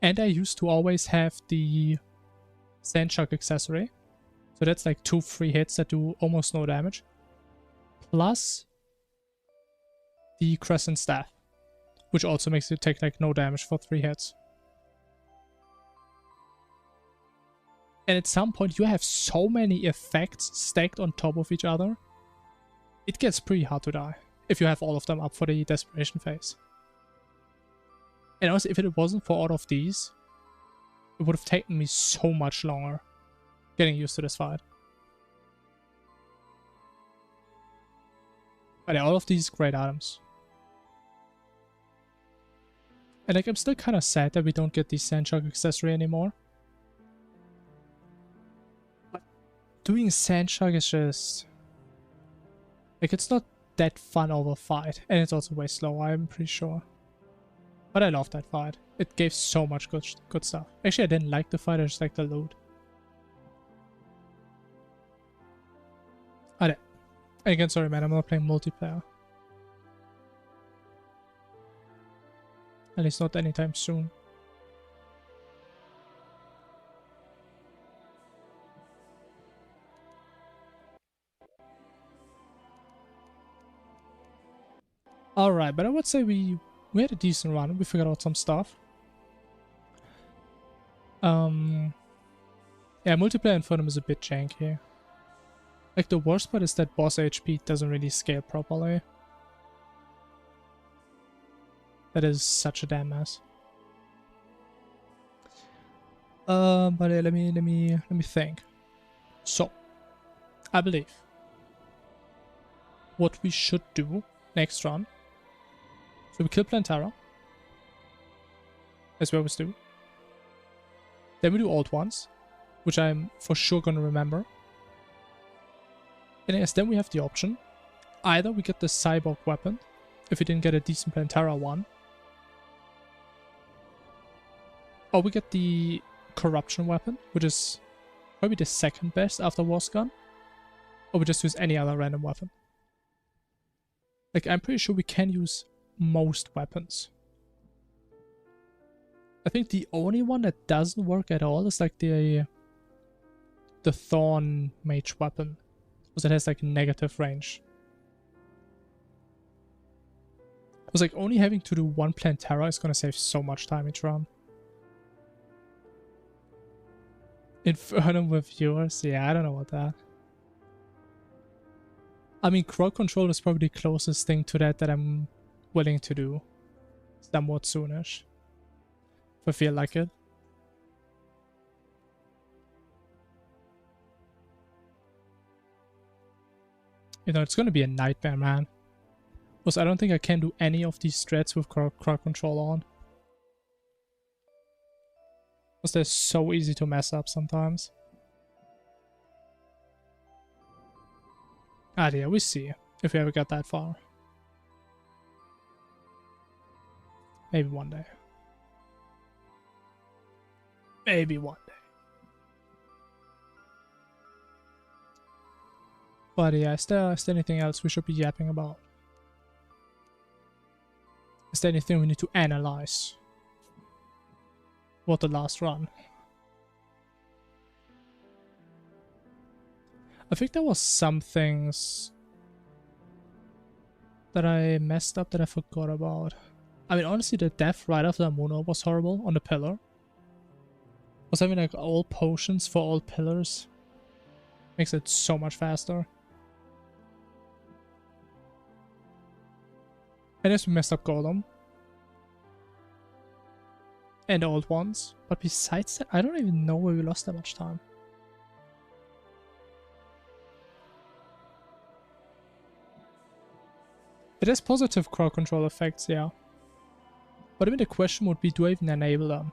And I used to always have the Sandchuck accessory. So that's like 2 free hits that do almost no damage. Plus the Crescent Staff, which also makes it take like no damage for 3 hits. And at some point you have so many effects stacked on top of each other, it gets pretty hard to die if you have all of them up for the desperation phase. And also, if it wasn't for all of these, it would have taken me so much longer getting used to this fight. But yeah, all of these great items. And like, I'm still kind of sad that we don't get the Sandchuck accessory anymore. But doing Sandchuck is just... like, it's not that fun of a fight. And it's also way slower, I'm pretty sure. But I love that fight. It gave so much good stuff. Actually, I didn't like the fight, I just liked the loot. Alright. Again, sorry man, I'm not playing multiplayer. At least not anytime soon. Alright, but I would say we had a decent run. We figured out some stuff. Yeah, multiplayer Infernum is a bit janky. Like, the worst part is that boss HP doesn't really scale properly. That is such a damn mess. But let me think. So, I believe what we should do next run. So we kill Plantera, as we always do. Then we do Old Ones, which I'm for sure gonna remember. And I guess then we have the option. Either we get the Cyborg weapon, if we didn't get a decent Plantera one. Or we get the Corruption weapon, which is probably the second best after War's Gun. Or we just use any other random weapon. Like, I'm pretty sure we can use most weapons. I think the only one that doesn't work at all is like the Thorn Mage weapon. Because it has like negative range. It was like only having to do one Plantera is gonna save so much time each run. Infernum with viewers? Yeah, I don't know about that. I mean, crowd control is probably the closest thing to that I'm willing to do. Somewhat soonish. If I feel like it. You know, it's gonna be a nightmare, man. Because I don't think I can do any of these strats with crowd control on. Because they're so easy to mess up sometimes. Ah, yeah, we see. If we ever get that far. Maybe one day. Maybe one day. But yeah, is there anything else we should be yapping about? Is there anything we need to analyze? What the last run? I think there was some things that I messed up that I forgot about. I mean, honestly, the death right after the Mono was horrible on the pillar. Was having like all potions for all pillars makes it so much faster. I guess we messed up Golem. And the old ones. But besides that, I don't even know where we lost that much time. It has positive crowd control effects, yeah. But I mean, the question would be, do I even enable them?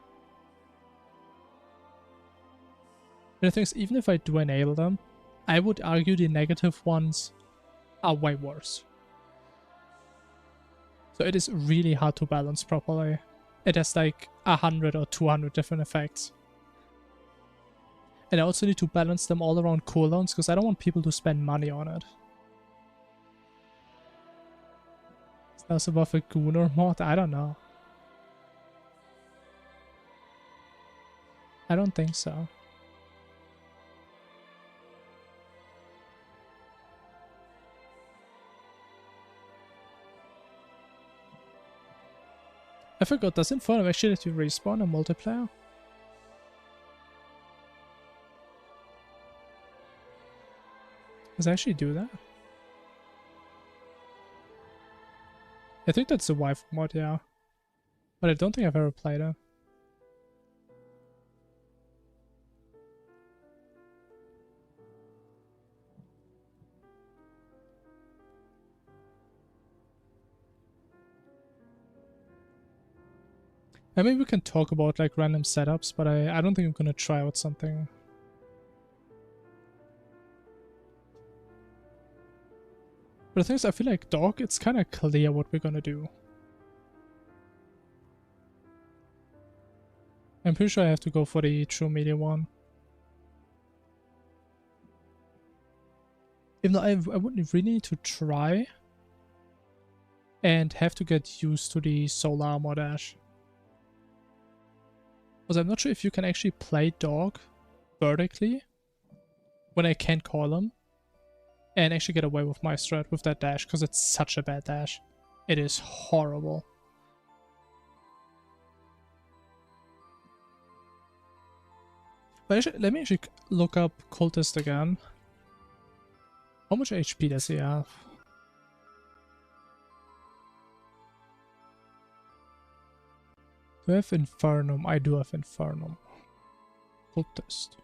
And the thing is, even if I do enable them, I would argue the negative ones are way worse. So it is really hard to balance properly. It has like 100 or 200 different effects. And I also need to balance them all around cooldowns, because I don't want people to spend money on it. Is that above a Gunnar mod? I don't know. I don't think so. I forgot, does Infernum actually let you respawn a multiplayer? Does it actually do that? I think that's the wife mod, yeah. But I don't think I've ever played it. I mean, we can talk about like random setups, but I don't think I'm gonna try out something. But the thing is, I feel like Dog, it's kind of clear what we're gonna do. I'm pretty sure I have to go for the true media one. Even though I wouldn't really need to try and have to get used to the solar armor dash. Because I'm not sure if you can actually play Dog vertically when I can't call him and actually get away with my strat with that dash, because it's such a bad dash. It is horrible. But actually, let me actually look up Cultist again. How much HP does he have? Do I have Infernum? I do have Infernum. Cultist.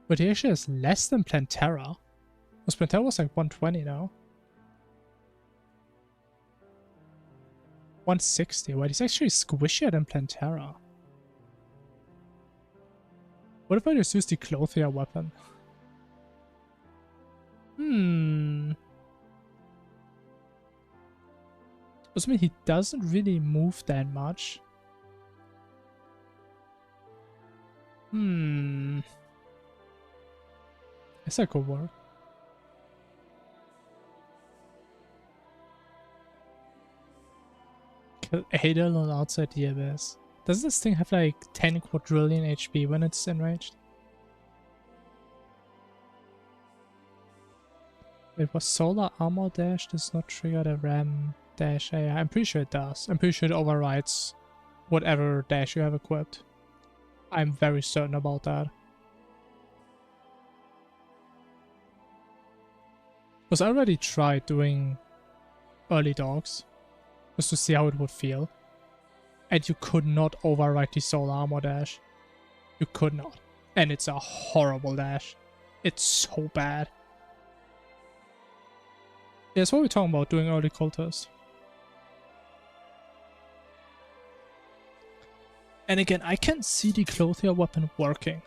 But he actually has less than Plantera. Because Plantera was like 120 now. 160. Wait, he's actually squishier than Plantera. What if I just use the Clothier weapon? I mean, he doesn't really move that much. Guess that could work. Eidolon outside the abyss. Does this thing have like 10 quadrillion HP when it's enraged? Wait, was solar armor dash does not trigger the ram dash AI? I'm pretty sure it does. I'm pretty sure it overrides whatever dash you have equipped. I'm very certain about that. Because I already tried doing early dogs just to see how it would feel. And you could not override the solar armor dash. You could not. And it's a horrible dash. It's so bad. Yeah, that's what we're talking about, doing early cultists. And again, I can see the Clothier weapon working.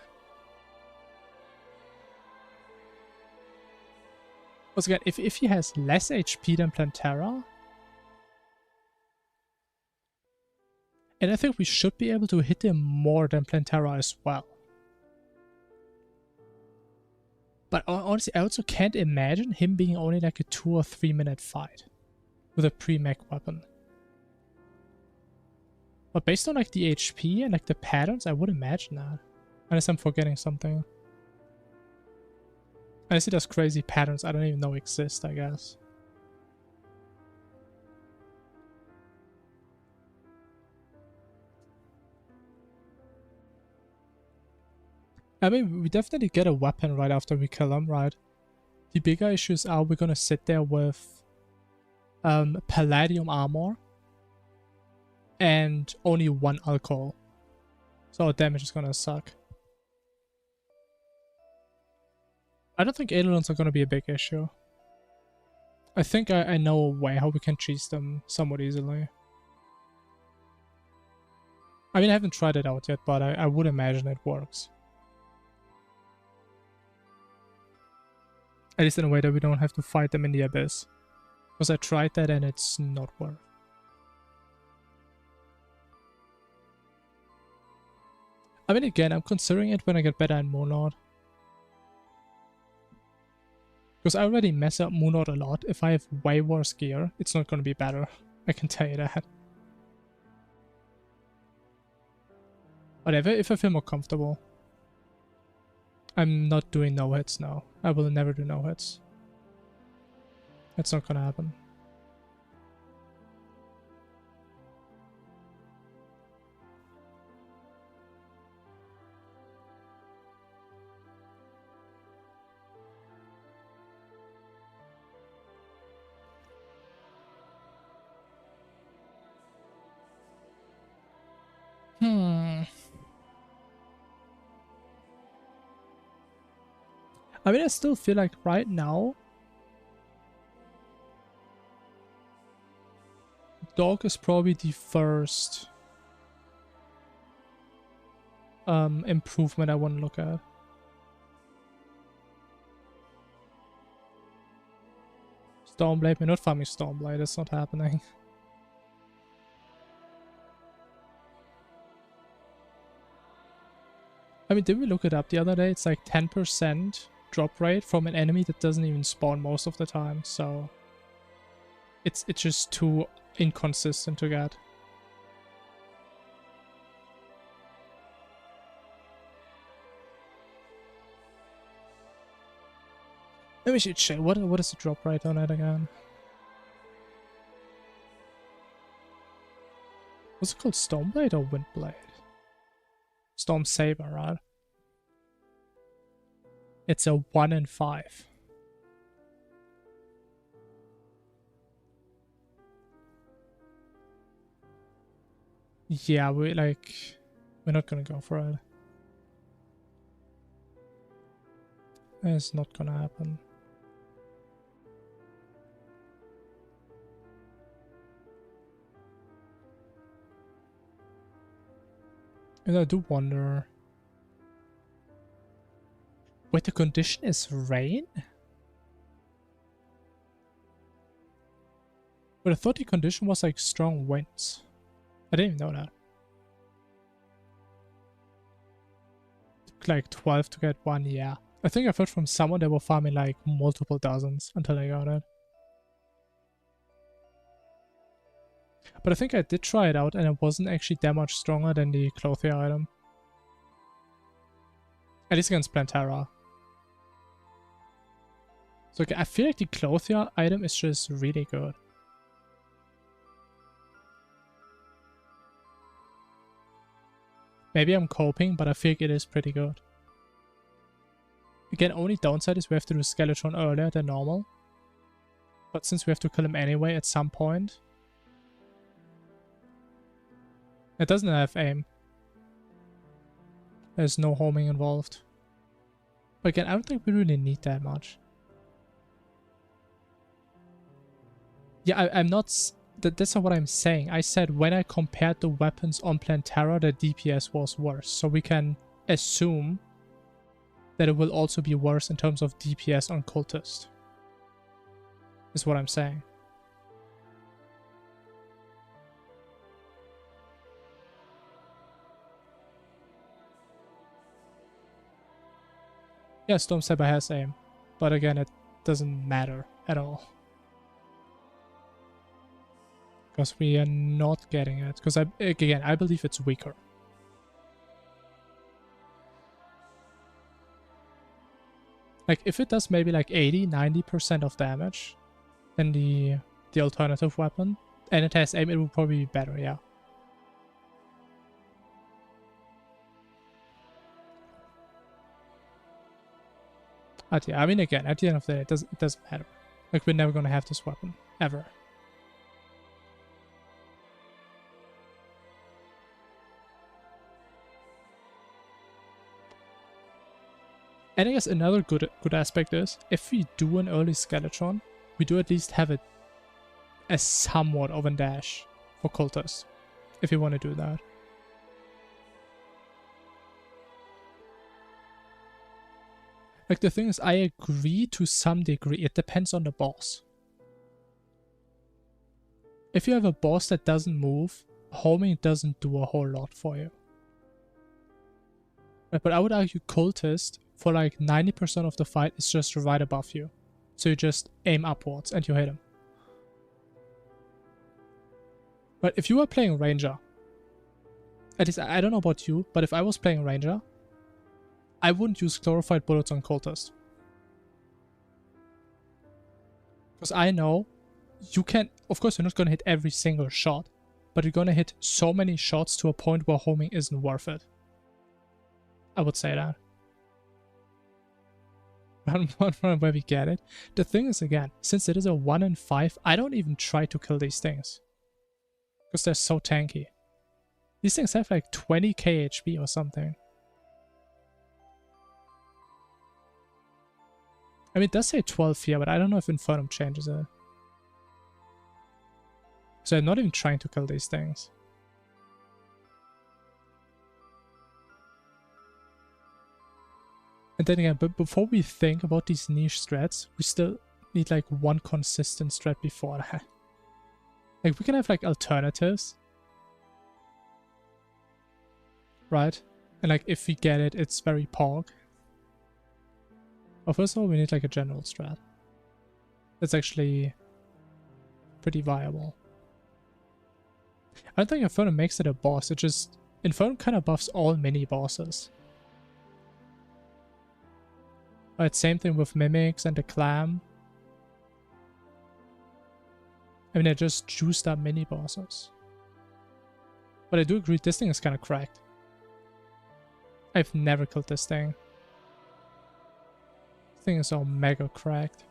Because again, if he has less HP than Plantera, and I think we should be able to hit him more than Plantera as well. But honestly, I also can't imagine him being only like a 2 or 3 minute fight with a pre-mech weapon. But based on like the HP and like the patterns, I would imagine that. Unless I'm forgetting something. Unless he does crazy patterns I don't even know exist, I guess. I mean, we definitely get a weapon right after we kill him, right? The bigger issues are we're gonna sit there with Palladium armor and only 1 alcohol. So our damage is gonna suck. I don't think Eidolons are gonna be a big issue. I think I know a way how we can cheese them somewhat easily. I mean, I haven't tried it out yet, but I would imagine it works. At least in a way that we don't have to fight them in the abyss. Because I tried that and it's not worth. I mean, again, I'm considering it when I get better in Moonlord. Because I already mess up Moonlord a lot. If I have way worse gear, it's not going to be better. I can tell you that. Whatever, if I feel more comfortable. I'm not doing no hits now. I will never do no hits. It's not gonna happen. I mean, I still feel like right now Dog is probably the first improvement I want to look at. Stormblade, we're not farming Stormblade, it's not happening. I mean, did we look it up the other day? It's like 10% drop rate from an enemy that doesn't even spawn most of the time, so it's just too inconsistent to get. Let me check. What is the drop rate on it again? What's it called? Stormblade or Windblade? Storm Saber, right? It's a 1 in 5. Yeah, we're not gonna go for it. It's not gonna happen. And I do wonder... Wait, the condition is rain? But I thought the condition was like strong winds. I didn't even know that. Took like 12 to get 1, yeah. I think I've heard from someone they were farming like multiple dozens until they got it. But I think I did try it out and it wasn't actually that much stronger than the Clothier item. At least against Plantera. So okay, I feel like the Clothier item is just really good. Maybe I'm coping, but I think it is pretty good. Again, only downside is we have to do Skeleton earlier than normal. But since we have to kill him anyway at some point... It doesn't have aim. There's no homing involved. But again, I don't think we really need that much. Yeah, I'm not... That's not what I'm saying. I said when I compared the weapons on Plantera, the DPS was worse. So we can assume that it will also be worse in terms of DPS on Cultist. Is what I'm saying. Yeah, Storm Saber has aim. But again, it doesn't matter at all. Because we are not getting it. Because again, I believe it's weaker. Like, if it does maybe like 80-90% of damage than the alternative weapon, and it has aim, it will probably be better, yeah. But yeah, I mean, again, at the end of the day, it doesn't matter. Like, we're never gonna have this weapon. Ever. And I guess another good aspect is, if we do an early Skeletron, we do at least have a somewhat of a dash for Cultist, if you want to do that. Like, the thing is, I agree to some degree, it depends on the boss. If you have a boss that doesn't move, homing doesn't do a whole lot for you. But I would argue Cultist, for like 90% of the fight, is just right above you. So you just aim upwards and you hit him. But if you were playing Ranger, at least I don't know about you, but if I was playing Ranger, I wouldn't use Glorified Bullets on Cultist. Because I know you can, of course you're not going to hit every single shot, but you're going to hit so many shots to a point where homing isn't worth it. I would say that. Where we get it. The thing is, again, since it is a 1 in 5, I don't even try to kill these things. Because they're so tanky. These things have like 20k HP or something. I mean, it does say 12 here, but I don't know if Infernum changes it. So I'm not even trying to kill these things. And then again, but before we think about these niche strats, we still need like one consistent strat before that. Like, we can have like alternatives. Right? And like, if we get it, it's very pog. Well, first of all, we need like a general strat. That's actually pretty viable. I don't think Infernum makes it a boss, it just... Infernum kind of buffs all mini-bosses. Right, same thing with Mimics and the Clam. I mean, they're just juiced up mini-bosses. But I do agree, this thing is kind of cracked. I've never killed this thing. This thing is all mega cracked.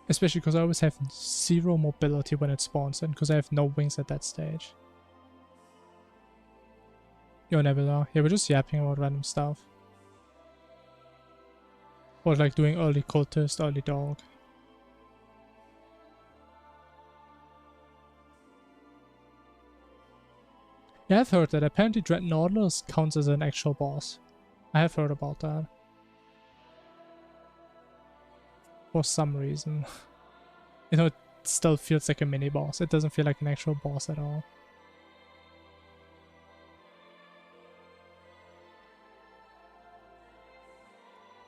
Especially because I always have 0 mobility when it spawns and because I have no wings at that stage. You'll never know. Yeah, we're just yapping about random stuff. Or like doing early Cultist, early Dog. Yeah, I've heard that. Apparently Dreadnoughtless counts as an actual boss. I have heard about that. For some reason. You know, it still feels like a mini-boss. It doesn't feel like an actual boss at all.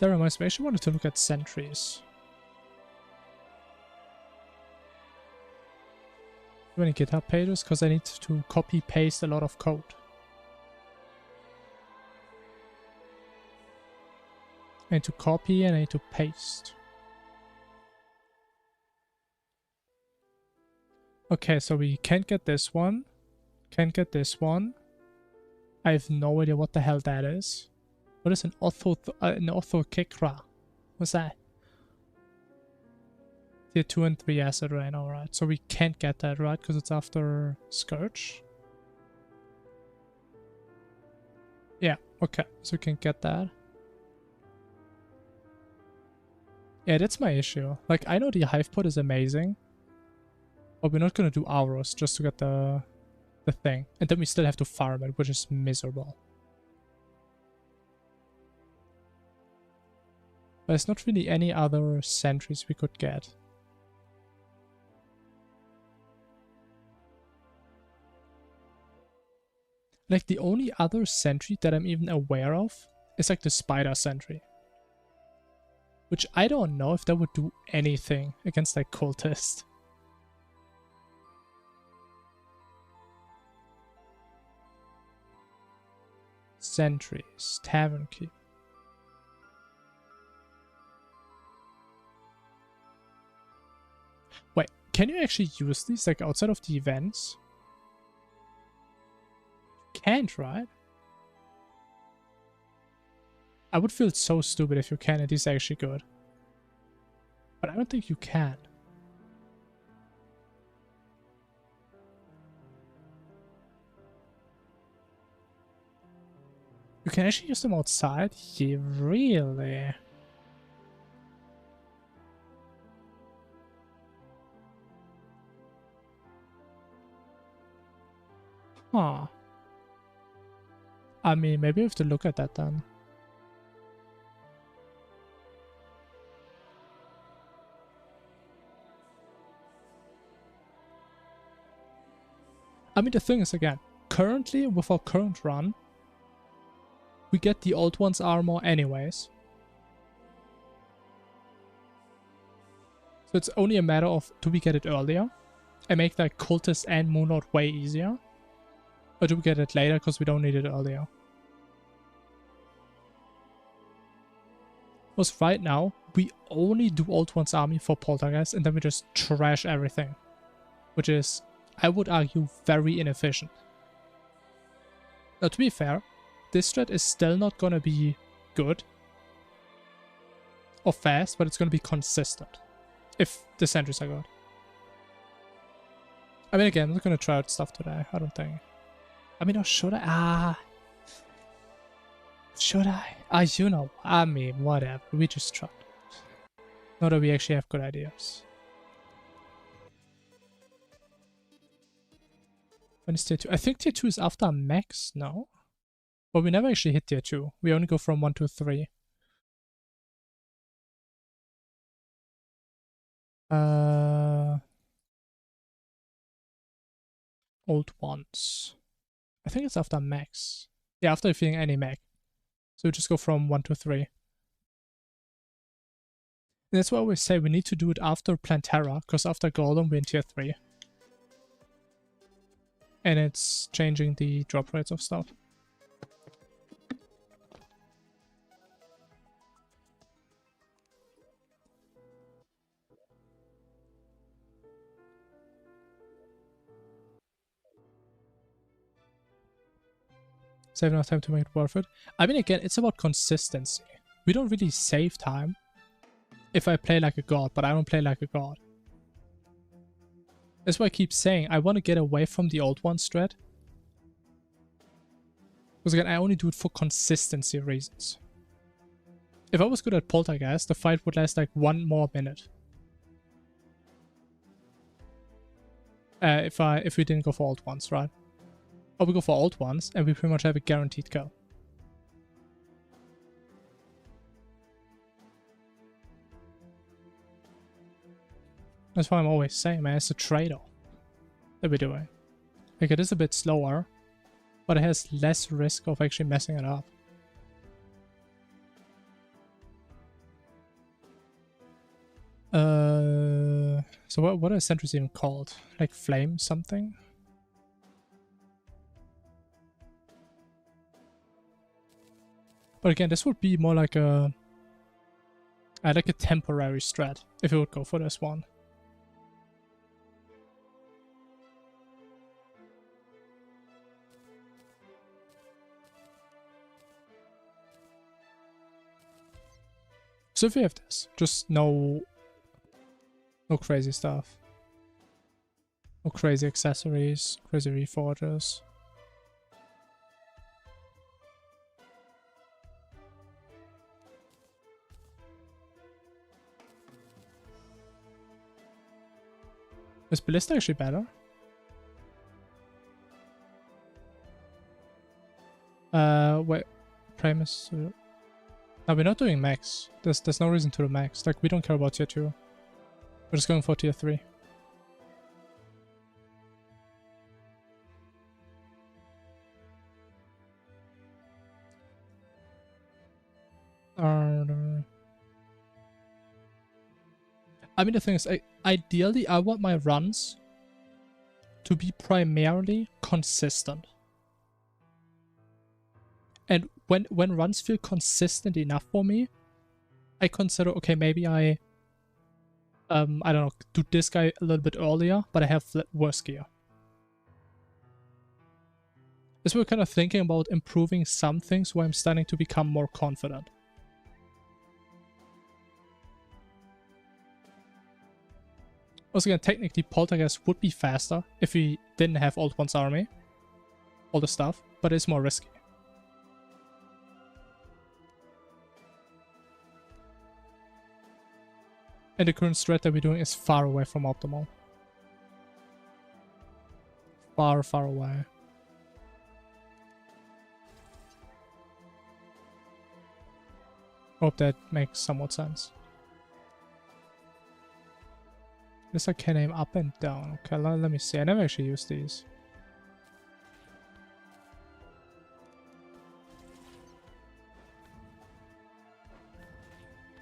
That reminds me, I actually wanted to look at sentries. Do any GitHub pages? Because I need to copy paste a lot of code. I need to copy and I need to paste. Okay, so we can't get this one. Can't get this one. I have no idea what the hell that is. What is an orthokekra? What's that? Tier 2 and 3 acid rain, alright. So we can't get that, right? Because it's after Scourge. Yeah, okay. So we can get that. Yeah, that's my issue. Like, I know the Hive Pod is amazing. But we're not gonna do Auros just to get the thing. And then we still have to farm it, which is miserable. There's not really any other sentries we could get. Like, the only other sentry that I'm even aware of is like the spider sentry. Which I don't know if that would do anything against like cultist. Sentries, Tavern Keep. Wait, can you actually use these like outside of the events? You can't, right? I would feel so stupid if you can, it is actually good. But I don't think you can. You can actually use them outside? Yeah, really? Huh. I mean, maybe we have to look at that then. I mean, the thing is, again, currently, with our current run, we get the old one's armor anyways. So it's only a matter of, do we get it earlier and make like cultist and moonlord way easier? Or do we get it later because we don't need it earlier? Because right now, we only do old one's army for poltergeist and then we just trash everything. Which is, I would argue, very inefficient. Now, to be fair, this strat is still not gonna be good or fast, but it's gonna be consistent if the sentries are good. I mean, again, I'm not gonna try out stuff today, I don't think. I mean, or should I? Should I? You know, I mean, whatever, we just tried. Not that we actually have good ideas. When is tier 2? I think tier 2 is after max, no? But we never actually hit tier 2. We only go from 1 to 3. Old ones. I think it's after max. Yeah, after defeating any mech. So we just go from 1 to 3. And that's why I always say we need to do it after Plantera, because after Golem we're in tier 3. And it's changing the drop rates of stuff. Save enough time to make it worth it. I mean, again, it's about consistency. We don't really save time if I play like a god, but I don't play like a god. That's why I keep saying I want to get away from the old one strat. Because again, I only do it for consistency reasons. If I was good at Poltergeist, the fight would last like 1 more minute. If we didn't go for old ones, right? Or we go for old ones and we pretty much have a guaranteed kill. That's why I'm always saying, man, it's a trade-off that we're doing. Like, it is a bit slower, but it has less risk of actually messing it up. So what are sentries even called? Like flame something? But again, this would be more like a temporary strat if we would go for this one. So if we have this, just no crazy stuff. No crazy accessories, crazy reforges. Is Ballista actually better? Wait, Primus. No, we're not doing max. There's no reason to do max. Like, we don't care about tier 2. We're just going for tier 3. I mean, the thing is, ideally, I want my runs to be primarily consistent. And when runs feel consistent enough for me, I consider, okay, maybe I don't know, do this guy a little bit earlier, but I have worse gear. As we're kind of thinking about improving some things where I'm starting to become more confident. Also, again, technically, Poltergeist would be faster if we didn't have Old One's army. All the stuff, but it's more risky. And the current strat that we're doing is far away from optimal. Far, far away. Hope that makes somewhat sense. This I can aim up and down. Okay, let me see. I never actually used these.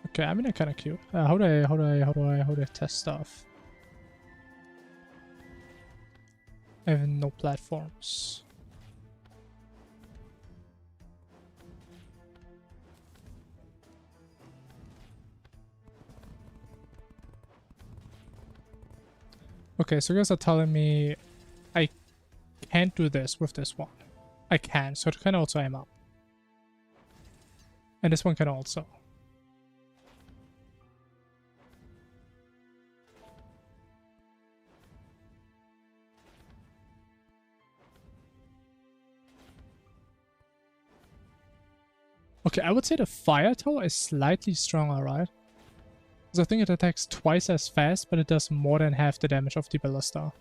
Okay, I mean they're kind of cute. How do I test stuff? I have no platforms. Okay, so you guys are telling me I can't do this with this one. I can, so it can also aim up. And this one can also. Okay, I would say the fire tower is slightly stronger, right? Because I think it attacks twice as fast, but it does more than half the damage of the ballista.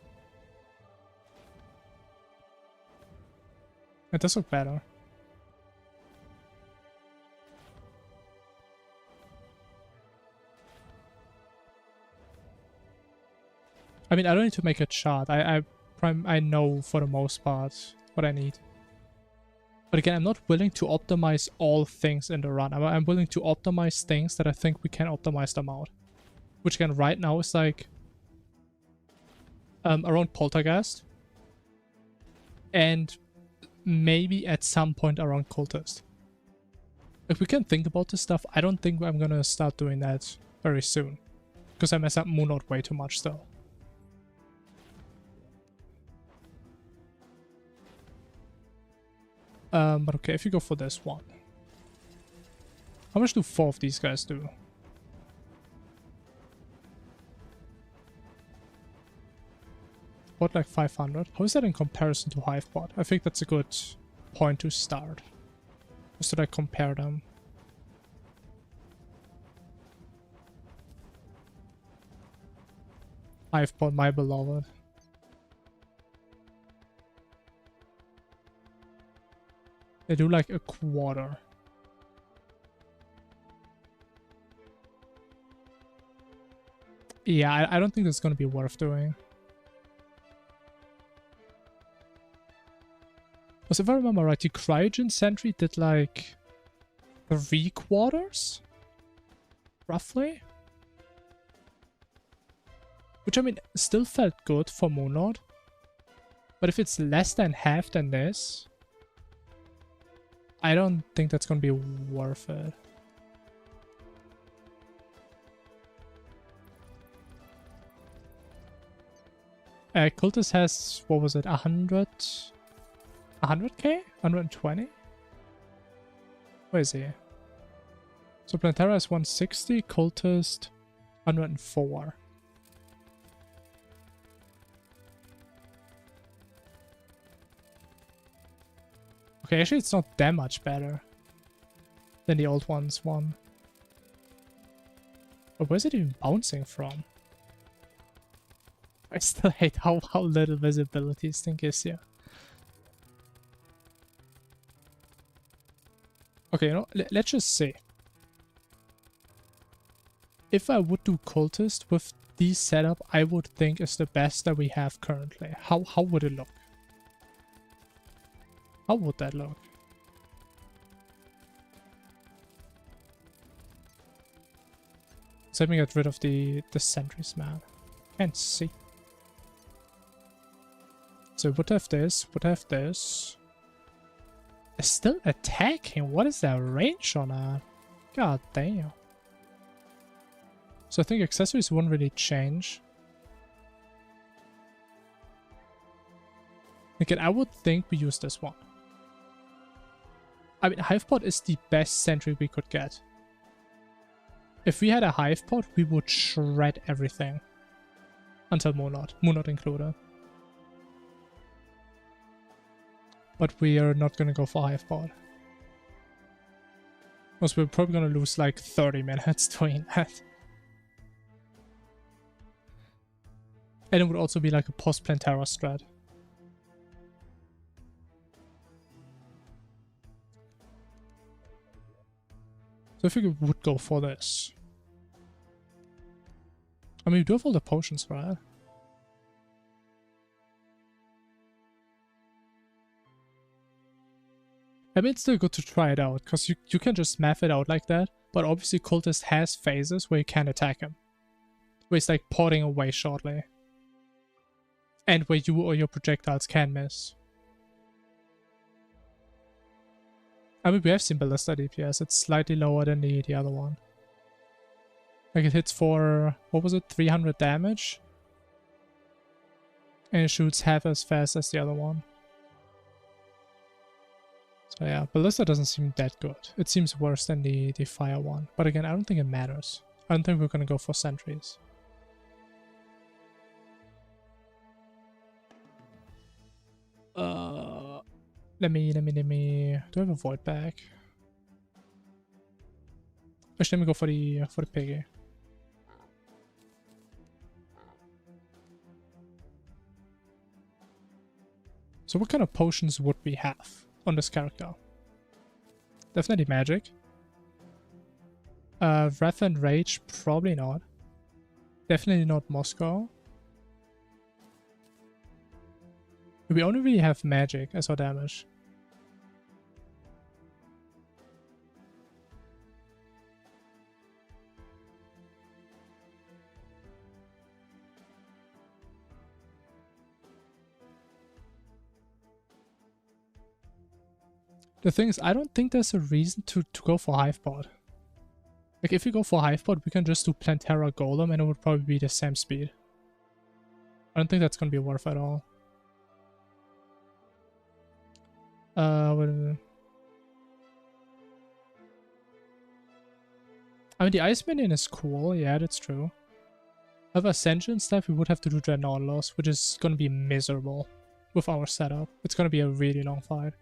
It does look better. I mean, I don't need to make a chart. I know for the most part what I need. But again, I'm not willing to optimize all things in the run. I'm willing to optimize things that I think we can optimize them out. Which again, right now is like around Poltergeist. And maybe at some point around Cultist. If we can think about this stuff, I don't think I'm gonna start doing that very soon. Because I mess up Moon Lord way too much still. But okay, if you go for this one. How much do 4 of these guys do? What, like 500? How is that in comparison to Hivebot? I think that's a good point to start. Just to like compare them. Hivebot, my beloved. They do like a quarter. Yeah, I don't think that's going to be worth doing. Because if I remember right, the Cryogen Sentry did like 3/4? Roughly? Which, I mean, still felt good for Moonlord. But if it's less than half than this, I don't think that's gonna be worth it. Cultist has, what was it, 100? 100k? 120? Where is he? So Plantera is 160, Cultist 104. Okay, actually it's not that much better than the old one's one. But where's it even bouncing from? I still hate how little visibility this thing is here. Okay, you know, let's just say. If I would do Cultist with the setup I would think is the best that we have currently, how would it look? How would that look? So let me get rid of the sentries, man. Can't see. So would have this, would have this. It's still attacking. What is that range on that? God damn. So I think accessories won't really change. Again, I would think we use this one. I mean, Hivepod is the best sentry we could get. If we had a Hivepod, we would shred everything. Until Moonlord. Moonlord included. But we are not going to go for Hivepod. Because we're probably going to lose like 30 minutes doing that. And it would also be like a post-Plantera strat. So I think we would go for this. I mean, we do have all the potions, right? I mean, it's still good to try it out, because you can just math it out like that. But obviously Cultist has phases where you can attack him. Where it's like potting away shortly. And where you or your projectiles can miss. I mean, we have seen Ballista DPS. It's slightly lower than the other one. Like it hits for, what was it, 300 damage? And it shoots half as fast as the other one. So yeah, Ballista doesn't seem that good. It seems worse than the fire one. But again, I don't think it matters. I don't think we're gonna go for sentries. Let me, do I have a void back? Actually, let me go for the piggy. So what kind of potions would we have on this character? Definitely magic. Wrath and Rage, probably not. Definitely not Moscow. We only really have magic as our damage. The thing is, I don't think there's a reason to go for Hivepod. Like, if we go for Hivepod, we can just do Plantera Golem and it would probably be the same speed. I don't think that's going to be worth at all. What is it? I mean, the Ice Minion is cool. Yeah, that's true. However, Ascension stuff, we would have to do Dreadnought, which is going to be miserable with our setup. It's going to be a really long fight.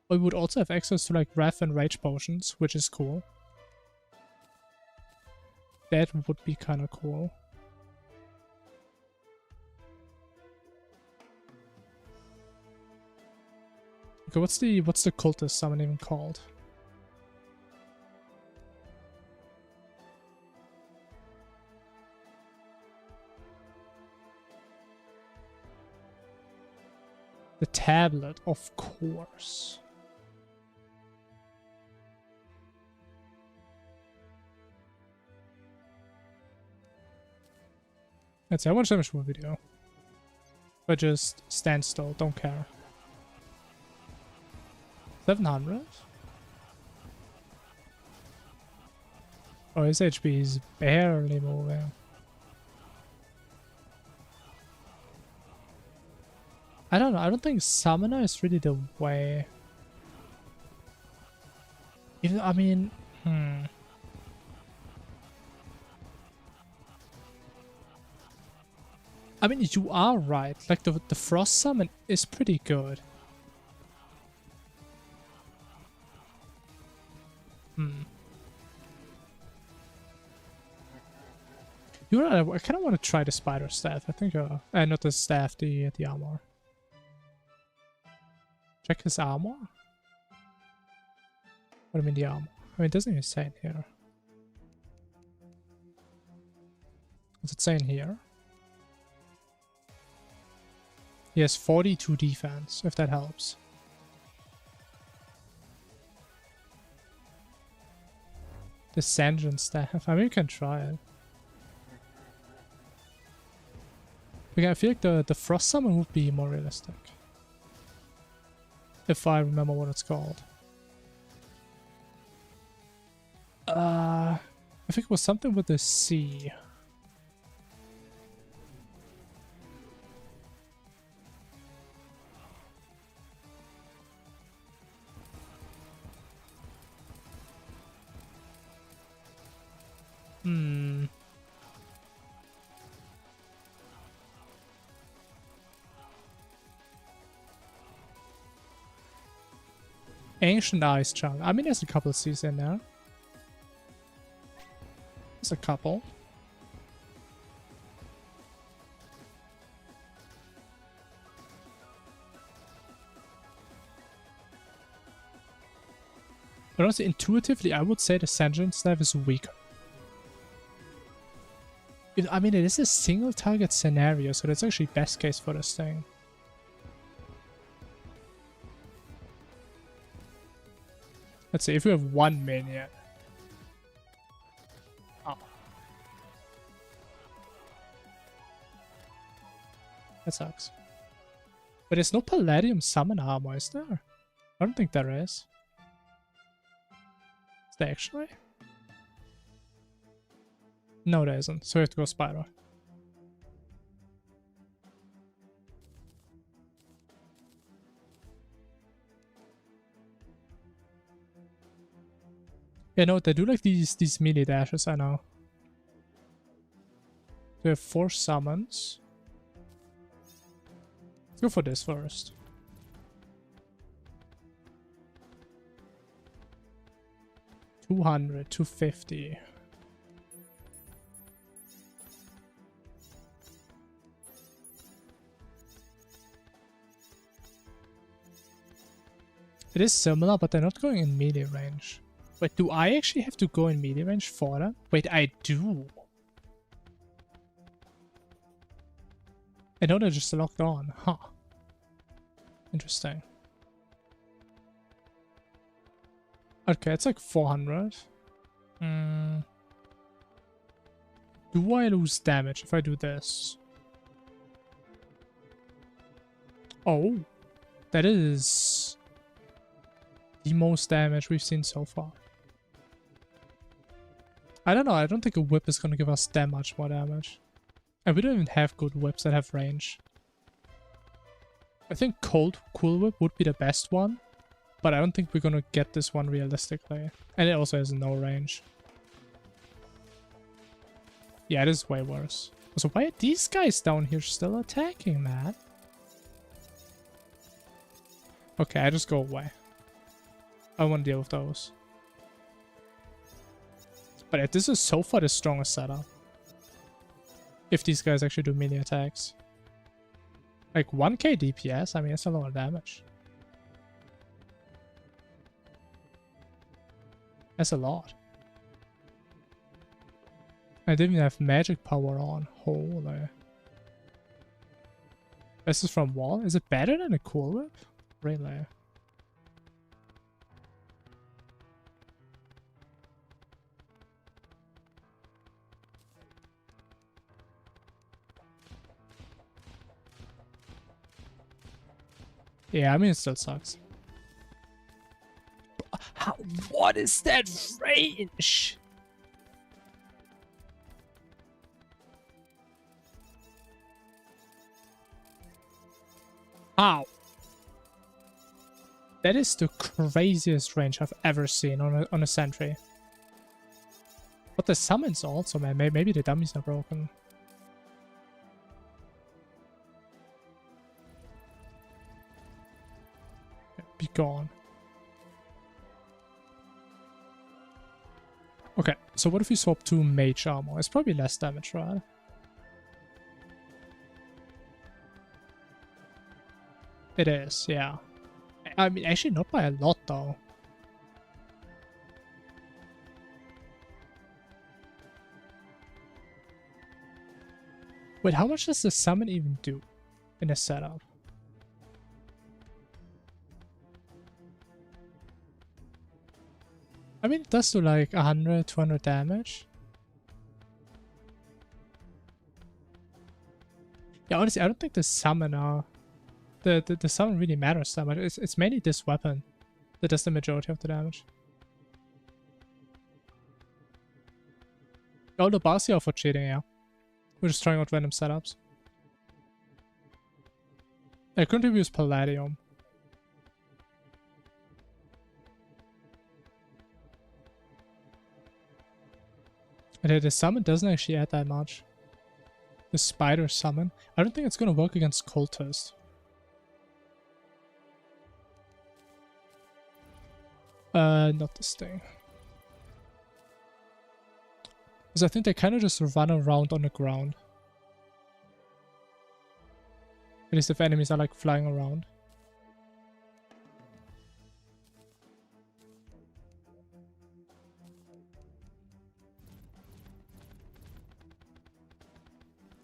But we would also have access to like Wrath and Rage potions, which is cool. That would be kind of cool. Okay, what's the cultist summon even called? The tablet, of course. Let's see how much damage will we do. But just stand still, don't care. 700? Oh, his HP is barely moving. I don't know, I don't think Summoner is really the way. Even, I mean, I mean, you are right. Like, the Frost Summon is pretty good. You're right, I kind of want to try the Spider Staff. I think, not the staff, the armor. Check his armor? What do you mean the armor? I mean, it doesn't even say it here. What's it saying here? He has 42 defense, if that helps. The Sanjin staff. I mean, you can try it. But yeah, I feel like the Frost Summon would be more realistic. If I remember what it's called. I think it was something with the sea. Ancient Ice Chunk. I mean, there's a couple of C's in there. There's a couple. But honestly, intuitively, I would say the Sanjin Staff is weaker. I mean, it is a single target scenario, so that's actually best case for this thing. Let's see, if we have one minion. Oh. That sucks. But there's no Palladium Summon armor, is there? I don't think there is. Is there actually? No, there isn't. So we have to go Spyro. Yeah, no, they do like these melee dashes, I know. We have 4 summons. Let's go for this first. $200, $250. It is similar, but they're not going in melee range. Wait, do I actually have to go in melee range for them? Wait, I do. I know they're just locked on. Huh. Interesting. Okay, it's like 400. Do I lose damage if I do this? Oh. That is the most damage we've seen so far. I don't know, I don't think a whip is gonna give us that much more damage. And we don't even have good whips that have range. I think Cool Whip would be the best one, but I don't think we're gonna get this one realistically. And it also has no range. Yeah, it is way worse. So why are these guys down here still attacking, man? Okay, I just go away. I don't want to deal with those. But this is so far the strongest setup. If these guys actually do melee attacks. Like 1k DPS, I mean, that's a lot of damage. That's a lot. I didn't even have magic power on. Holy. This is from wall? Is it better than a Cool Whip? Really? Yeah, I mean, it still sucks. How, what is that range? How? That is the craziest range I've ever seen on a sentry. But the summons also, man. Maybe the dummies are broken. Be gone. Okay, so what if we swap to mage armor? It's probably less damage, right? It is, yeah. I mean, actually not by a lot, though. Wait, how much does the summon even do in a setup? I mean, it does do like 100, 200 damage. Yeah, honestly, I don't think the summoner... The summon really matters that much. It's mainly this weapon that does the majority of the damage. All the bars here are for cheating, yeah. We're just trying out random setups. I couldn't use Palladium. And the summon doesn't actually add that much. The spider summon. I don't think it's gonna work against cultists. Not this thing. Because I think they kind of just run around on the ground. At least if enemies are like flying around.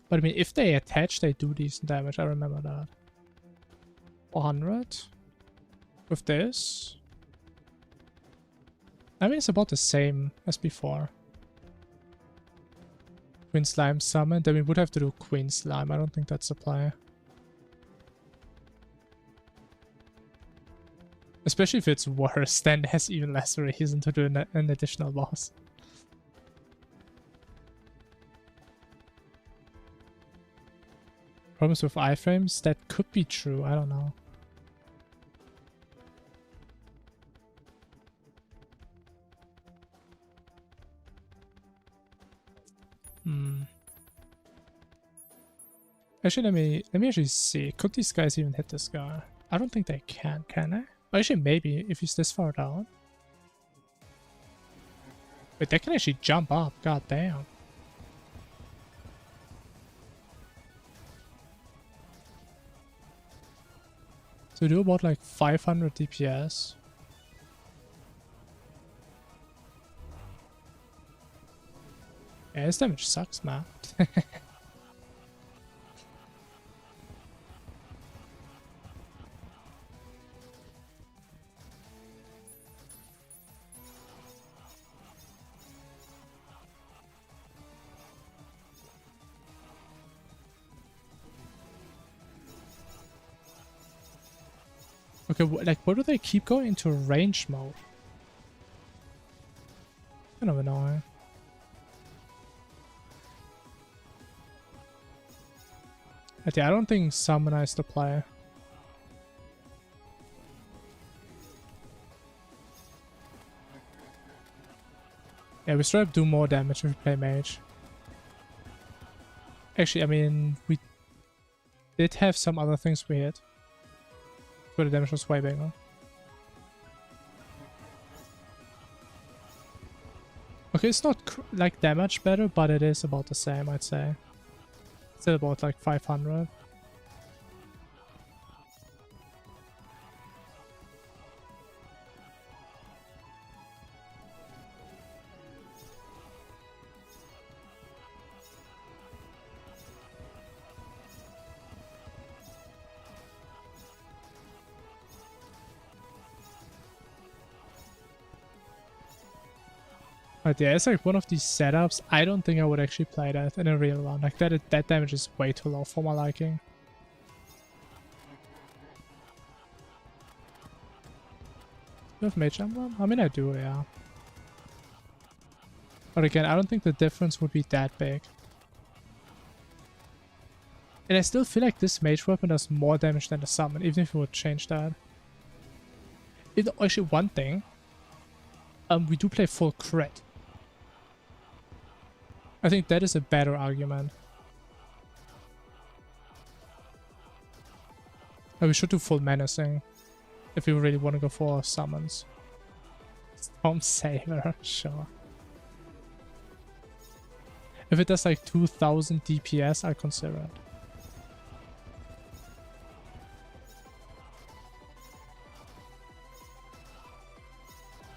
But I mean, if they attach, they do decent damage. I remember that. 400 with this. I mean, it's about the same as before. Queen Slime summon. Then we would have to do Queen Slime. I don't think that's a play. Especially if it's worse, then there's even less reason to do an additional boss. Problems with iframes? That could be true. I don't know. Actually, let me actually see. Could these guys even hit this guy? I don't think they can they? Actually, maybe if he's this far down. Wait, they can actually jump up. God damn. So we do about like 500 DPS. Yeah, his damage sucks, man. Okay, like, why do they keep going into range mode? Kind of annoying. But yeah, I don't think Summon is the play. Yeah, we straight up do more damage if we play Mage. Actually, I mean, we did have some other things we hit. But the damage was way bigger. Okay, it's not like damage better, but it is about the same, I'd say. Still about like 500. But yeah, it's like one of these setups. I don't think I would actually play that in a real one. Like that damage is way too low for my liking. Do you have Mage Emblem? I mean, I do, yeah. But again, I don't think the difference would be that big. And I still feel like this mage weapon does more damage than the summon, even if we would change that. Actually, one thing. We do play full crit. I think that is a better argument. And we should do full menacing if we really want to go for summons. Storm Saver, sure. If it does like 2000 DPS, I'll consider it.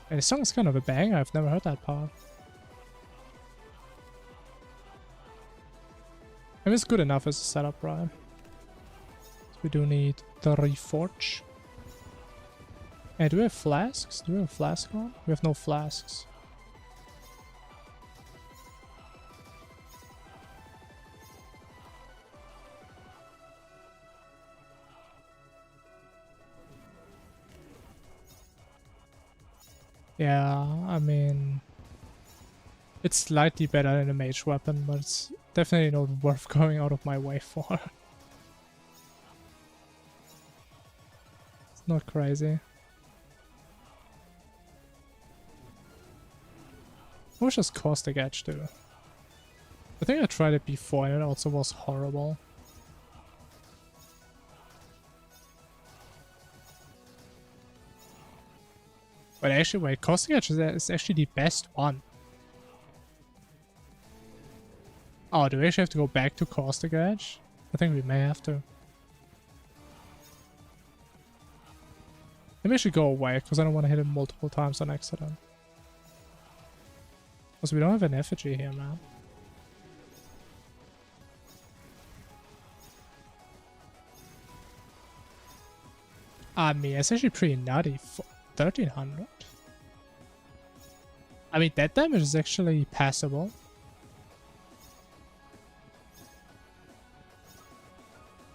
And the song is kind of a banger, I've never heard that part. I mean, it's good enough as a setup, right? So we do need the Reforge. And do we have flasks? Do we have a flask on? We have no flasks. Yeah, I mean, it's slightly better than a mage weapon, but it's definitely not worth going out of my way for. It's not crazy. What does Caustic Edge do? I think I tried it before and it also was horrible. But actually, wait, Caustic Edge is actually the best one. Oh, do we actually have to go back to Caustic Edge? I think we may have to. Maybe I should go away, because I don't want to hit him multiple times on accident. Also, we don't have an effigy here, man. I mean, it's actually pretty nutty. 1300? I mean, that damage is actually passable.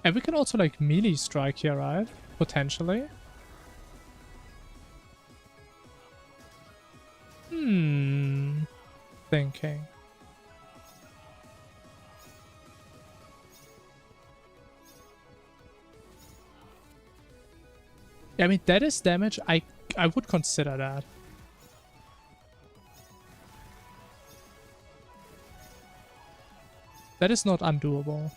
And we can also, like, melee strike here, right? Potentially. Thinking. Yeah, I mean, that is damage. I would consider that. That is not undoable.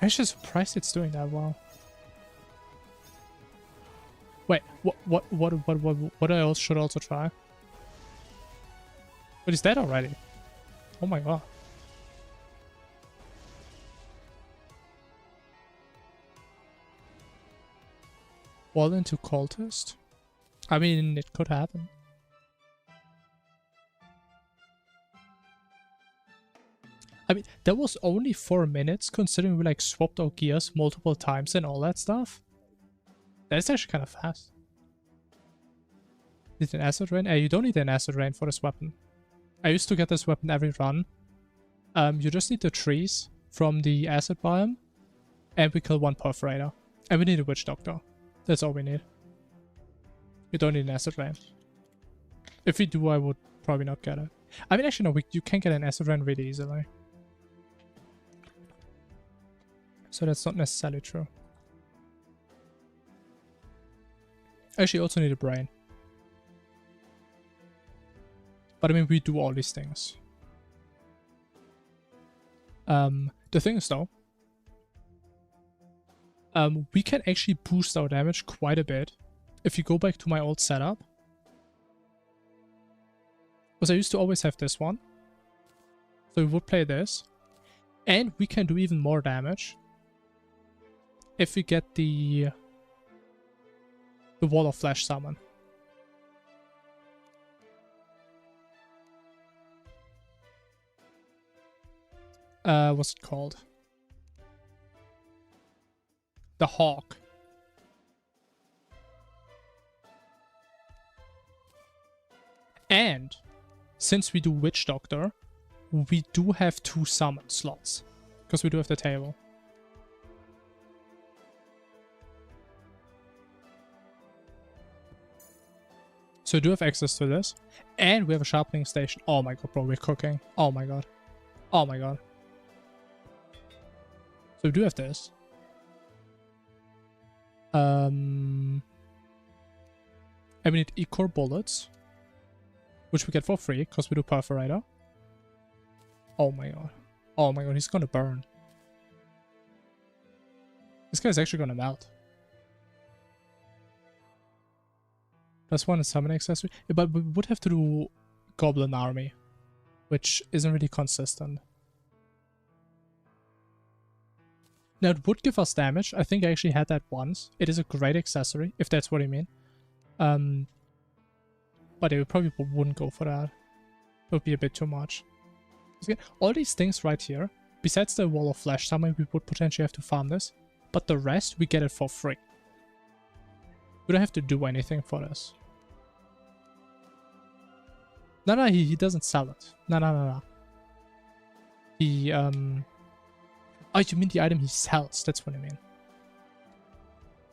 I'm actually surprised it's doing that well. Wait, what else should I also try? But is that already? Oh my god. Wall into cultist? I mean, it could happen. I mean, that was only 4 minutes, considering we like swapped our gears multiple times and all that stuff. That's actually kind of fast. Need an acid rain? You don't need an acid rain for this weapon. I used to get this weapon every run. You just need the trees from the acid biome, and we kill one perforator. And we need a witch doctor. That's all we need. You don't need an acid rain. If we do, I would probably not get it. I mean, actually, no, you can get an acid rain really easily. So that's not necessarily true. I actually also need a brain. But I mean, we do all these things. The thing is though, we can actually boost our damage quite a bit if you go back to my old setup. Because I used to always have this one. So we would play this. And we can do even more damage if we get the Wall of Flesh summon. What's it called? The Hawk. And since we do Witch Doctor, we do have 2 summon slots. Because we do have the table. So we do have access to this. And we have a sharpening station. Oh my god, bro, we're cooking. Oh my god. Oh my god. So we do have this. And we need E-core bullets. Which we get for free, because we do perforator. Oh my god. Oh my god, he's gonna burn. This guy's actually gonna melt. Plus one is summon accessory. Yeah, but we would have to do Goblin Army, which isn't really consistent. Now it would give us damage. I think I actually had that once. It is a great accessory, if that's what you mean. But I probably wouldn't go for that. It would be a bit too much. All these things right here, besides the Wall of Flesh summon, we would potentially have to farm this. But the rest, we get it for free. We don't have to do anything for this. No, he doesn't sell it. No. He, oh, you mean the item he sells? That's what I mean.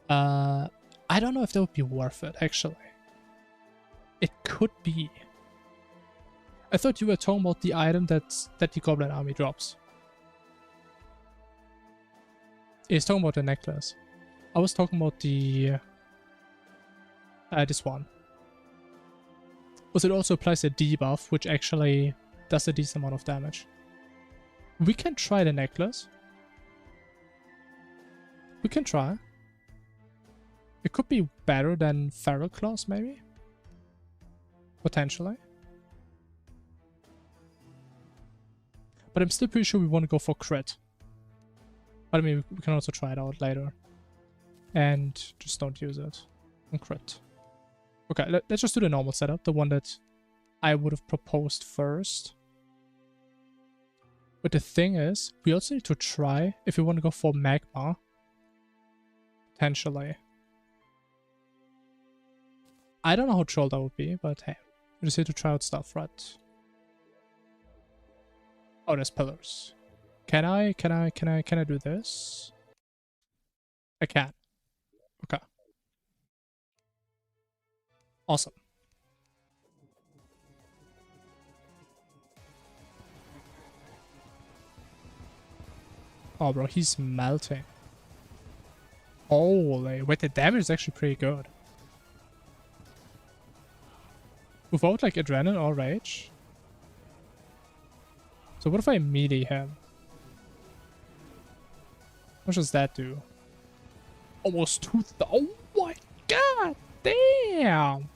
I don't know if that would be worth it, actually. It could be. I thought you were talking about the item that the Goblin Army drops. He's talking about the necklace. I was talking about the... this one. Because it also applies a debuff, which actually does a decent amount of damage. We can try the necklace. We can try. It could be better than Feral Claws, maybe? Potentially. But I'm still pretty sure we want to go for crit. But I mean, we can also try it out later. And just don't use it on crit. Okay, let's just do the normal setup. The one that I would have proposed first. But the thing is, we also need to try if we want to go for magma. Potentially. I don't know how troll that would be, but hey. We just need to try out stuff, right? Oh, there's pillars. Can I do this? I can. Okay. Awesome. Oh, bro, he's melting. Holy, wait, the damage is actually pretty good. Without, like, Adrenaline or Rage. So what if I melee him? What does that do? Almost 2,000. Oh my god! Damn!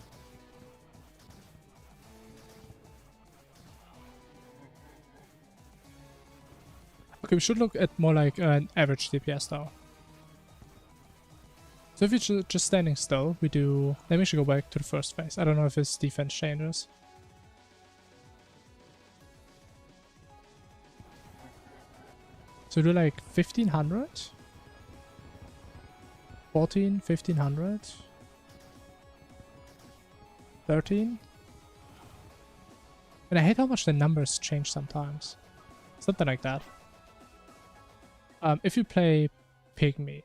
Okay, we should look at more like an average DPS though. So if you're just standing still, we do... Let me actually go back to the first phase. I don't know if his defense changes. So do like 1500? 14, 1500? 13? And I hate how much the numbers change sometimes. Something like that. If you play Pygmy.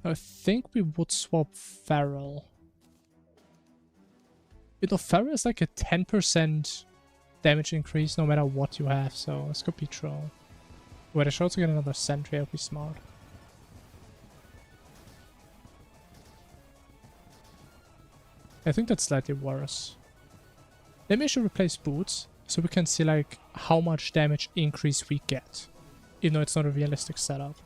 I think we would swap Feral. You know, Feral is like a 10% damage increase no matter what you have, so this could be troll. Wait, I should also get another sentry, that'd be smart. I think that's slightly worse. Let me actually replace boots, so we can see like how much damage increase we get. Even though it's not a realistic setup.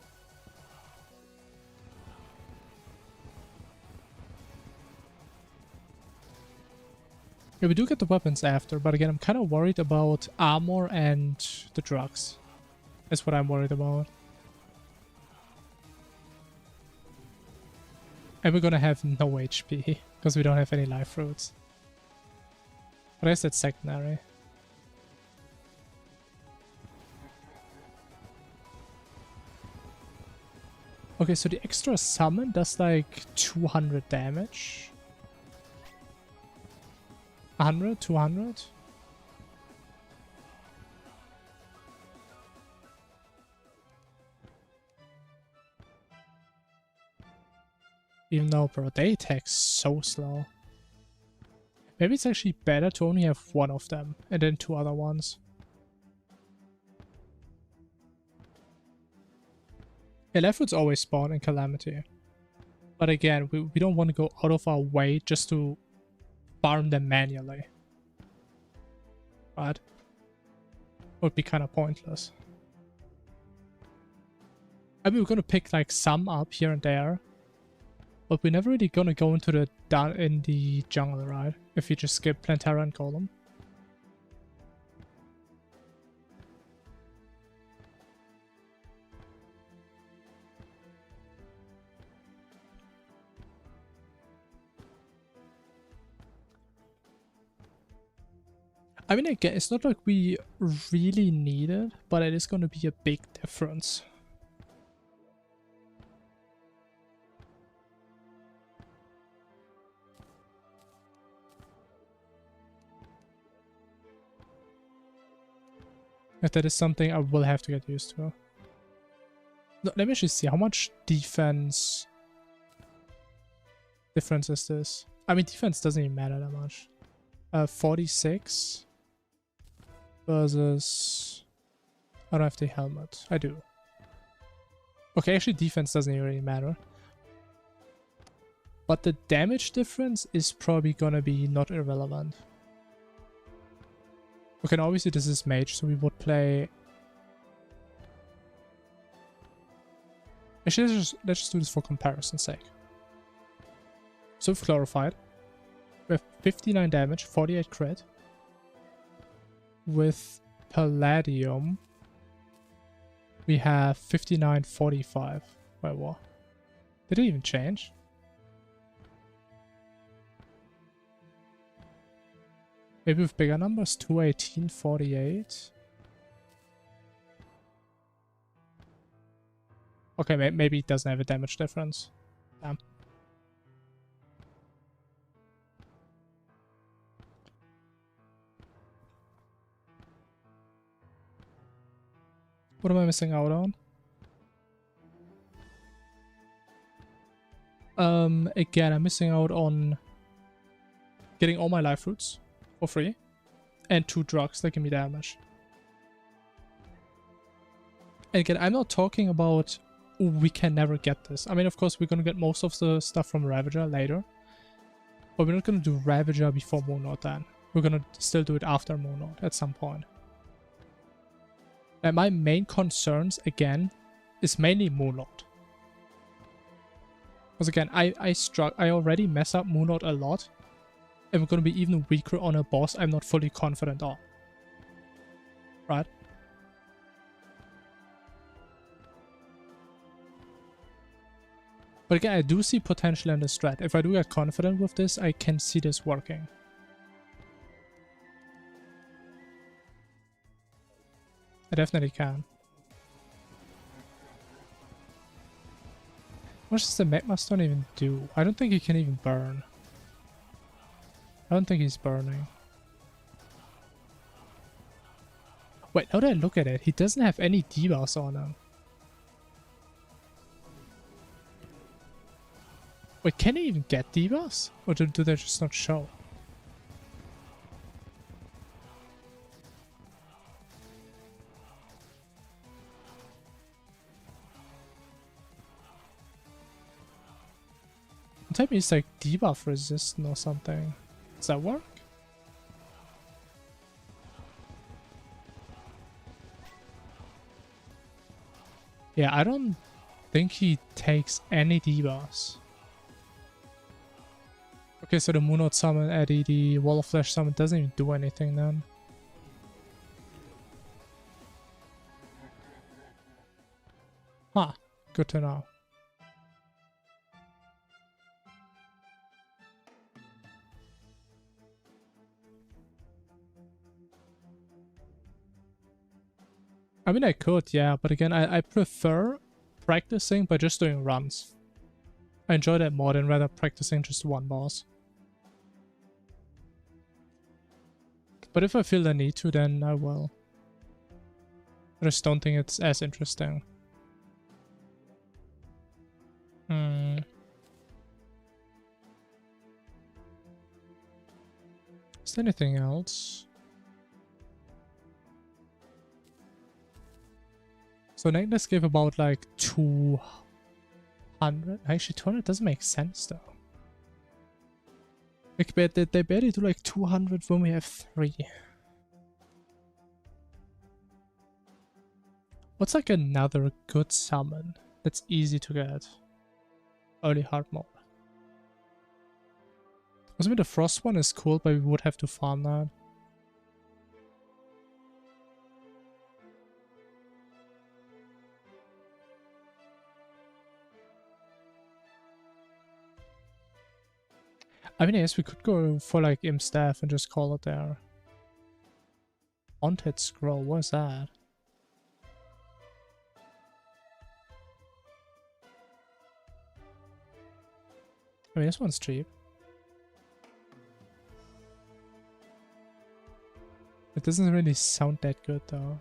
Yeah, we do get the weapons after, but again, I'm kind of worried about armor and the drugs. That's what I'm worried about. And we're gonna have no HP, because we don't have any life fruits. But I guess that's secondary. Okay, so the extra summon does like 200 damage. 100, 200. Even though, bro, they attack so slow. Maybe it's actually better to only have one of them and then two other ones. Yeah, left foot's always spawn in Calamity. But again, we don't want to go out of our way just to farm them manually. Right? Would be kind of pointless. I mean, we're gonna pick like some up here and there. But we're never really gonna go into the jungle, right? If you just skip Plantera and Golem. I mean, again, it's not like we really need it, but it is gonna be a big difference. If that is something I will have to get used to. No, let me actually see how much defense difference is this. I mean, defense doesn't even matter that much. 46 versus... I don't have the helmet. I do. Okay, actually defense doesn't even really matter. But the damage difference is probably gonna be not irrelevant. Okay, now obviously this is mage, so we would play... Actually, let's just do this for comparison's sake. So with Glorified, we have 59 damage, 48 crit. With Palladium, we have 59, 45. Wait, what? Did it even change? Maybe with bigger numbers, 218, 48. Okay, maybe it doesn't have a damage difference. Damn. What am I missing out on? Again, I'm missing out on getting all my life roots for free and 2 drugs that give me damage. And again, I'm not talking about we can never get this. I mean, of course, we're gonna get most of the stuff from Ravager later, but we're not gonna do Ravager before Moon Lord then. We're gonna still do it after Moon Lord at some point. And my main concerns, again, is mainly Moon Lord. Because again, I already mess up Moon Lord a lot, and we're gonna be even weaker on a boss I'm not fully confident on. Right? But again, I do see potential in the strat. If I do get confident with this, I can see this working. I definitely can. What does the Magma Stone even do? I don't think he can even burn. I don't think he's burning. Wait, now that I look at it, he doesn't have any debuffs on him. Wait, can he even get debuffs? Or do they just not show? Type is like debuff resistant or something. Does that work? Yeah, I don't think he takes any debuffs. Okay, so the Moon Lord summon, Eddie, the Wall of Flesh summon doesn't even do anything then. Huh, good to know. I mean, I could, yeah, but again, I prefer practicing by just doing runs. I enjoy that more than rather practicing just one boss. But if I feel the need to, then I will. I just don't think it's as interesting. Is there anything else? So Necklace gave about like 200. Actually, 200 doesn't make sense though. Like, they barely do like 200 when we have 3. What's like another good summon that's easy to get? Early hard mode. Maybe the frost one is cool, but we would have to farm that. I mean, yes, we could go for like Imp Staff and just call it there. Haunted Scroll, what is that? I mean, this one's cheap. It doesn't really sound that good though.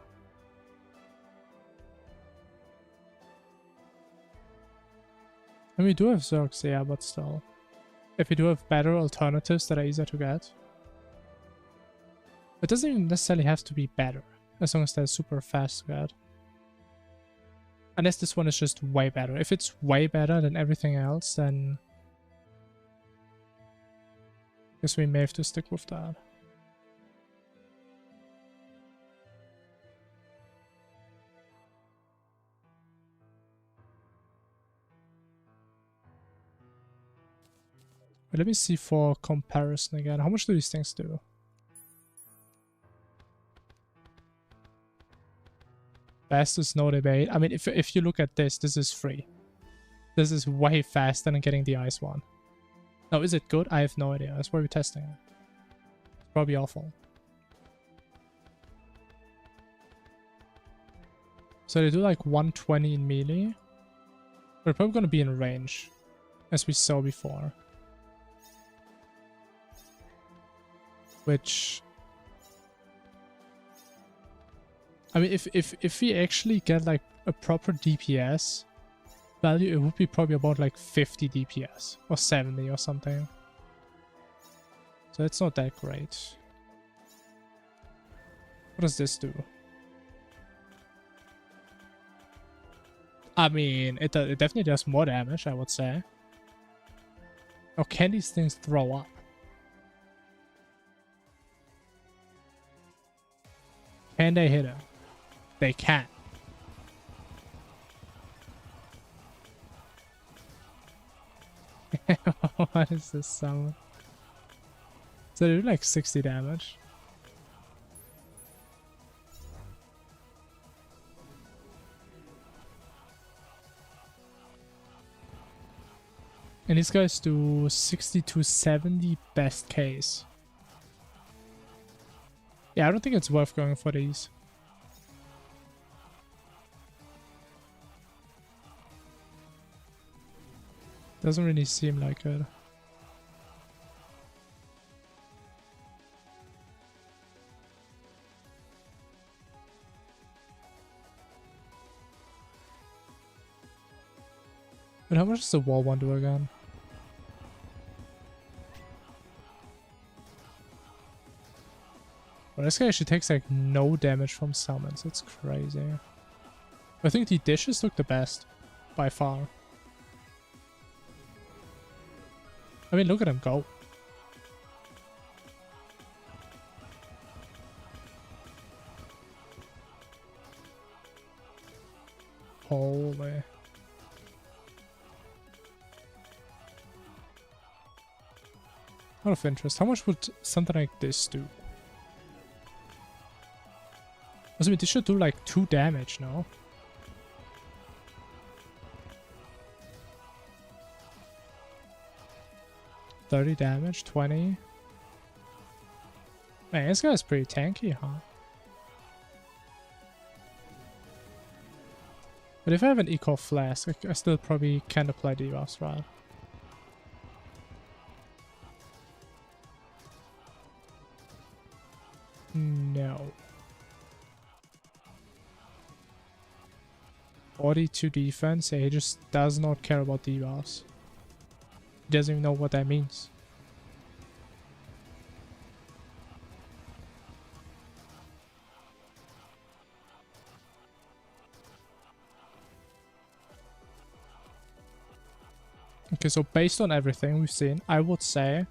And we do have Zergs, yeah, but still. If we do have better alternatives that are easier to get. It doesn't even necessarily have to be better, as long as they're super fast to get. Unless this one is just way better. If it's way better than everything else, then I guess we may have to stick with that. But let me see for comparison again. How much do these things do? Fastest, no debate. I mean, if you look at this, this is free. This is way faster than getting the ice one. Now, is it good? I have no idea. That's why we're testing it. It's probably awful. So they do like 120 in melee. We're probably going to be in range, as we saw before. Which, I mean, if we actually get like a proper DPS value, it would be probably about like 50 DPS or 70 or something. So it's not that great. What does this do? I mean, it definitely does more damage, I would say. Or can these things throw up? Can they hit him? They can. What is this summon? So they do like 60 damage. And these guys do 60 to 70 best case. Yeah, I don't think it's worth going for these. Doesn't really seem like it. But how much does the wall one do again? Well, this guy actually takes like no damage from summons. It's crazy. I think the dishes look the best by far. I mean, look at him go. Holy. Out of interest, how much would something like this do? I mean, this should do like 2 damage, no? $30 damage, 20. Man, this guy's pretty tanky, huh? But if I have an Eco Flask, I still probably can apply debuffs, right? No. 42 defense, yeah, he just does not care about debuffs. He doesn't even know what that means. Okay, so based on everything we've seen, I would say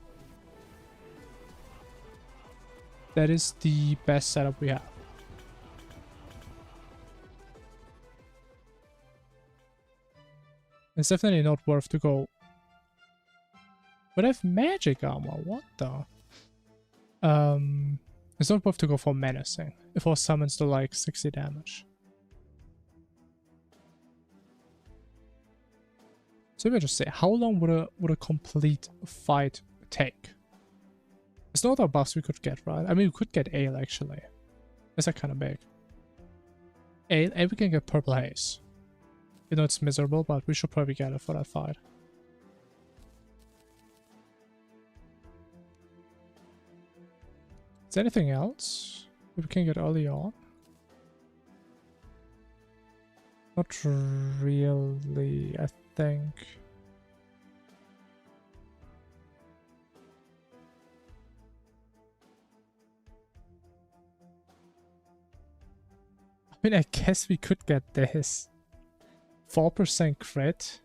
that is the best setup we have. It's definitely not worth to go. But I have magic armor, what the? It's not worth to go for menacing. If our summons do like 60 damage. So let me just say, how long would a complete fight take? There's no other buffs we could get, right? I mean, we could get Ale, actually. Is that kind of big? Ale, and we can get Purple Haze. You know, it's miserable, but we should probably get it for that fight. Is there anything else we can get early on? Not really, I think. I mean, I guess we could get this. 4% crit.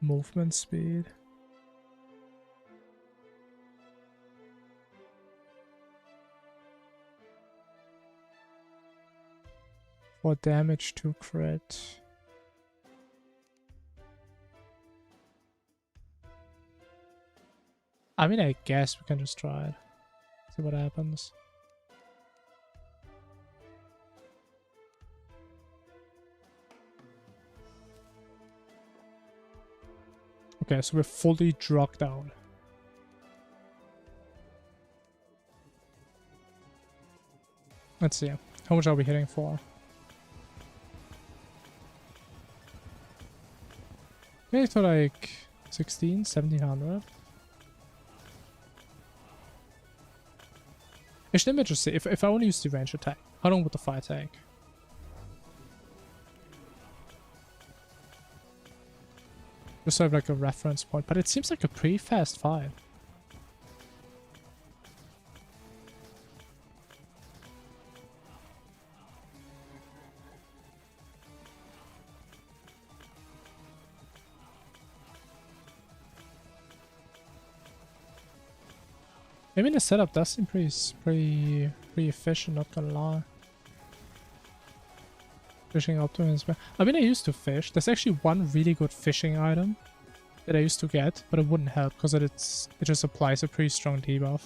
Movement speed. For damage to crit. I mean, I guess we can just try it. See what happens. Okay, so we're fully drugged out. Let's see. How much are we hitting for? Okay, so like 16, 1700. Actually, let me just see. If I only use the range attack, how long would the fight take? Just so I have like a reference point, but it seems like a pretty fast fight. I mean, the setup does seem pretty efficient, not gonna lie. Fishing optimism. I mean, I used to fish. There's actually one really good fishing item that I used to get, but it wouldn't help because it just applies a pretty strong debuff.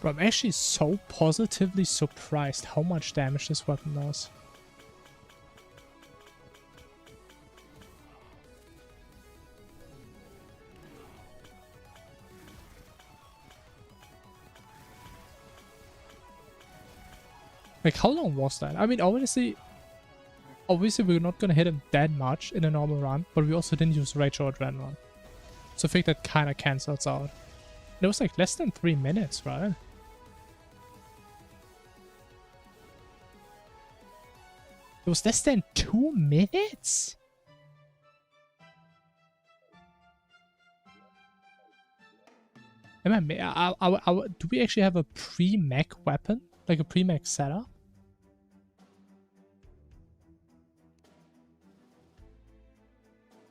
But I'm actually so positively surprised how much damage this weapon does. Like, how long was that? I mean, obviously we're not gonna hit him that much in a normal run, but we also didn't use Rage or Adrenaline. So I think that kind of cancels out. It was like less than 3 minutes, right? It was less than 2 minutes? Do we actually have a pre-mech weapon? Like a pre-mech setup?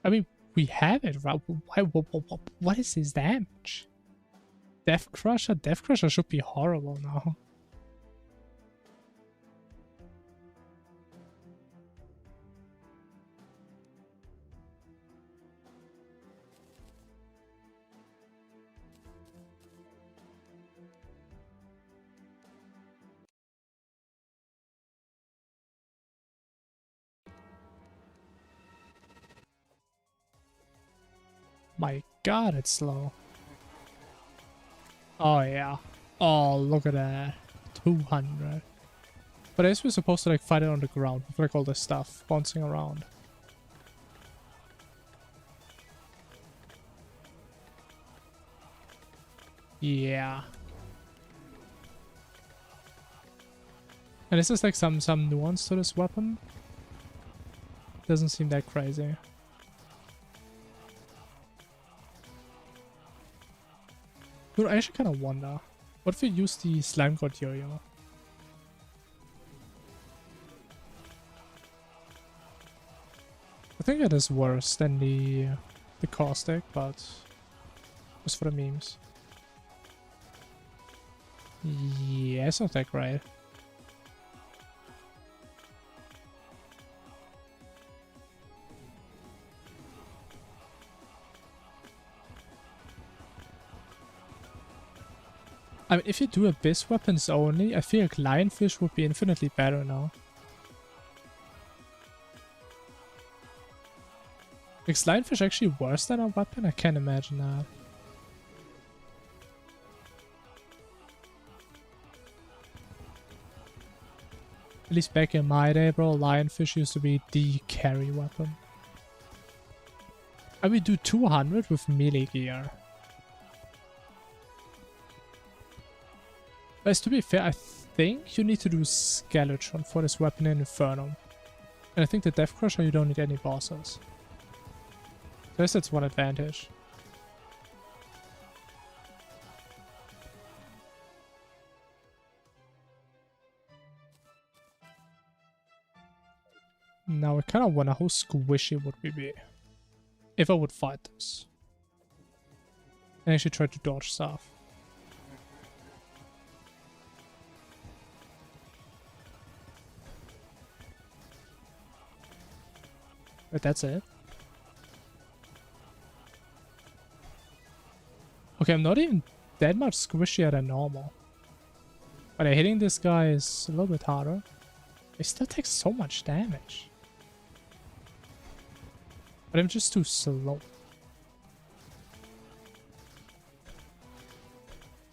I mean, we have it, right? What is his damage? Death Crusher? Death Crusher should be horrible now. My god, it's slow. Oh, yeah. Oh, look at that. 200. But I guess we're supposed to like fight it on the ground with like all this stuff bouncing around. Yeah. And is this like some nuance to this weapon? Doesn't seem that crazy. Dude, I actually kind of wonder. What if we use the slime god yo-yo? I think it is worse than the caustic, but just for the memes. Yeah, it's not that great. I mean, if you do abyss weapons only, I feel like lionfish would be infinitely better now. Is lionfish actually worse than a weapon? I can't imagine that. At least back in my day, bro, lionfish used to be the carry weapon. And we do 200 with melee gear. But to be fair, I think you need to do Skeleton for this weapon in Infernum. And I think the Death Crusher you don't need any bosses. So I guess that's one advantage. Now I kind of wonder how squishy would we be if I would fight this. And actually try to dodge stuff. But that's it. Okay, I'm not even that much squishier than normal. But hitting this guy is a little bit harder. It still takes so much damage. But I'm just too slow.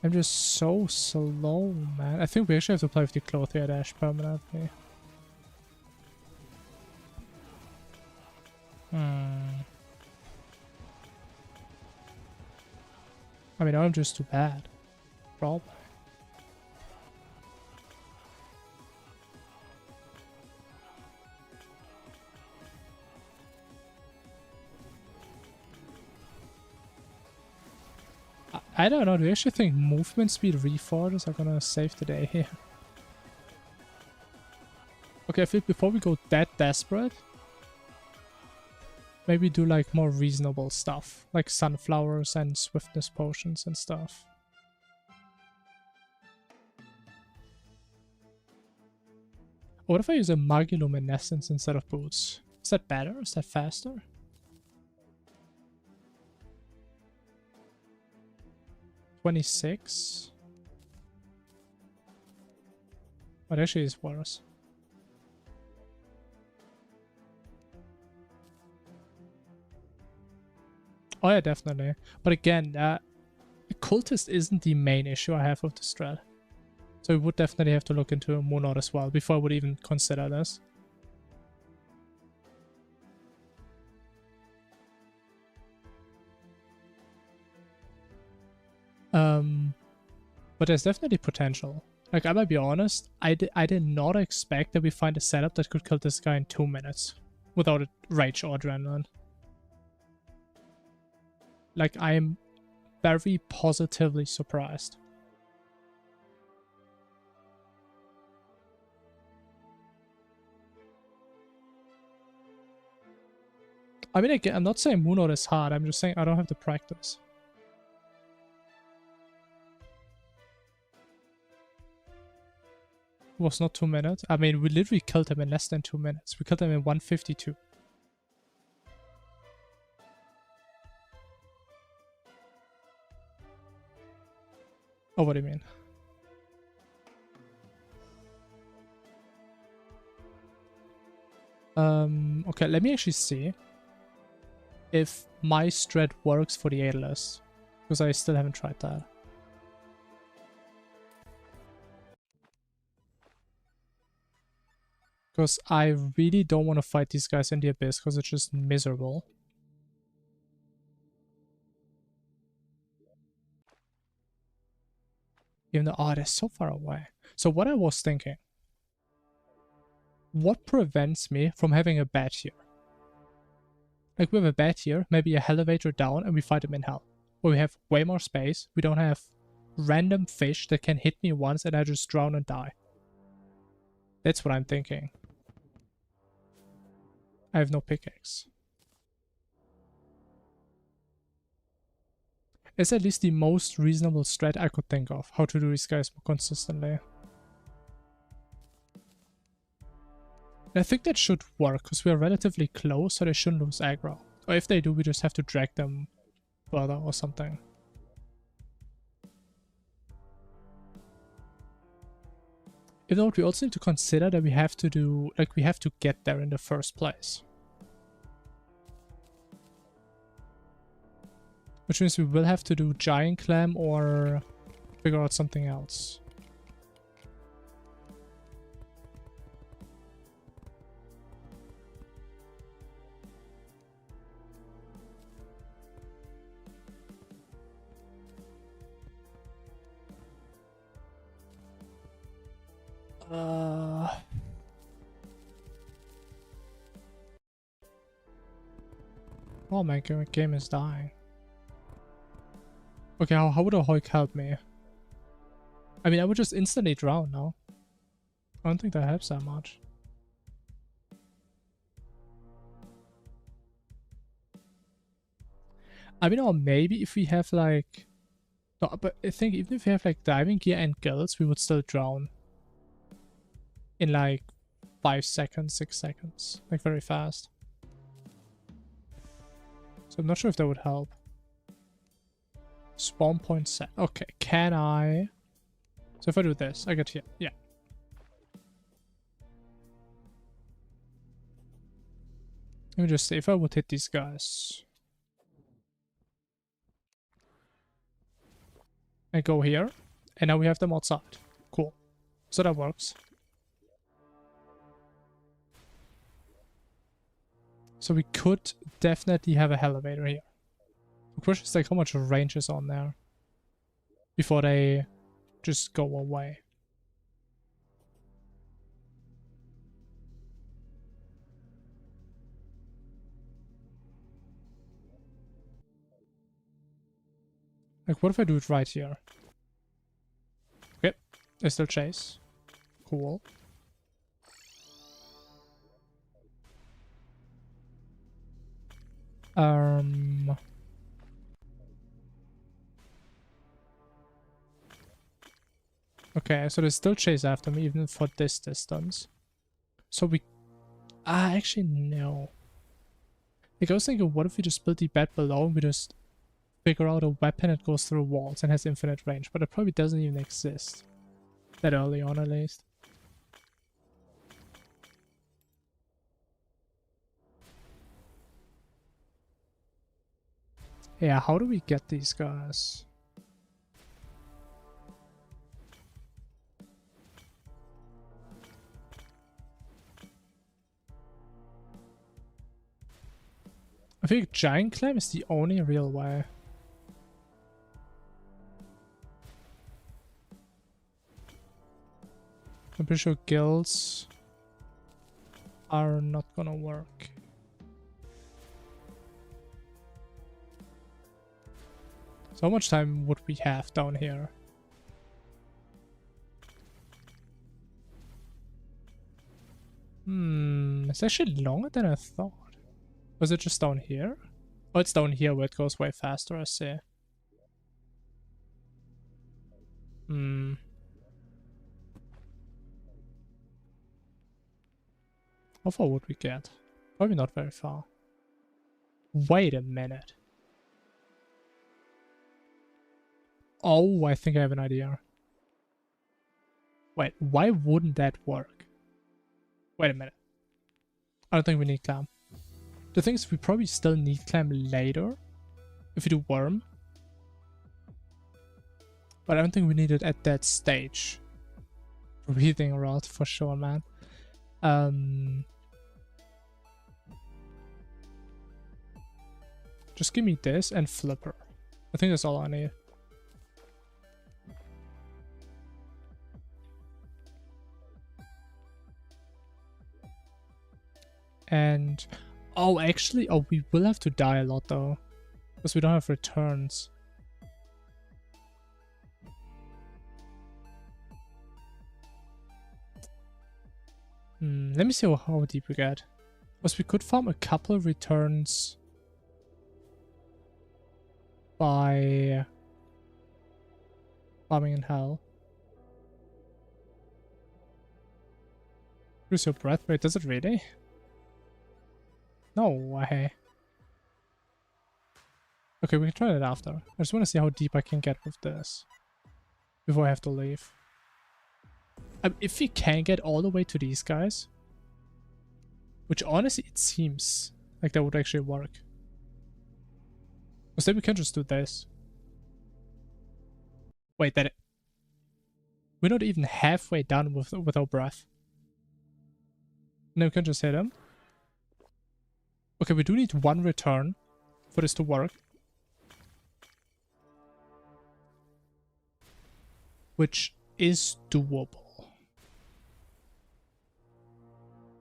I'm just so slow, man. I think we actually have to play with the Clothier Dash permanently. I mean, I'm just too bad. Probably. I don't know. Do you actually think movement speed reforges are gonna save the day here? Okay, I think before we go that desperate, maybe do like more reasonable stuff, like sunflowers and swiftness potions and stuff. What if I use a Magiluminescence instead of boots? Is that better? Is that faster? $26. But actually it's worse. Oh yeah, definitely. But again, Cultist isn't the main issue I have with the strat. So we would definitely have to look into Moonlord as well before I would even consider this. But there's definitely potential. Like, I might be honest, I did not expect that we find a setup that could kill this guy in 2 minutes without a rage or adrenaline. Like, I am very positively surprised. I mean, again, I'm not saying Moonlord is hard, I'm just saying I don't have the practice. It was not 2 minutes. I mean, we literally killed him in less than 2 minutes. We killed him in 1:52. Oh, what do you mean? Okay, let me actually see if my strat works for the Aeolus, because I still haven't tried that. Because I really don't want to fight these guys in the Abyss, because it's just miserable. Even though, oh, they're so far away. So what I was thinking What prevents me from having a bed here? Like, we have a bed here, maybe a elevator down, and we fight them in hell. Where we have way more space, we don't have random fish that can hit me once and I just drown and die. That's what I'm thinking. I have no pickaxe. It's at least the most reasonable strat I could think of, how to do these guys more consistently. And I think that should work, because we are relatively close, so they shouldn't lose aggro. Or if they do, we just have to drag them further or something. If not, we also need to consider that we have to do, like, we have to get there in the first place. Which means we will have to do giant clam or figure out something else. Oh, my game is dying. Okay, how would a hoik help me? I mean, I would just instantly drown now. I don't think that helps that much. I mean, or maybe if we have like... No, but I think even if we have like diving gear and gills, we would still drown. In like 5 seconds, 6 seconds. Like very fast. So I'm not sure if that would help. Spawn point set. Okay, can I... So if I do this, I get here. Yeah. Let me just see if I would hit these guys. I go here, and now we have them outside. Cool. So that works. So we could definitely have a elevator here. The question is like how much range is on there before they just go away. Like, what if I do it right here? Okay, they still chase. Cool. Okay, so they still chase after me even for this distance. So we... actually, no. Like, I was thinking, what if we just build the bed below and we just figure out a weapon that goes through walls and has infinite range, but it probably doesn't even exist. That early on, at least. Yeah, how do we get these guys? I think giant climb is the only real way. I'm pretty sure guilds are not gonna work. So how much time would we have down here? It's actually longer than I thought. Was it just down here? Oh, it's down here where it goes way faster, I see. How far would we get? Probably not very far. Wait a minute. Oh, I think I have an idea. Wait, why wouldn't that work? Wait a minute. I don't think we need clam. The thing is, we probably still need clam later if we do worm. But I don't think we need it at that stage. Breathing rod for sure, man. Just give me this and flipper. I think that's all I need. And oh, actually, oh, we will have to die a lot though, because we don't have returns. Let me see how deep we get. Because we could farm a couple of returns by farming in hell. Use your breath. Wait, does it really? No way. Okay, we can try that after. I just want to see how deep I can get with this before I have to leave. If we can get all the way to these guys, which honestly it seems like that would actually work. Because then we can just do this. Wait, we're not even halfway done with our breath. And then we can just hit him. Okay, we do need one return for this to work. Which is doable.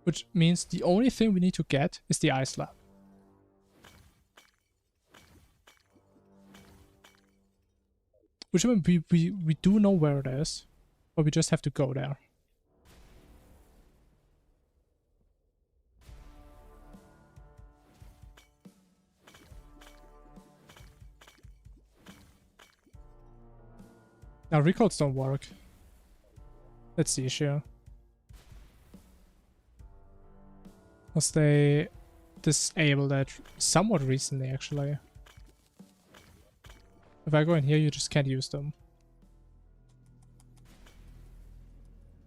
Which means the only thing we need to get is the ice slab. Which I mean, we do know where it is, but we just have to go there. Now recalls don't work. That's the issue. Because they disabled that somewhat recently, actually. If I go in here, you just can't use them.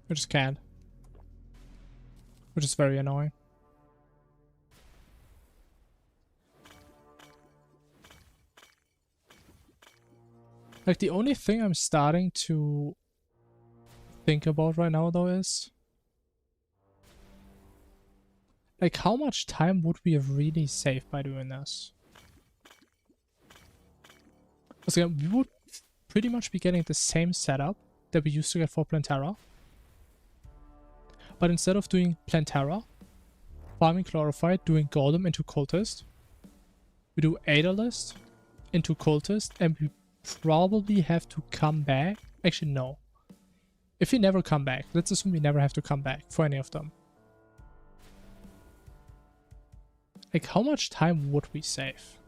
You just can't. Which is very annoying. Like, the only thing I'm starting to think about right now, though, is like, how much time would we have really saved by doing this? Because again, we would pretty much be getting the same setup that we used to get for Plantera. But instead of doing Plantera, farming Chlorophyte, doing Golem into Cultist, we do Aetherlist into Cultist, and we probably have to come back. Actually, no. If we never come back, let's assume we never have to come back for any of them. Like, how much time would we save?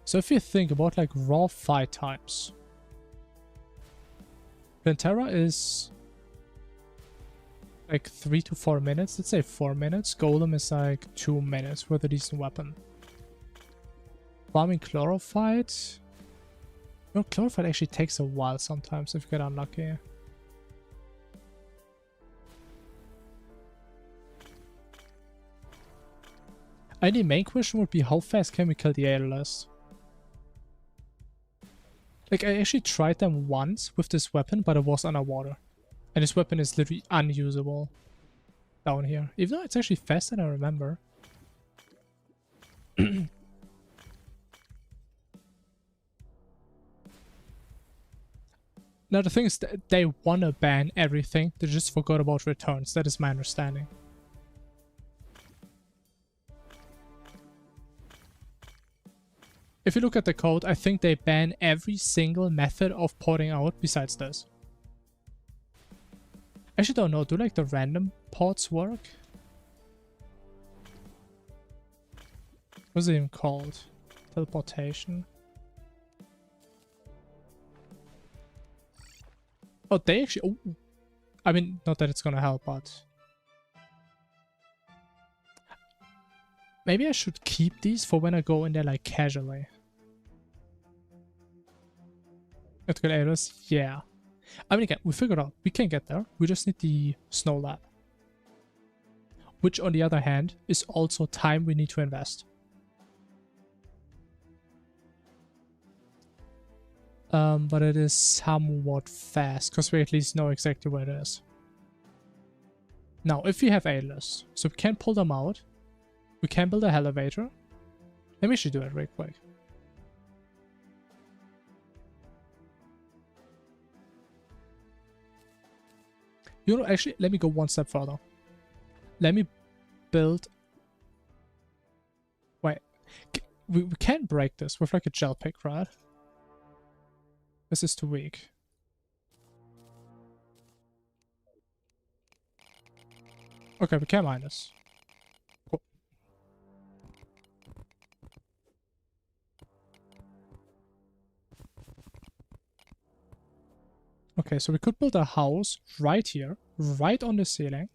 So if you think about like raw fight times, Plantera is like 3 to 4 minutes. Let's say 4 minutes. Golem is like 2 minutes with a decent weapon. Farming Chlorophyte. No, Chlorophyte actually takes a while sometimes if you get unlucky. And the main question would be, how fast can we kill the Aetherlist? Like, I actually tried them once with this weapon, but it was underwater. And this weapon is literally unusable down here. Even though it's actually faster than I remember. Now the thing is, they wanna ban everything. They just forgot about returns. That is my understanding. If you look at the code, I think they ban every single method of porting out besides this. I actually don't know, do like the random ports work? What's it even called? Teleportation? Oh, they actually... Oh, I mean, not that it's gonna help, but... Maybe I should keep these for when I go in there like casually. Critical areas, yeah. I mean, again, we figured out we can get there. We just need the snow lab. Which, on the other hand, is also time we need to invest. But it is somewhat fast, because we at least know exactly where it is. Now, if we have Aetherlist, so we can pull them out, we can build a elevator. Let me actually do it real quick. You know, actually, let me go one step further. Let me build... Wait. We can't break this with like a gel pick, right? This is too weak. Okay, we can mine this. Cool. Okay, so we could build a house right here, right on the ceiling.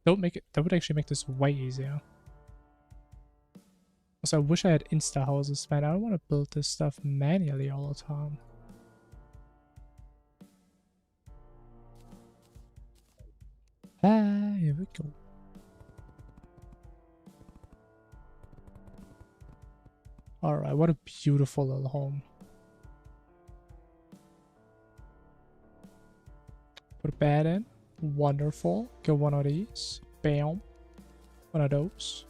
That would actually make this way easier. Also, I wish I had insta houses, man. I don't want to build this stuff manually all the time. Ah, here we go. Alright, what a beautiful little home. Put a bed in. Wonderful. Get one of these. Bam. One of those.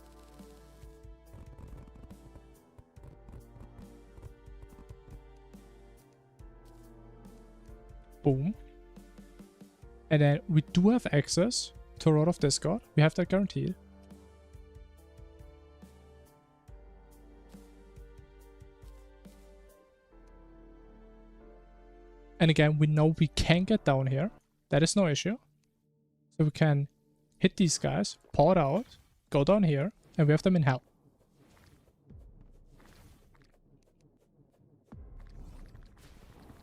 Boom. And then we do have access to a lot of Discord. We have that guaranteed. And again, we know we can get down here. That is no issue. So we can hit these guys, pour it out, go down here, and we have them in hell.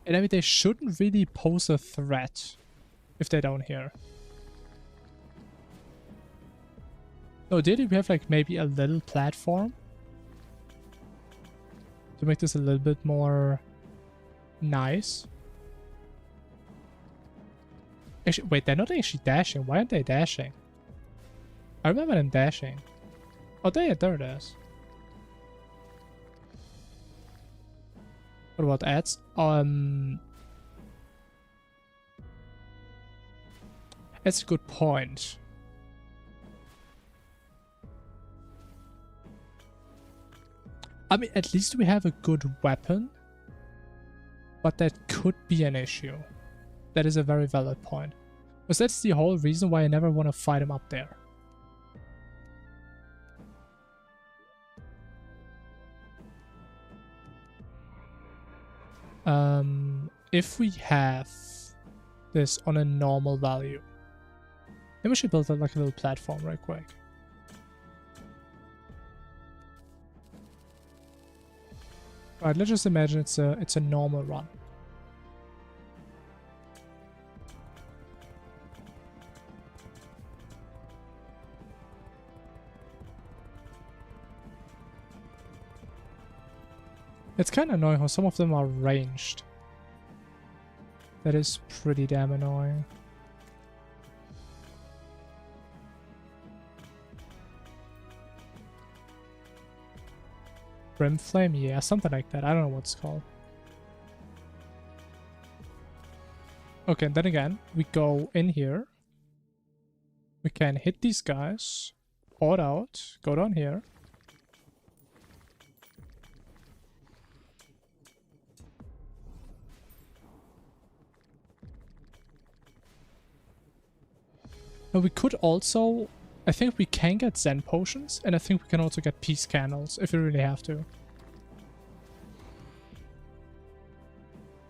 And I mean, they shouldn't really pose a threat if they're down here. No, did we have like maybe a little platform to make this a little bit more nice? Actually, wait, they're not actually dashing. Why aren't they dashing? I remember them dashing. Oh, there it is. What about ads? That's a good point. I mean, at least we have a good weapon. But that could be an issue. That is a very valid point. Because that's the whole reason why I never want to fight him up there. If we have this on a normal value, then we should build like a little platform right quick. Alright, let's just imagine it's a normal run. It's kind of annoying how some of them are ranged. That is pretty damn annoying. Brimflame? Yeah, something like that. I don't know what it's called. Okay, and then again, we go in here. We can hit these guys. Pour it out. Go down here. Now we could also... I think we can get Zen potions, and I think we can also get peace candles if we really have to.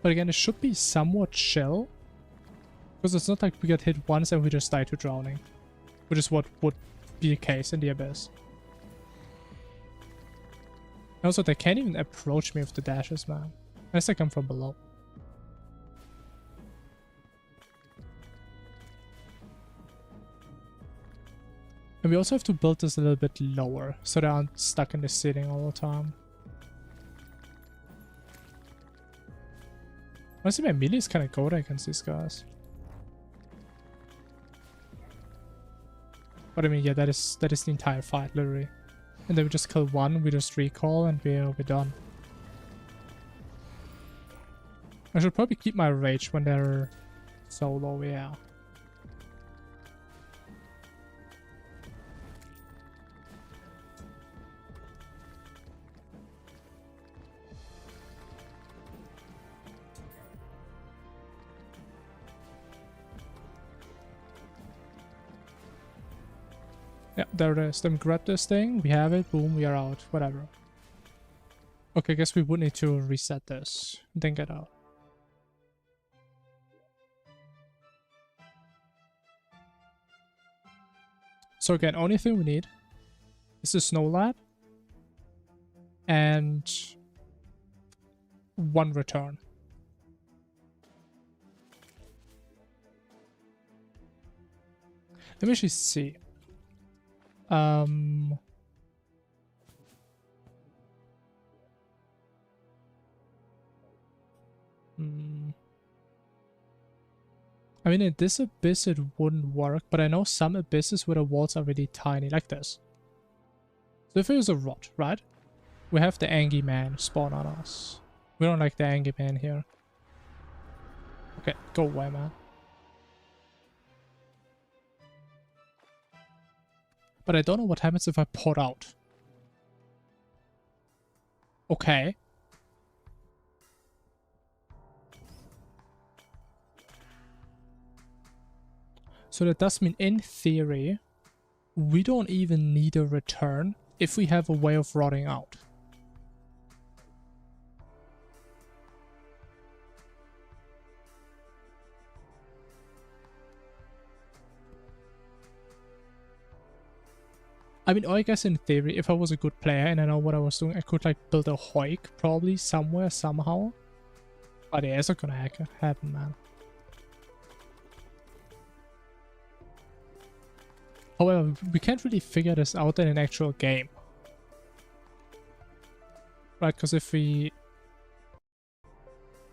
But again, it should be somewhat chill. Because it's not like we get hit once and we just die to drowning. Which is what would be the case in the Abyss. Also, they can't even approach me with the dashes, man. Unless they come from below. And we also have to build this a little bit lower, so they aren't stuck in the ceiling all the time. Honestly, my melee is kind of good against these guys. But I mean, yeah, that is the entire fight, literally. And then we just kill one, we just recall, and we're done. I should probably keep my rage when they're so low, yeah. Yeah, there it is. Let me grab this thing. We have it. Boom, we are out. Whatever. Okay, I guess we would need to reset this. Then get out. So again, only thing we need is the snow lab. And 1 return. Let me actually see. I mean, in this abyss it wouldn't work, but I know some abysses where the walls are really tiny, like this. So if it was a rot, right? We have the Angry Man spawn on us. We don't like the Angry Man here. Okay, go away, man. But I don't know what happens if I pour out. Okay. So that does mean, in theory, we don't even need a return if we have a way of rotting out. I mean, I guess in theory, if I was a good player and I know what I was doing, I could like build a hoik probably somewhere, somehow. But yeah, it's not gonna happen, man. However, we can't really figure this out in an actual game. Right, because if we...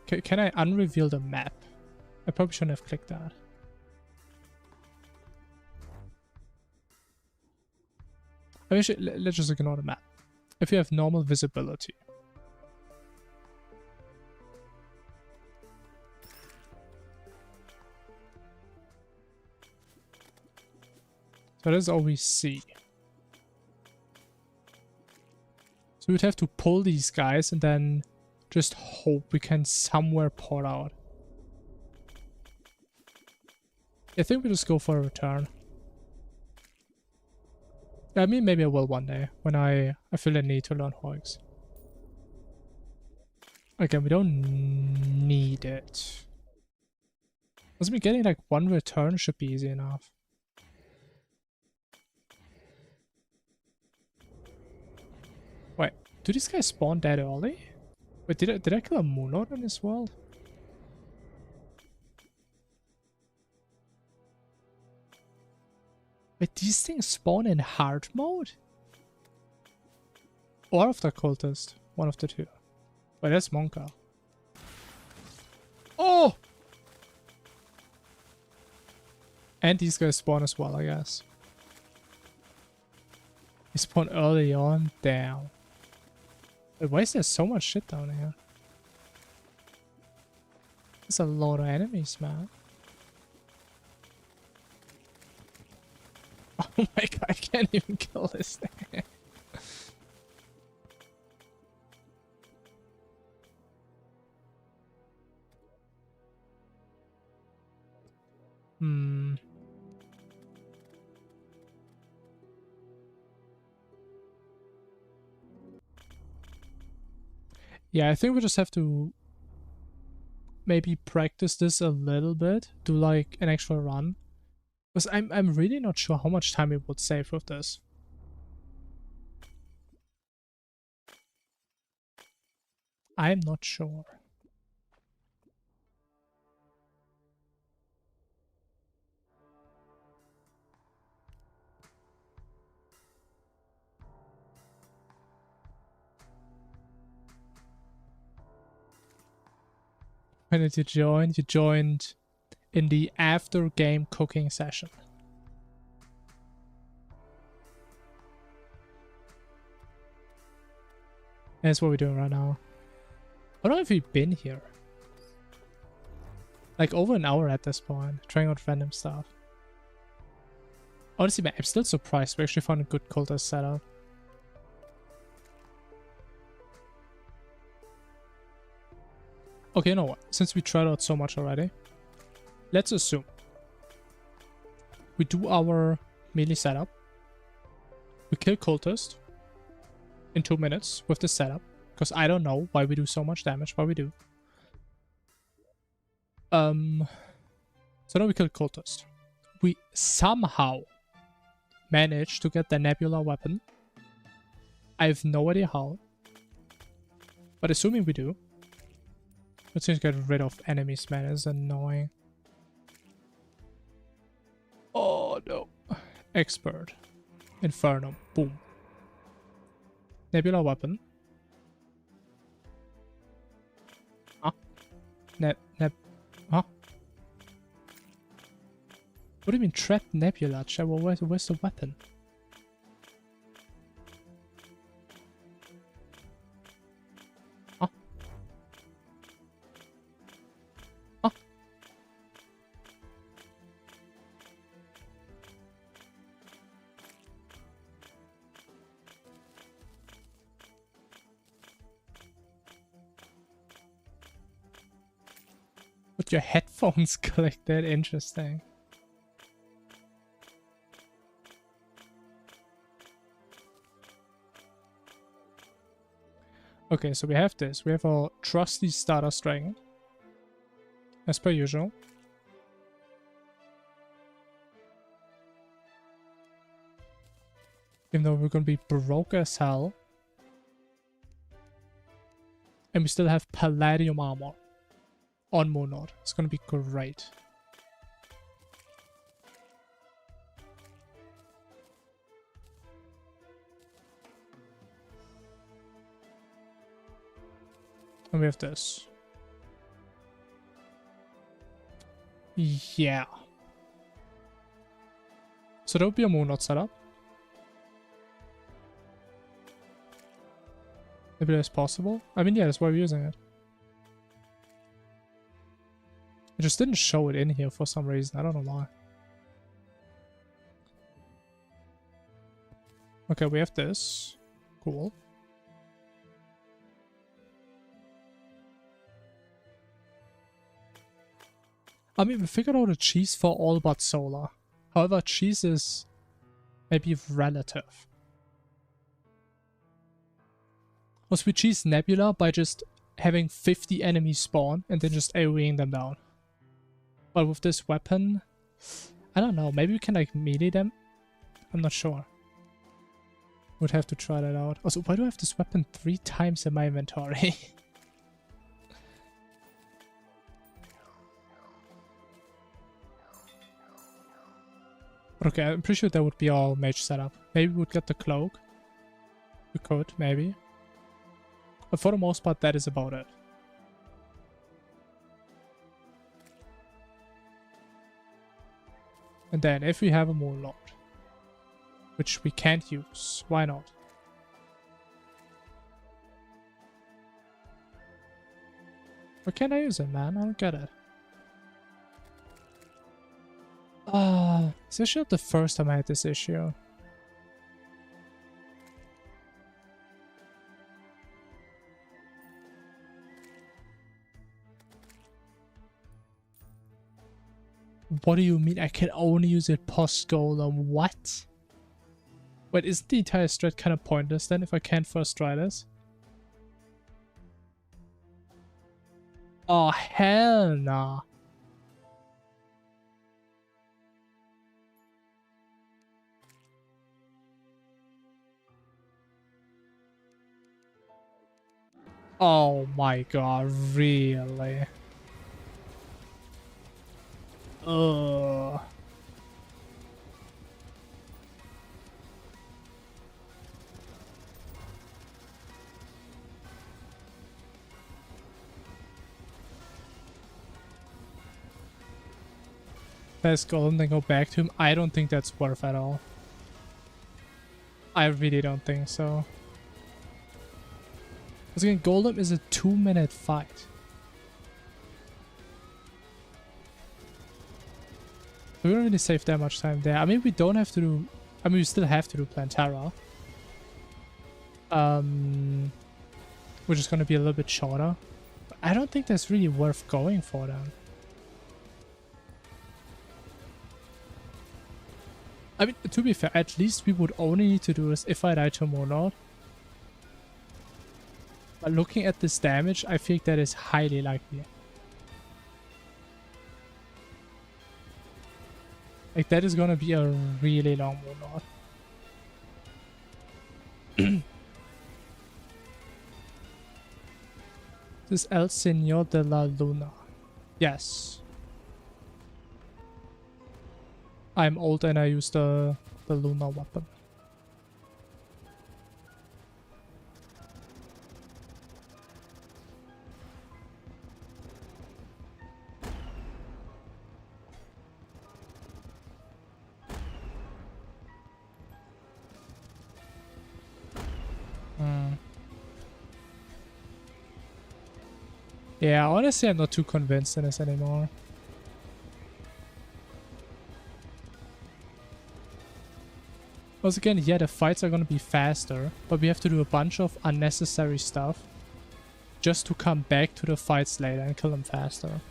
Can I unreveal the map? I probably shouldn't have clicked that. I mean, let's just ignore the map. If you have normal visibility. So that's all we see. So we'd have to pull these guys and then just hope we can somewhere pour out. I think we just go for a return. I mean, maybe I will one day when I feel the need to learn hoiks. Again, we don't need it. Doesn't mean getting like 1 return should be easy enough. Wait, do these guys spawn that early? Wait, did I kill a Moonlord in this world? Wait, these things spawn in hard mode? Or of the cultist? One of the two. Wait, that's Monka. Oh! And these guys spawn as well, I guess. They spawn early on? Damn. Wait, why is there so much shit down here? There's a lot of enemies, man. Oh my god, I can't even kill this thing. Yeah, I think we just have to maybe practice this a little bit, do like an actual run. Because I'm really not sure how much time it would save with this. I'm not sure. When did you join? You joined in the after game cooking session. That's what we're doing right now. I don't know if we've been here. Like over an hour at this point, trying out random stuff. Honestly, man, I'm still surprised we actually found a good cultist setup. Okay, you know what? Since we tried out so much already, let's assume we do our melee setup. We kill Cultist in 2 minutes with the setup. Because I don't know why we do so much damage, but we do. So now we kill Cultist. We somehow manage to get the Nebula weapon. I have no idea how. But assuming we do. Let's just get rid of enemies, man. It's annoying. Oh no. Expert. Infernum. Boom. Nebula weapon. Huh? Huh? What do you mean trap nebula? Well, where's the weapon? Huh? Huh? But your headphones click, that interesting. Okay, so we have this. We have our trusty starter string. As per usual. Even though we're gonna be broke as hell. And we still have Palladium armor. On Monod. It's gonna be great. And we have this. Yeah. So that would be a Monod setup. Maybe that's possible. I mean, yeah, that's why we're using it. I just didn't show it in here for some reason. I don't know why. Okay, we have this. Cool. I mean, we figured out a cheese for all but solar. However, cheese is maybe relative. Because we cheese Nebula by just having 50 enemies spawn and then just AoEing them down. But with this weapon, I don't know. Maybe we can like melee them? I'm not sure. Would have to try that out. Also, why do I have this weapon 3 times in my inventory? Okay, I'm pretty sure that would be our mage setup. Maybe we would get the cloak. We could, maybe. But for the most part, that is about it. And then if we have a Moonlord, which we can't use, why not? Why can't I use it, man? I don't get it. It's actually not the first time I had this issue. What do you mean I can only use it post-golem? What? Wait, isn't the entire strat kind of pointless then if I can't first try this? Oh, hell nah. Oh my god, really? Ugh. Best golem, then go back to him. I don't think that's worth at all. I really don't think so. Because again, golem is a 2-minute fight. We don't really save that much time there. I mean, we don't have to do... I mean, we still have to do Plantera. Which is going to be a little bit shorter. But I don't think that's really worth going for them. I mean, to be fair, at least we would only need to do this if I die to Monod. But looking at this damage, I think that is highly likely. Like, that is gonna be a really long Monod. This is El Señor de la Luna. Yes. I'm old and I use the Luna weapon. Yeah, honestly, I'm not too convinced in this anymore. Once again, yeah, the fights are gonna be faster, but we have to do a bunch of unnecessary stuff just to come back to the fights later and kill them faster.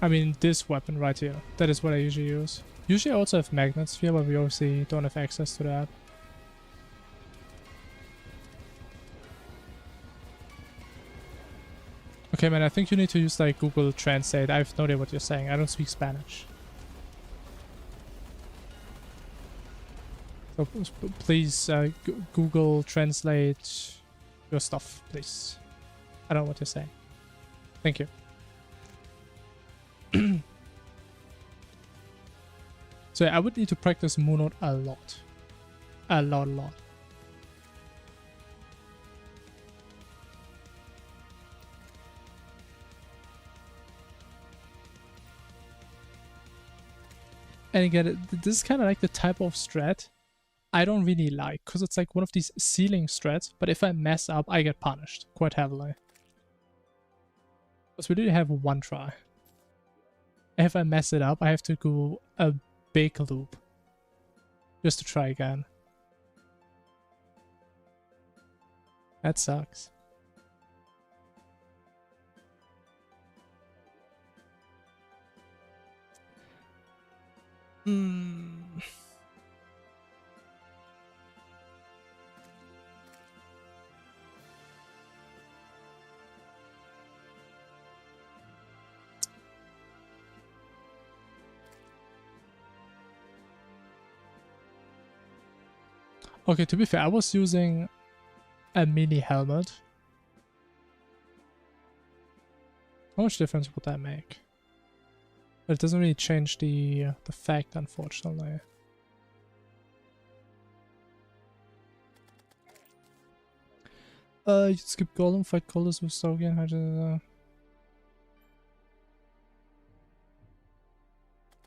I mean, this weapon right here. That is what I usually use. Usually I also have magnets here, but we obviously don't have access to that. Okay, man, I think you need to use like Google Translate. I have no idea what you're saying. I don't speak Spanish. So please Google Translate your stuff, please. I don't know what you're saying. Thank you. So yeah, I would need to practice Moonode a lot. A lot. And again, this is kind of like the type of strat I don't really like, because it's like one of these ceiling strats, but if I mess up, I get punished quite heavily. Because we didn't have one try. If I mess it up, I have to go a big loop just to try again. That sucks. Okay, to be fair, I was using a mini helmet. How much difference would that make? But it doesn't really change the fact, unfortunately. You skip Golem, fight Coldest with Stogian,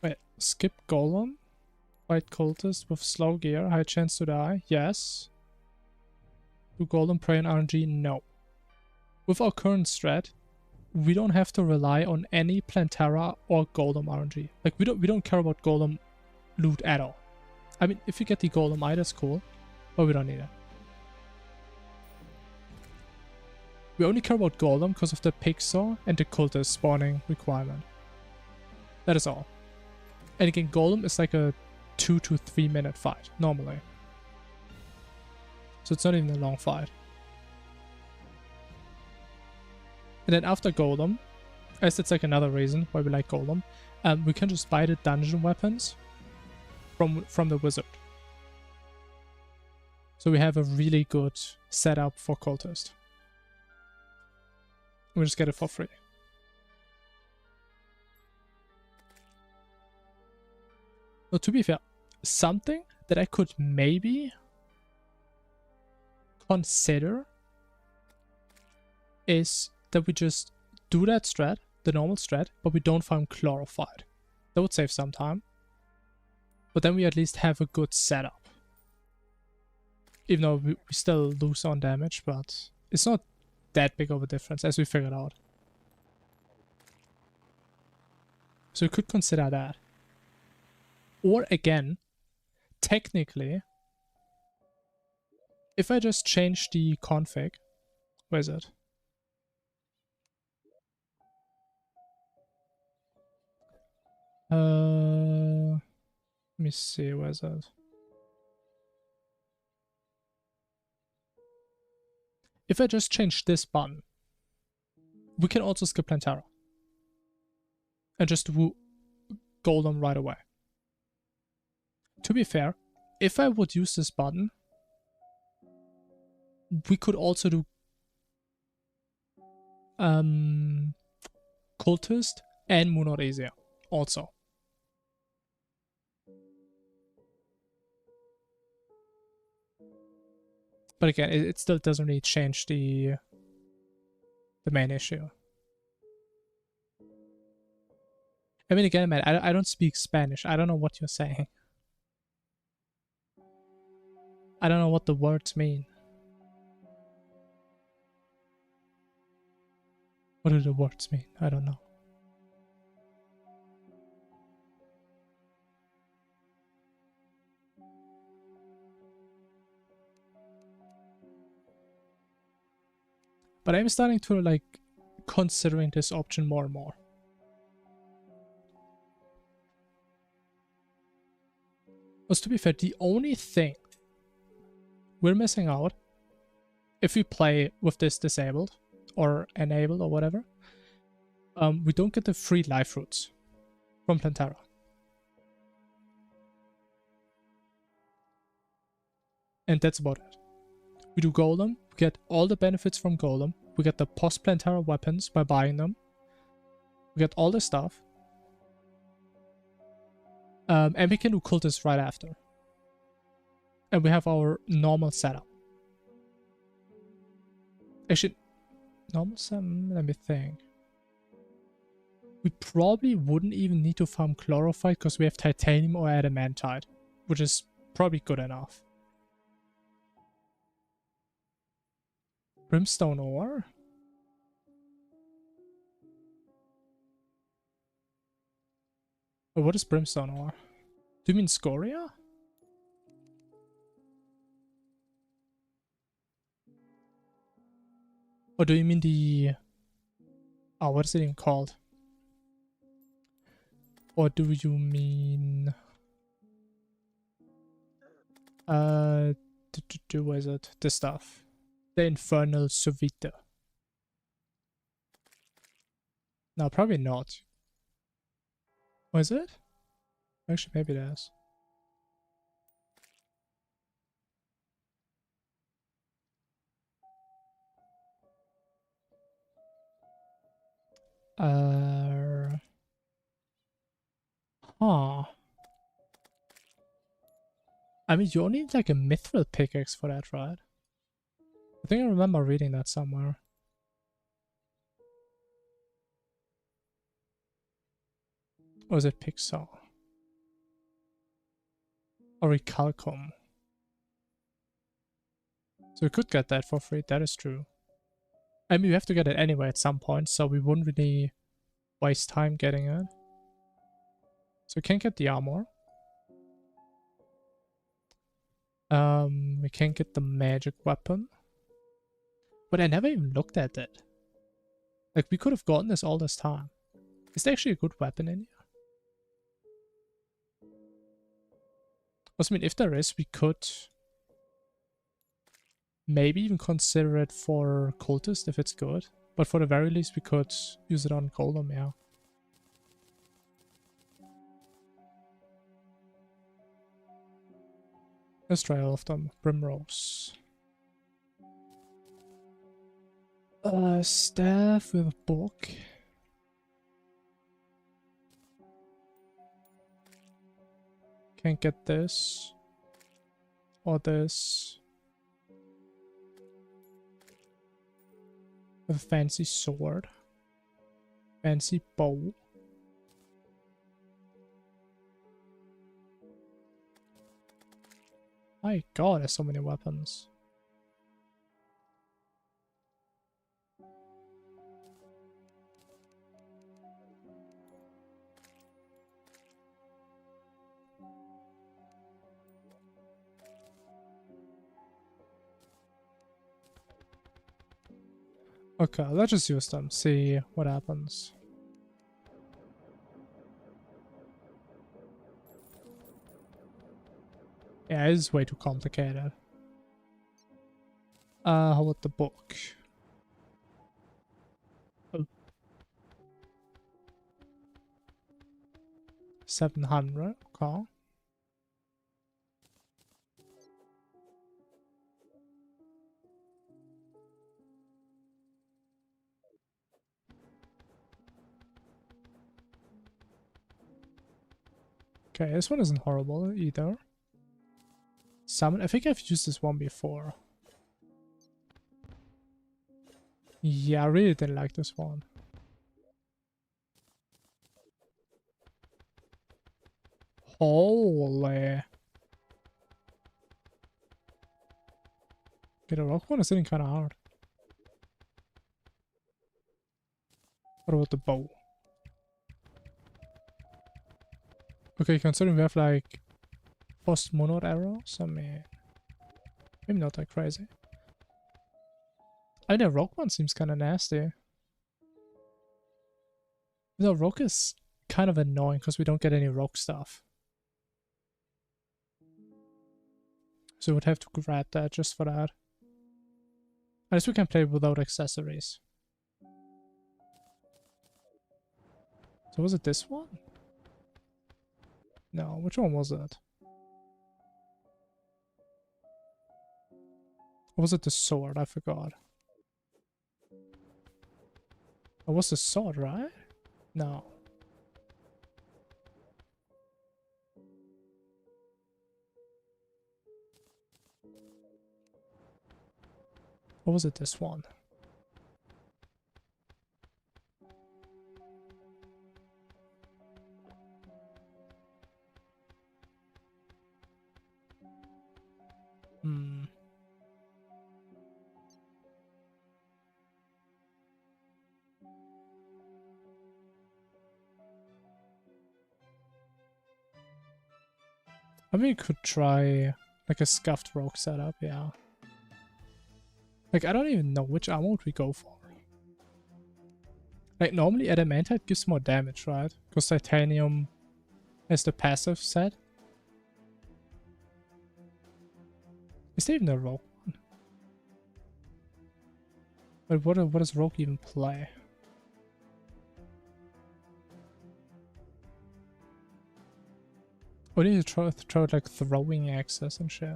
Wait, skip Golem? Fight Cultist with slow gear, high chance to die, yes. Do Golem Prey and RNG? No. With our current strat, we don't have to rely on any Plantera or Golem RNG. Like, we don't care about Golem loot at all. I mean, if you get the Golem eye, that's cool, but we don't need it. We only care about Golem because of the Pigsaw and the Cultist spawning requirement. That is all. And again, Golem is like a 2 to 3 minute fight, normally. So it's not even a long fight. And then after Golem, as it's like another reason why we like Golem, we can just buy the dungeon weapons from the wizard. So we have a really good setup for Cultist. We just get it for free. So to be fair, something that I could maybe consider is that we just do that strat, the normal strat, but we don't farm Chlorophyte. That would save some time. But then we at least have a good setup. Even though we still lose on damage, but it's not that big of a difference, as we figured out. So we could consider that. Or again, technically, if I just change the config, where is it? Let me see, where is it? If I just change this button, we can also skip Plantera. And just do Golem right away. To be fair, if I would use this button, we could also do Cultist and Moon Easier also. But again, it still doesn't really change the main issue. I mean, again, man, I don't speak Spanish. I don't know what you're saying. I don't know what the words mean. What do the words mean? I don't know. But I'm starting to like considering this option more and more. Because to be fair, the only thing we're missing out if we play with this disabled or enabled or whatever, we don't get the free life roots from Plantera. And that's about it. We do Golem, we get all the benefits from Golem, we get the post-Plantera weapons by buying them, we get all the stuff, and we can do Cultist right after. And we have our normal setup. Actually, normal setup, let me think. We probably wouldn't even need to farm Chlorophyte because we have Titanium or Adamantite, which is probably good enough. Brimstone ore? Oh, what is Brimstone ore? Do you mean Scoria? Or do you mean the... Oh, what is it even called? Or do you mean... what is it? This stuff. The Infernal Sovita. No, probably not. What is it? Actually, maybe it is. Huh. I mean, you only need like a mithril pickaxe for that, right? I think I remember reading that somewhere. Or is it Pixar? Or Recalcom? So we could get that for free, that is true. I mean, we have to get it anyway at some point, so we wouldn't really waste time getting it. So we can get the armor. We can get the magic weapon. But I never even looked at it. Like, we could have gotten this all this time. Is there actually a good weapon in here? I mean, if there is, we could maybe even consider it for Cultist if it's good. But for the very least, we could use it on Golem, yeah. Let's try all of them. Primrose. Staff with a book. Can't get this. Or this. With a fancy sword. Fancy bow. My god, there's so many weapons. Okay, let's just use them, see what happens. Yeah, it's way too complicated. How about the book? Oh. 700, okay. Okay, this one isn't horrible either. Summon, I think I've used this one before. Yeah, I really didn't like this one. Holy. Okay, the rock one is hitting kind of hard. What about the bow? Okay, considering we have like post monod arrows, I mean, maybe not that crazy. I mean, the rock one seems kind of nasty. The rock is kind of annoying because we don't get any rock stuff. So we would have to grab that just for that. Unless we can play without accessories. So was it this one? No, which one was it? Or was it the sword? I forgot. It was the sword, right? No. Or was it this one? Hmm. I mean, you could try like a scuffed rogue setup, yeah. Like, I don't even know which armor would we go for. Like, normally adamantite gives more damage, right? Because titanium is the passive set. Is there even a rogue one? But what does rogue even play? We need to try like throwing axes and shit.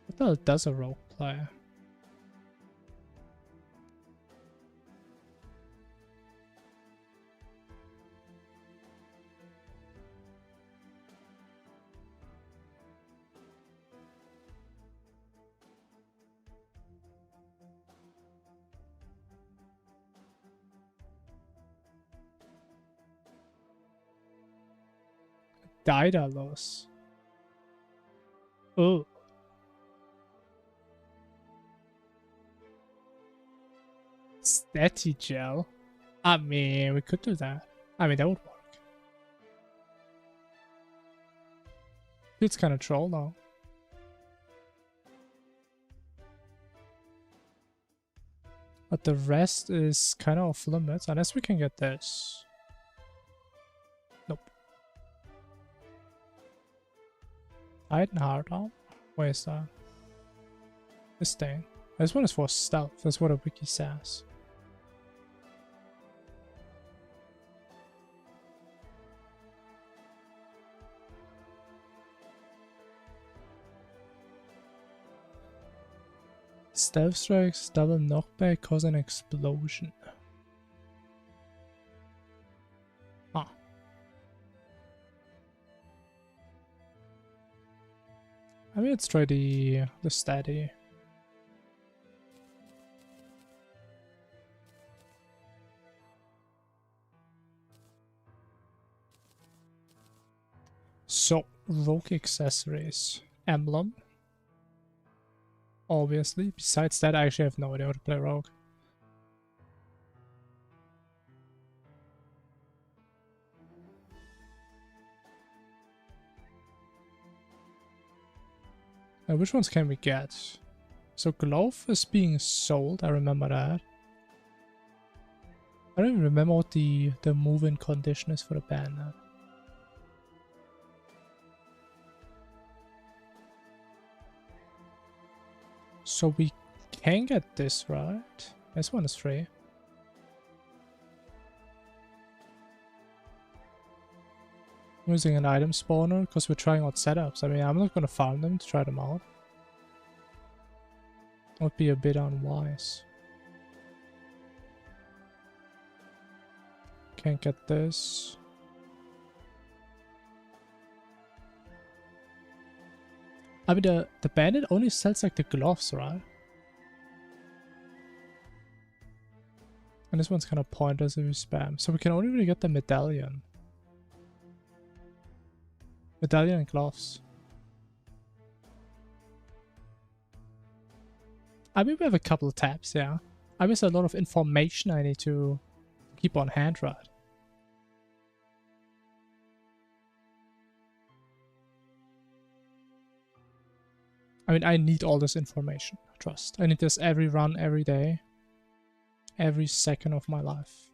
What the hell does a rogue play? Daedalus. Oh. Statty gel. I mean, we could do that. I mean, that would work. It's kind of troll though. But the rest is kind of off limits, unless we can get this. Nope. Iron hard arm? Where is that? This thing. This one is for stealth, that's what a wiki says. Stealth strikes, double knockback, cause an explosion. Huh. I mean, let's try the steady. rogue accessories. Emblem. Obviously. Besides that, I actually have no idea how to play rogue. Which ones can we get? So glove is being sold, I remember that. I don't even remember what the move-in condition is for the banner. So we can get this, right? This one is free. I'm using an item spawner because we're trying out setups. I mean, I'm not going to farm them to try them out. Would be a bit unwise. Can't get this. I mean, the bandit only sells like the gloves, right? And this one's kind of pointless if you spam. So we can only really get the medallion. Medallion and gloves. I mean, we have a couple of tabs, yeah. I miss a lot of information I need to keep on hand, right? I mean, I need all this information, trust. I need this every run, every day. Every second of my life.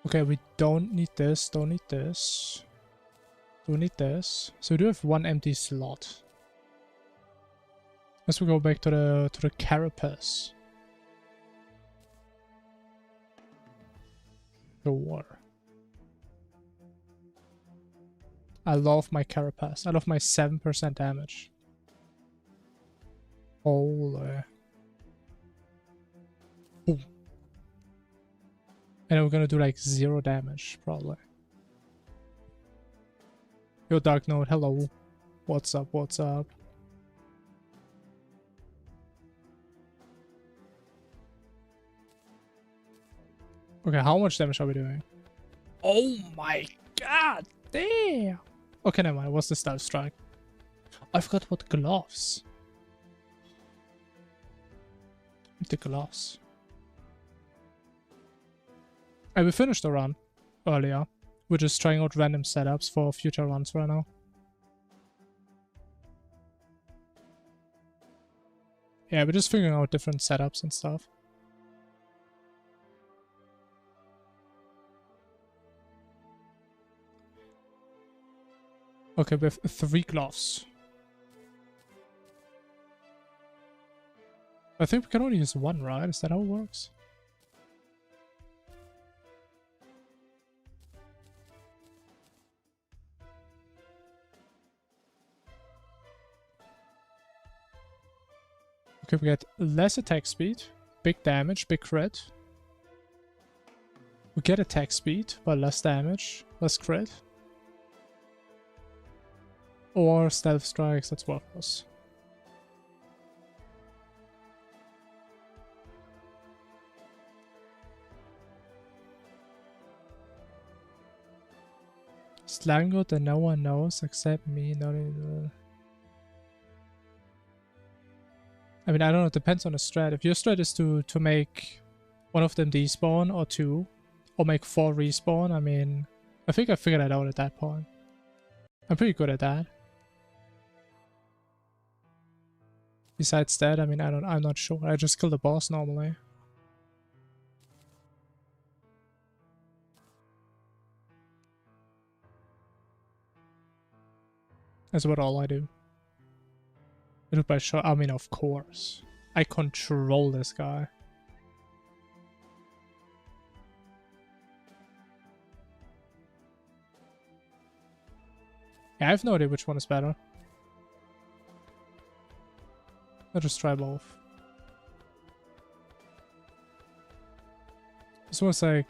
Okay, we don't need this, don't need this. Don't need this. So we do have one empty slot. Let's go back to the carapace. Sure. I love my carapace. I love my 7% damage. Holy. Ooh. And we're gonna do like 0 damage, probably. Yo, Dark Note, hello. What's up, what's up? Okay, how much damage are we doing? Oh my god, damn! Okay, never mind, what's the stealth strike? I forgot about the gloves. The gloves. And we finished the run earlier. We're just trying out random setups for future runs right now. Yeah, we're just figuring out different setups and stuff. Okay, we have 3 gloves. I think we can only use 1, right? Is that how it works? Okay, we get less attack speed, big damage, big crit. We get attack speed, but less damage, less crit. Or stealth strikes, that's worthless. Slango that no one knows except me, not even... I mean, I don't know, it depends on the strat. If your strat is to make one of them despawn or 2, or make 4 respawn, I mean, I think I figured that out at that point. I'm pretty good at that. Besides that, I mean, I'm not sure. I just kill the boss normally. That's about all I do. I do it by shot. I mean, of course. I control this guy. Yeah, I have no idea which one is better. I'll just try both. This one's like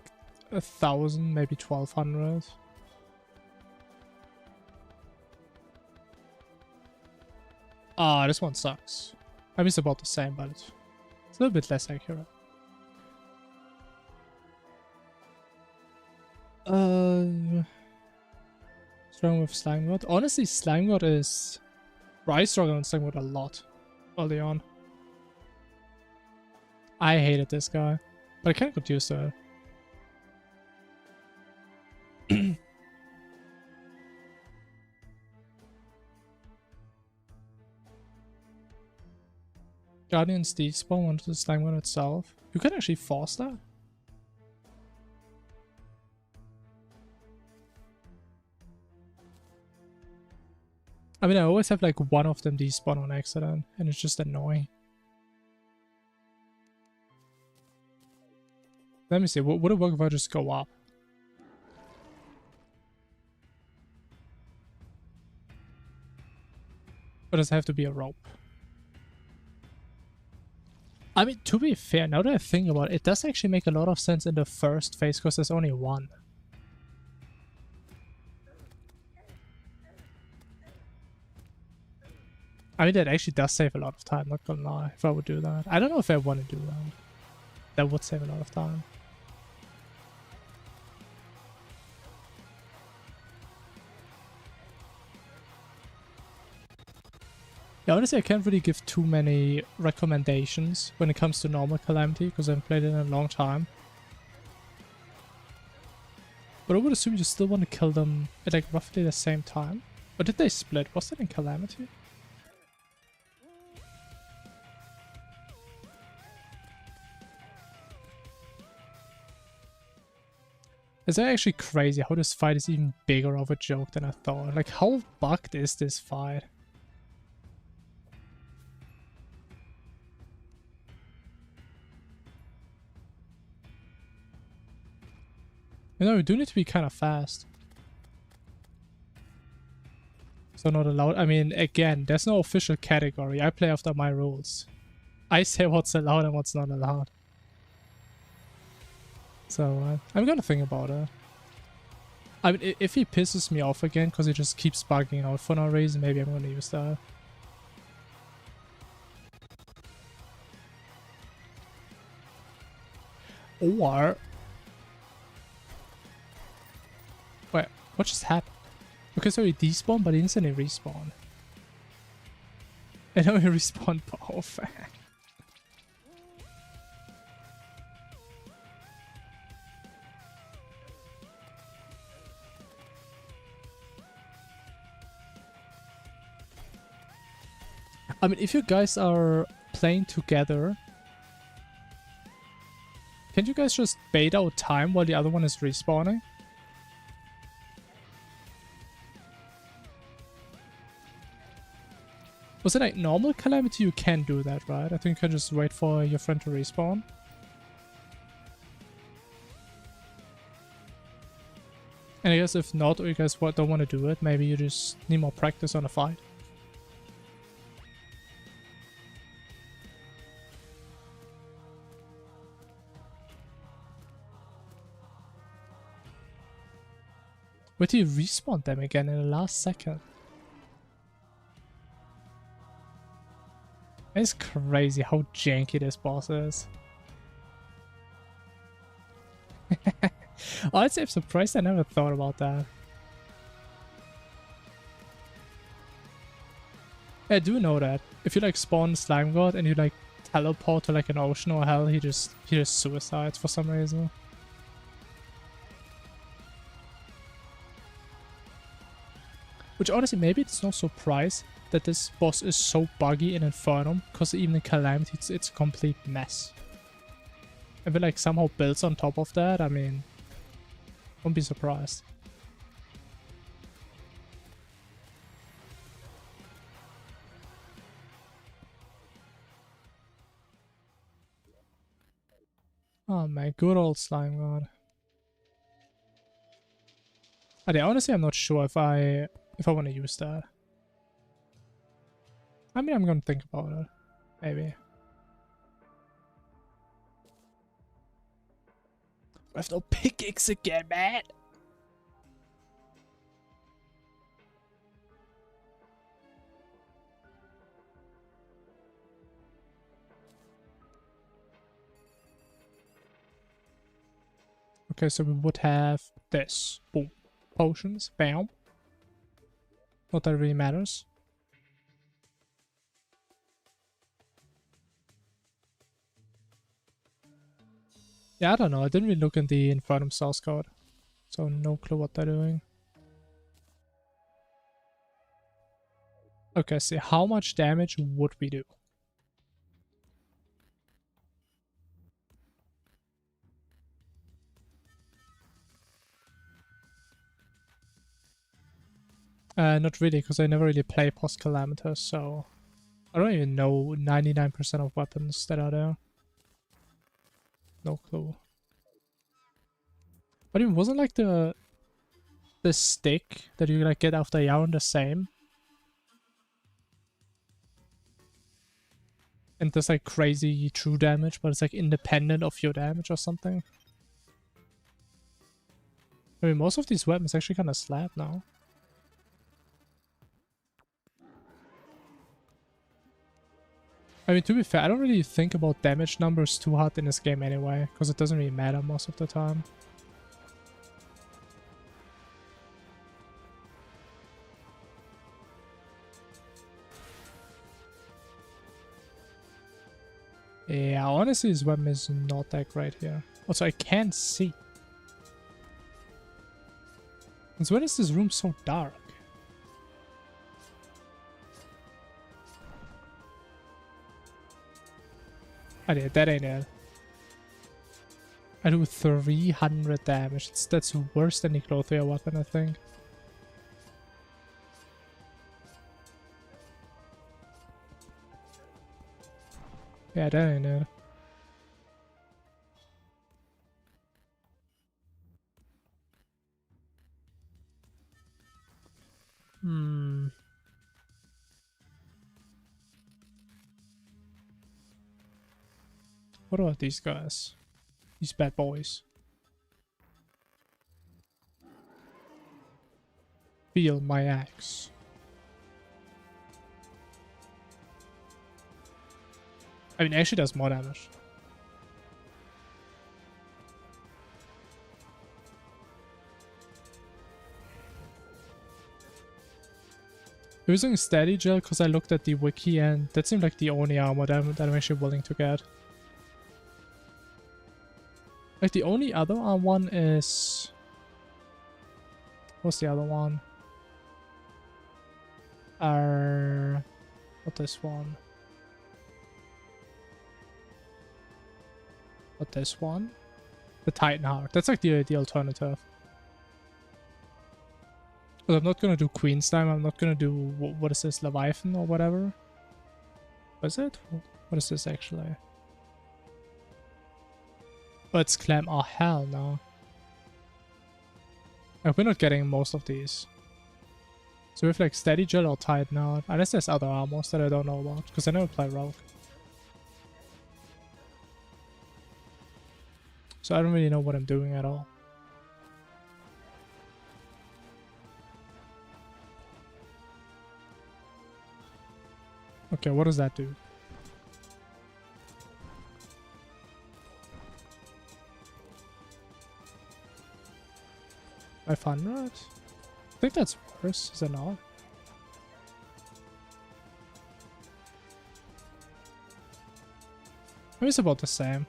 1,000, maybe 1,200. Ah, this one sucks. I mean, it's about the same, but it's a little bit less accurate. Strong with Slime God. Honestly, Slime God is... I struggle on Slime God a lot early on. I hated this guy, but I kind of got used to it. Guardian's despawn onto the Slime God itself. You can actually force that. I mean, I always have like one of them despawn on accident, and it's just annoying. Let me see, would it work if I just go up? Or does it have to be a rope? I mean, to be fair, now that I think about it, it does actually make a lot of sense in the first phase because there's only one. I mean, that actually does save a lot of time, not gonna lie, if I would do that. I don't know if I want to do that. That would save a lot of time. Yeah, honestly, I can't really give too many recommendations when it comes to normal Calamity, because I haven't played it in a long time. But I would assume you still want to kill them at like roughly the same time. Or did they split? Was that in Calamity? It's actually crazy how this fight is even bigger of a joke than I thought. Like, how bugged is this fight? You know, we do need to be kind of fast. So not allowed. I mean, again, there's no official category. I play after my rules. I say what's allowed and what's not allowed. So I'm gonna think about it. I mean, if he pisses me off again because he just keeps bugging out for no reason, maybe I'm gonna use that. Or... Wait, what just happened? Okay, so he despawned, but he instantly respawned. And now he respawned both. I mean, if you guys are playing together, can you guys just bait out time while the other one is respawning? Was it like normal Calamity? You can do that, right? I think you can just wait for your friend to respawn. And I guess if not, or you guys don't want to do it, maybe you just need more practice on a fight. Wait till you respawn them again in the last second. It's crazy how janky this boss is. Honestly, I'm surprised I never thought about that. I do know that. If you like spawn Slime God and you like teleport to like an ocean or hell, he just suicides for some reason. Which honestly, maybe it's no surprise that this boss is so buggy in Infernum, because even in Calamity it's a complete mess. If it like somehow builds on top of that, I mean, won't be surprised. Oh man, good old Slime God. Honestly, I'm not sure if I want to use that. I mean, I'm gonna think about it. Maybe. I have no pickaxe again, man! Okay, so we would have this. Boom. Potions. Bam. Not that really matters. Yeah, I don't know. I didn't really look in the Infernum source code. So no clue what they're doing. Okay, see, how much damage would we do? Not really, because I never really play post-Calamitous, so... I don't even know 99% of weapons that are there. No clue. But it wasn't like the stick that you like get after Yaron the same? And there's like crazy true damage, but it's like independent of your damage or something. I mean, most of these weapons actually kind of slap now. I mean, to be fair, I don't really think about damage numbers too hard in this game anyway, because it doesn't really matter most of the time. Yeah, honestly, this weapon is not that great here. Also, I can't see. And so when is this room so dark? Oh yeah, that ain't it. I do 300 damage. That's worse than the Clothier weapon, I think. Yeah, that ain't it. Hmm. What about these guys? These bad boys. Feel my axe. I mean, actually does more damage. Using Steady Gel because I looked at the wiki and that seemed like the only armor that I'm actually willing to get. Like the only other one is... What's the other one? Not this one. Not this one. The Titan Heart. That's like the alternative. But I'm not gonna do Queen's Time. I'm not gonna do... What is this? Leviathan or whatever? Was it? What is this actually? Oh, it's Clam. Oh, hell no. Like, we're not getting most of these. So we have like Steady Gel or Titan Heart. Unless there's other armors that I don't know about. Because I never play Rogue. So I don't really know what I'm doing at all. Okay, what does that do? $500? I think that's worse, is it not? Maybe it's about the same.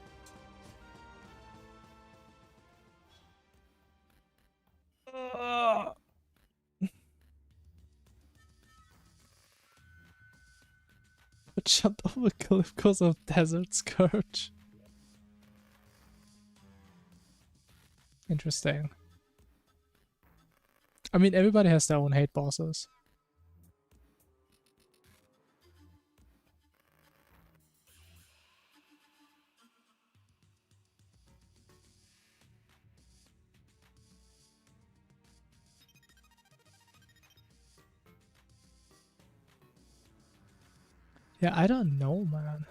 But jumped over a cliff because of Desert Scourge. Interesting. I mean, everybody has their own hate bosses. Yeah, I don't know, man.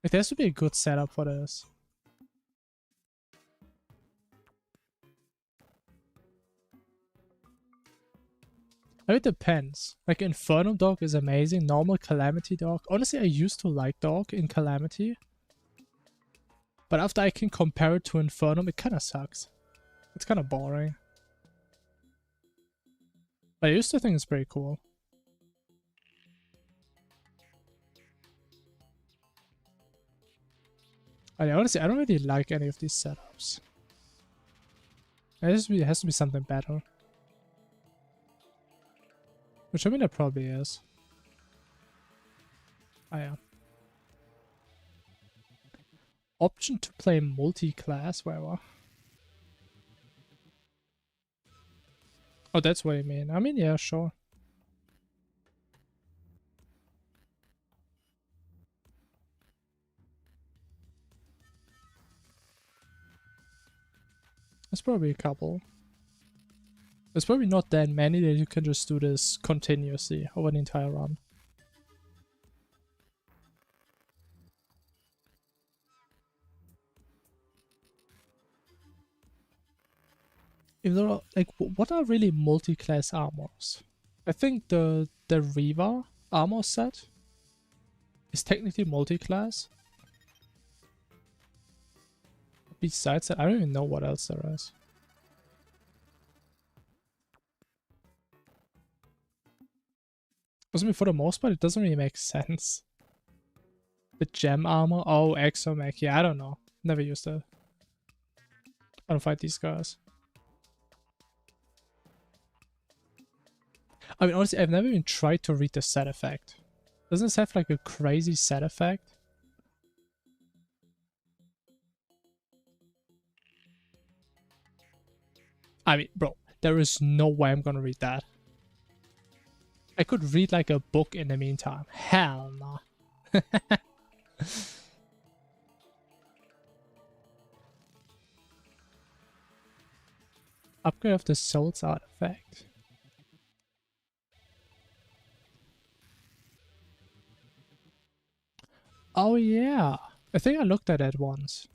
Like, there has to be a good setup for this. It depends. Like Infernum dog is amazing. Normal Calamity dog. Honestly, I used to like dog in Calamity. But after I can compare it to Infernum, it kind of sucks. It's kind of boring. But I used to think it's pretty cool. Honestly, I don't really like any of these setups. It has to be something better. Which I mean it probably is. Oh yeah. Option to play multi-class, wherever. Oh, that's what you mean. I mean, yeah, sure. There's probably a couple. There's probably not that many that you can just do this continuously over the entire run. If there are, like, what are really multi-class armors? I think the Riva armor set is technically multi-class. Besides that, I don't even know what else there is. I mean, for the most part, it doesn't really make sense. The gem armor? Oh, Exomech. Yeah, I don't know. Never used it. I don't fight these guys. I mean, honestly, I've never even tried to read the set effect. Doesn't this have like a crazy set effect? I mean, bro, there is no way I'm gonna read that. I could read like a book in the meantime. Hell no. Upgrade of the Soul's artifact. Oh yeah. I think I looked at it once.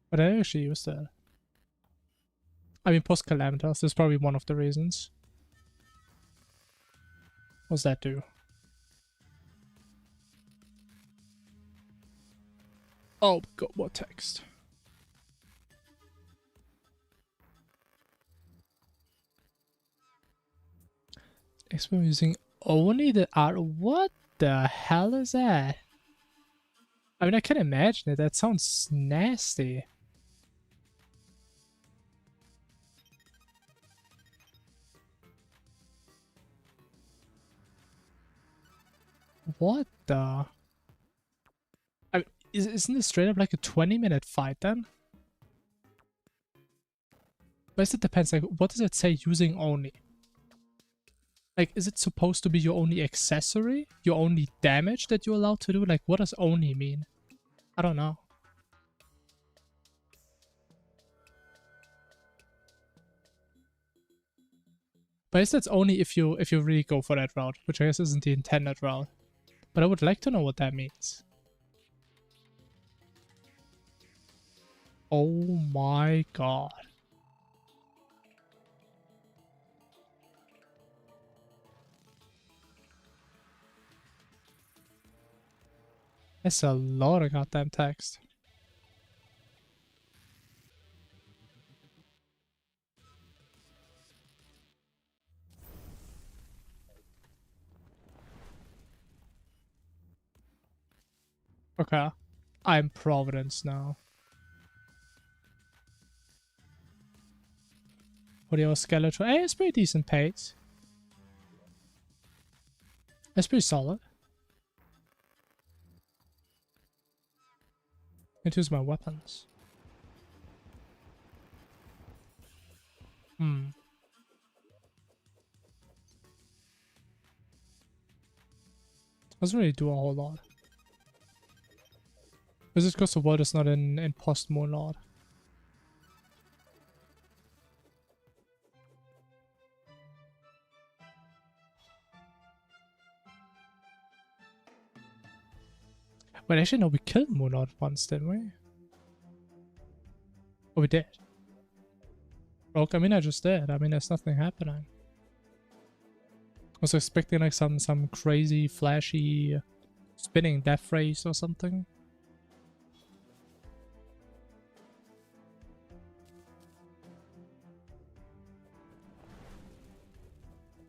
But I actually used it. I mean, post Calamitas is probably one of the reasons. What's that do? Oh god, what text? Experiment using only the art. What the hell is that? I mean, I can imagine it. That sounds nasty. What the? I mean, isn't this straight up like a 20-minute fight then? But it depends. Like, what does it say using only? Like, is it supposed to be your only accessory? Your only damage that you're allowed to do? Like, what does only mean? I don't know. But I guess that's only if you really go for that route, which I guess isn't the intended route. But I would like to know what that means. Oh my god. That's a lot of goddamn text. Okay. I'm Providence now. Audio skeleton. Hey, it's pretty decent pace. It's pretty solid. I use my weapons. Doesn't really do a whole lot. Is it because the world is not in post Moonlord? Wait, actually no, we killed Moonlord once, didn't we? Oh, we did. Rogue, I mean I just did. I mean there's nothing happening. was expecting like some crazy, flashy, spinning death race or something.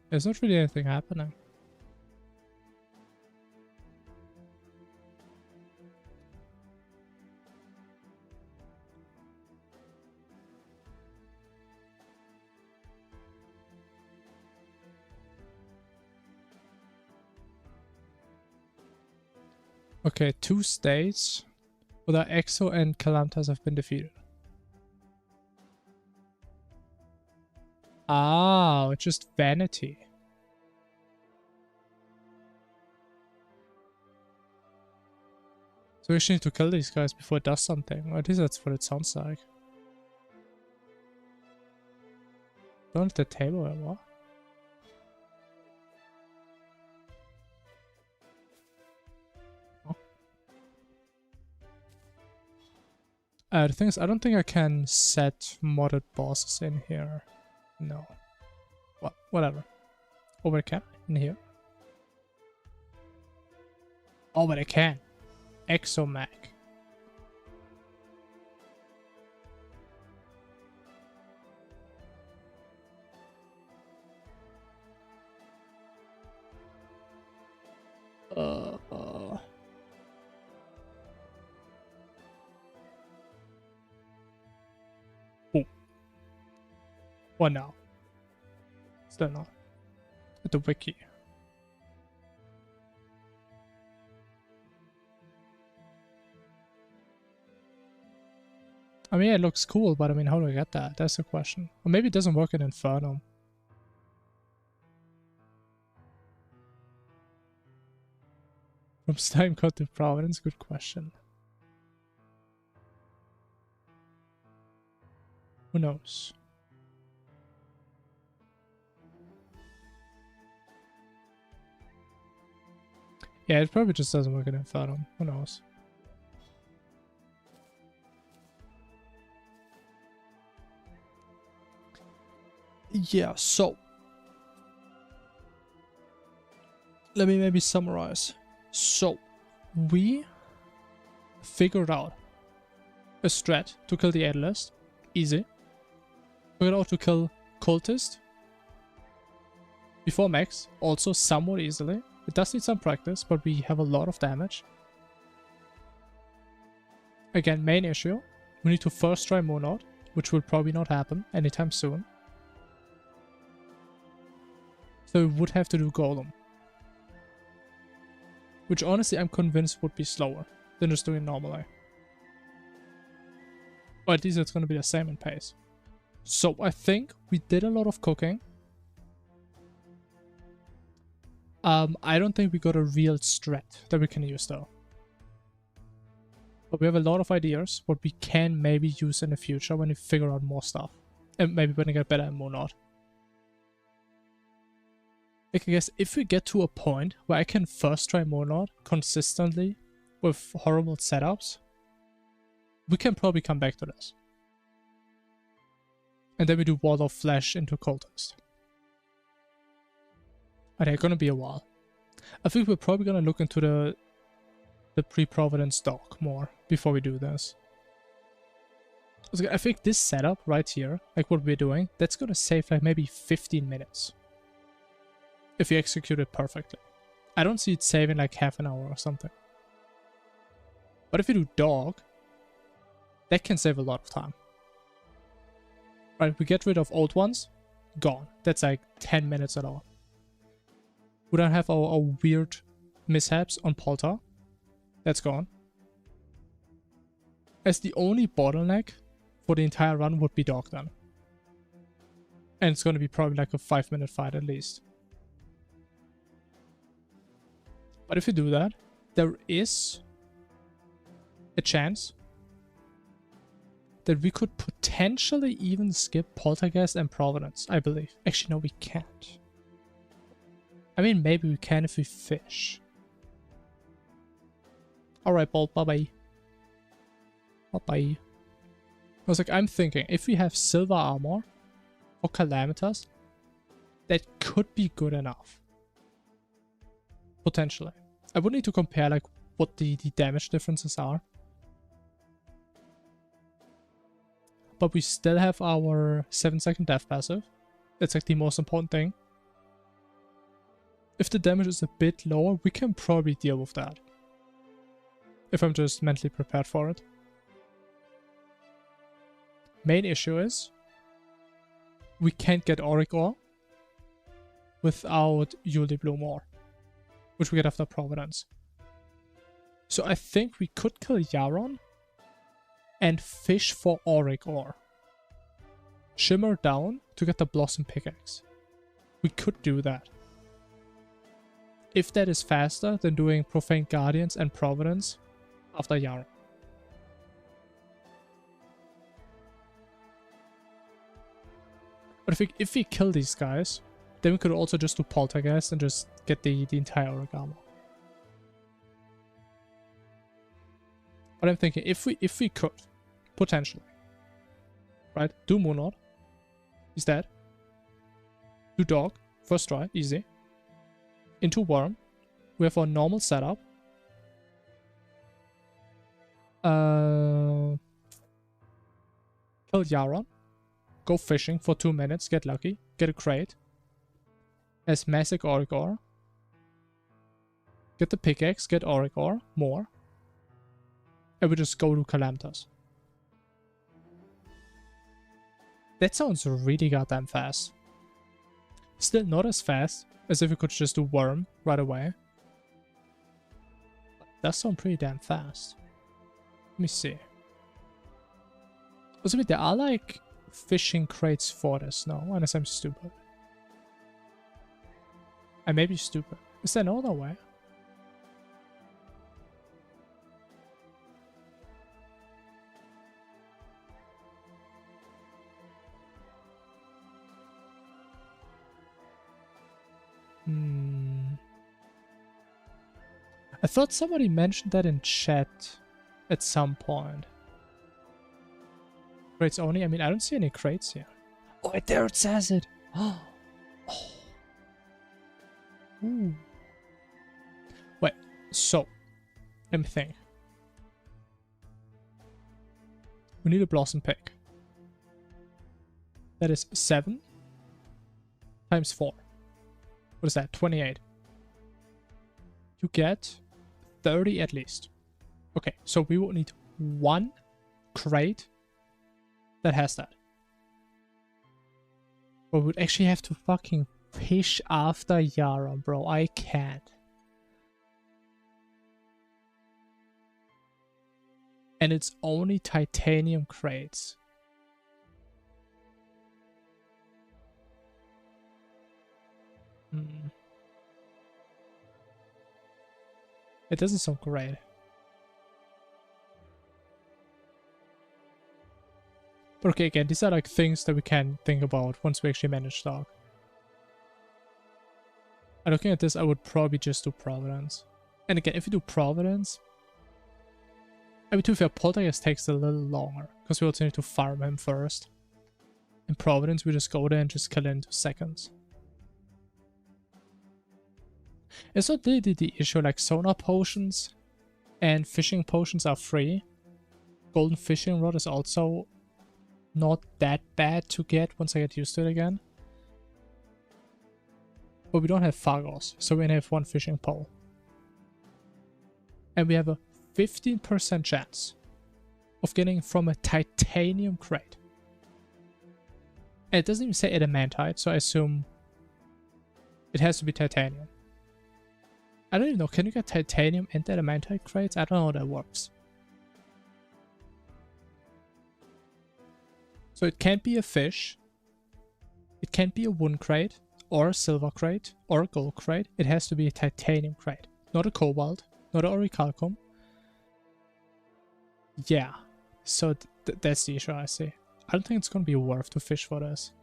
There's not really anything happening. Okay, 2 states where Exo and Calamitas have been defeated. Ah, it's just vanity. So we actually need to kill these guys before it does something. Or at least that's what it sounds like. Don't at the table or what? The thing is, I don't think I can set modded bosses in here. No. Well, whatever. Oh, but I can in here. Oh, but I can. Exomac. Oh. What now? Still not. At the wiki. I mean, it looks cool, but I mean, how do I get that? That's the question. Or maybe it doesn't work in Infernum. From Slime Cut to Providence? Good question. Who knows? Yeah, it probably just doesn't work in Infernum. Who knows? Yeah, so let me maybe summarize. So we figured out a strat to kill the Aetherlist. Easy. Figured out to kill Cultist before max, also somewhat easily. It does need some practice, but we have a lot of damage. Again, main issue. We need to first try Monod, which will probably not happen anytime soon. So we would have to do Golem. Which honestly I'm convinced would be slower than just doing it normally. Or at least it's going to be the same in pace. So I think we did a lot of cooking. I don't think we got a real strat that we can use though. But we have a lot of ideas what we can maybe use in the future when we figure out more stuff. And maybe when we get better at Monod. Like, I guess if we get to a point where I can first try Monod consistently with horrible setups, we can probably come back to this. And then we do Wall of Flesh into Cultist. And they're gonna be a while. I think we're probably gonna look into the pre-Providence dock more before we do this. I think this setup right here, like what we're doing, that's gonna save like maybe 15 minutes. If you execute it perfectly. I don't see it saving like half an hour or something. But if you do dog, that can save a lot of time. Right, we get rid of old ones, gone. That's like 10 minutes at all. We don't have our weird mishaps on Poltar. That's gone. As the only bottleneck for the entire run would be dog then. And it's going to be probably like a 5-minute fight at least. But if you do that, there is a chance that we could potentially even skip Poltergeist and Providence, I believe. Actually, no, we can't. I mean, maybe we can if we fish. Alright, Bolt, bye-bye. Bye-bye. I was like, I'm thinking, if we have silver armor or Calamitas, that could be good enough. Potentially. I would need to compare like what the damage differences are. But we still have our 7-second death passive. That's like the most important thing. If the damage is a bit lower, we can probably deal with that. If I'm just mentally prepared for it. Main issue is we can't get Auric Ore without Yuli Bloom Ore, which we get after Providence. So I think we could kill Yaron and fish for Auric Ore. Shimmer down to get the Blossom Pickaxe. We could do that. If that is faster than doing Profane Guardians and Providence after Yaron. But if we kill these guys, then we could also just do Poltergeist and just get the entire Origami. But I'm thinking if we could, potentially, right? Do Moonlord. He's dead. Do Dog. First try. Easy. Into Worm. We have our normal setup. Kill Yaron. Go fishing for 2 minutes. Get lucky. Get a crate. Has Massic Auric Ore. Get the pickaxe. Get Auric Ore. More. And we just go to Calamitas. That sounds really goddamn fast. Still not as fast as if we could just do Worm right away. But it does sound pretty damn fast. Let me see. Also, there are like fishing crates for this, no? Unless I'm stupid. I may be stupid. Is there no other way? I thought somebody mentioned that in chat at some point. Crates only? I mean, I don't see any crates here. Oh, wait, there it says it. Oh. Ooh. Wait, so, let me think. We need a Blossom Pick. That is 7 times 4. What is that? 28. You get 30 at least. Okay, so we will need 1 crate that has that. But we would actually have to fucking fish after Yara, bro. I can't. And it's only titanium crates. It doesn't sound great. But okay, again, these are like things that we can think about once we actually manage stock. And looking at this, I would probably just do Providence. And again, if you do Providence, I mean, to be fair, Poltergeist takes a little longer, because we also need to farm him first. In Providence, we just go there and just kill it in 2 seconds. It's not really the issue, like sonar potions and fishing potions are free. Golden fishing rod is also not that bad to get once I get used to it again. But we don't have Phagos, so we only have 1 fishing pole. And we have a 15% chance of getting from a titanium crate. And it doesn't even say adamantite, so I assume it has to be titanium. I don't even know, can you get titanium and adamantite crates? I don't know how that works. So it can't be a fish, it can't be a wood crate, or a silver crate, or a gold crate. It has to be a titanium crate. Not a cobalt, not an orichalcum. Yeah, so that's the issue I see. I don't think it's going to be worth to fish for this.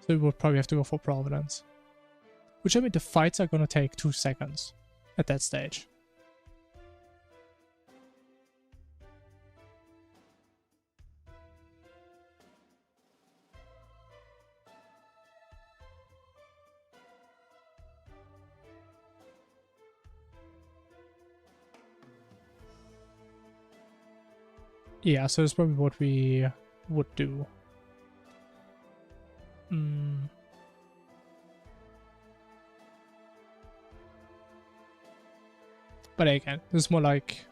So we would probably have to go for Providence. Which, I mean, the fights are going to take 2 seconds at that stage. Yeah, so that's probably what we would do. But again, this is more like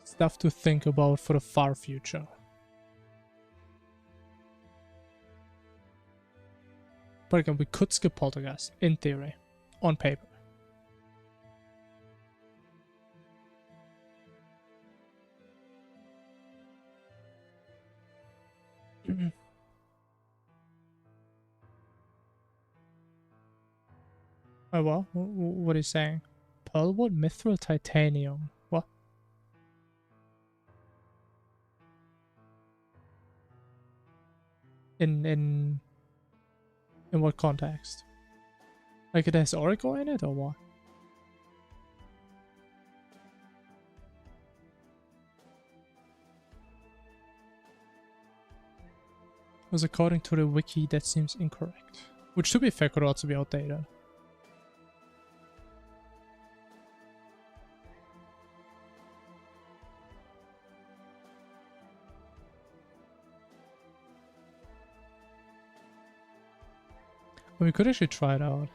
stuff to think about for the far future. But again, we could skip Poltergeist, in theory, on paper. Oh, well, what are you saying? Pearlwood, mithril, titanium. What? In what context? Like it has Oracle in it, or what? Because according to the wiki, that seems incorrect. Which, to be fair, could also be outdated. We could actually try it out.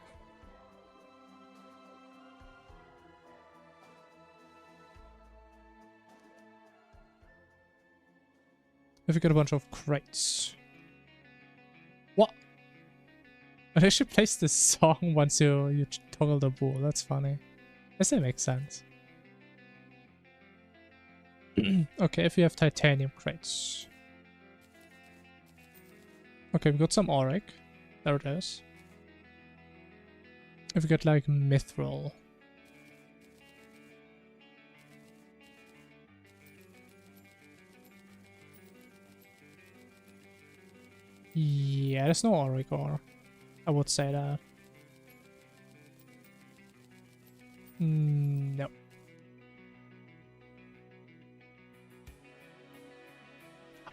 If we get a bunch of crates. What? But I should place this song once you toggle the bool. That's funny. Does that make sense? Okay, if we have titanium crates. Okay, we got some auric. There it is. If we get like mithril. Yeah, there's no auric ore. I would say that. No.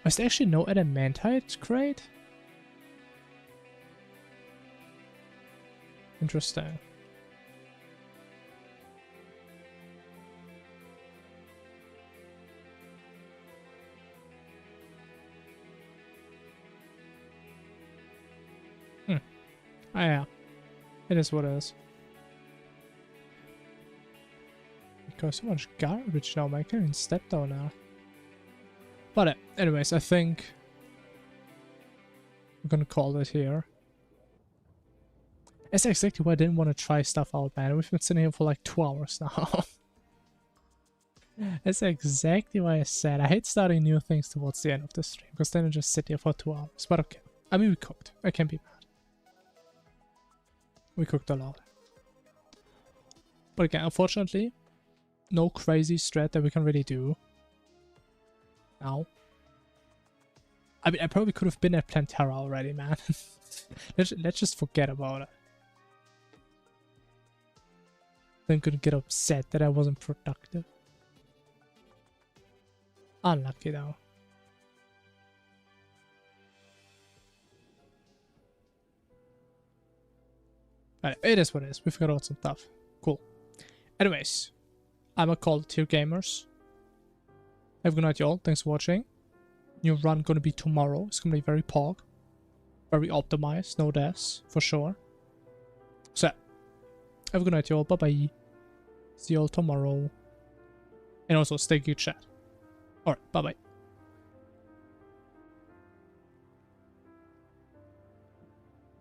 Is there actually no adamantite crate? Interesting. Oh yeah. It is what it is. Because so much garbage now, man. I can't even step down now. But anyways, I think I'm gonna call it here. That's exactly why I didn't want to try stuff out, man. We've been sitting here for like 2 hours now. That's exactly why I said I hate starting new things towards the end of the stream, because then I just sit here for 2 hours. But okay. I mean, we cooked. I can't be mad. We cooked a lot. But again, unfortunately, no crazy strat that we can really do now. I mean, I probably could have been at Plantera already, man. let's just forget about it. Then could get upset that I wasn't productive. Unlucky though. But it is what it is. We've got out some stuff. Cool. Anyways, I'm a call to gamers. Have a good night, y'all. Thanks for watching. New run gonna be tomorrow. It's gonna be very pog. Very optimized. No deaths, for sure. So, have a good night, y'all. Bye-bye. See y'all tomorrow. And also, stay good chat. Alright, bye-bye.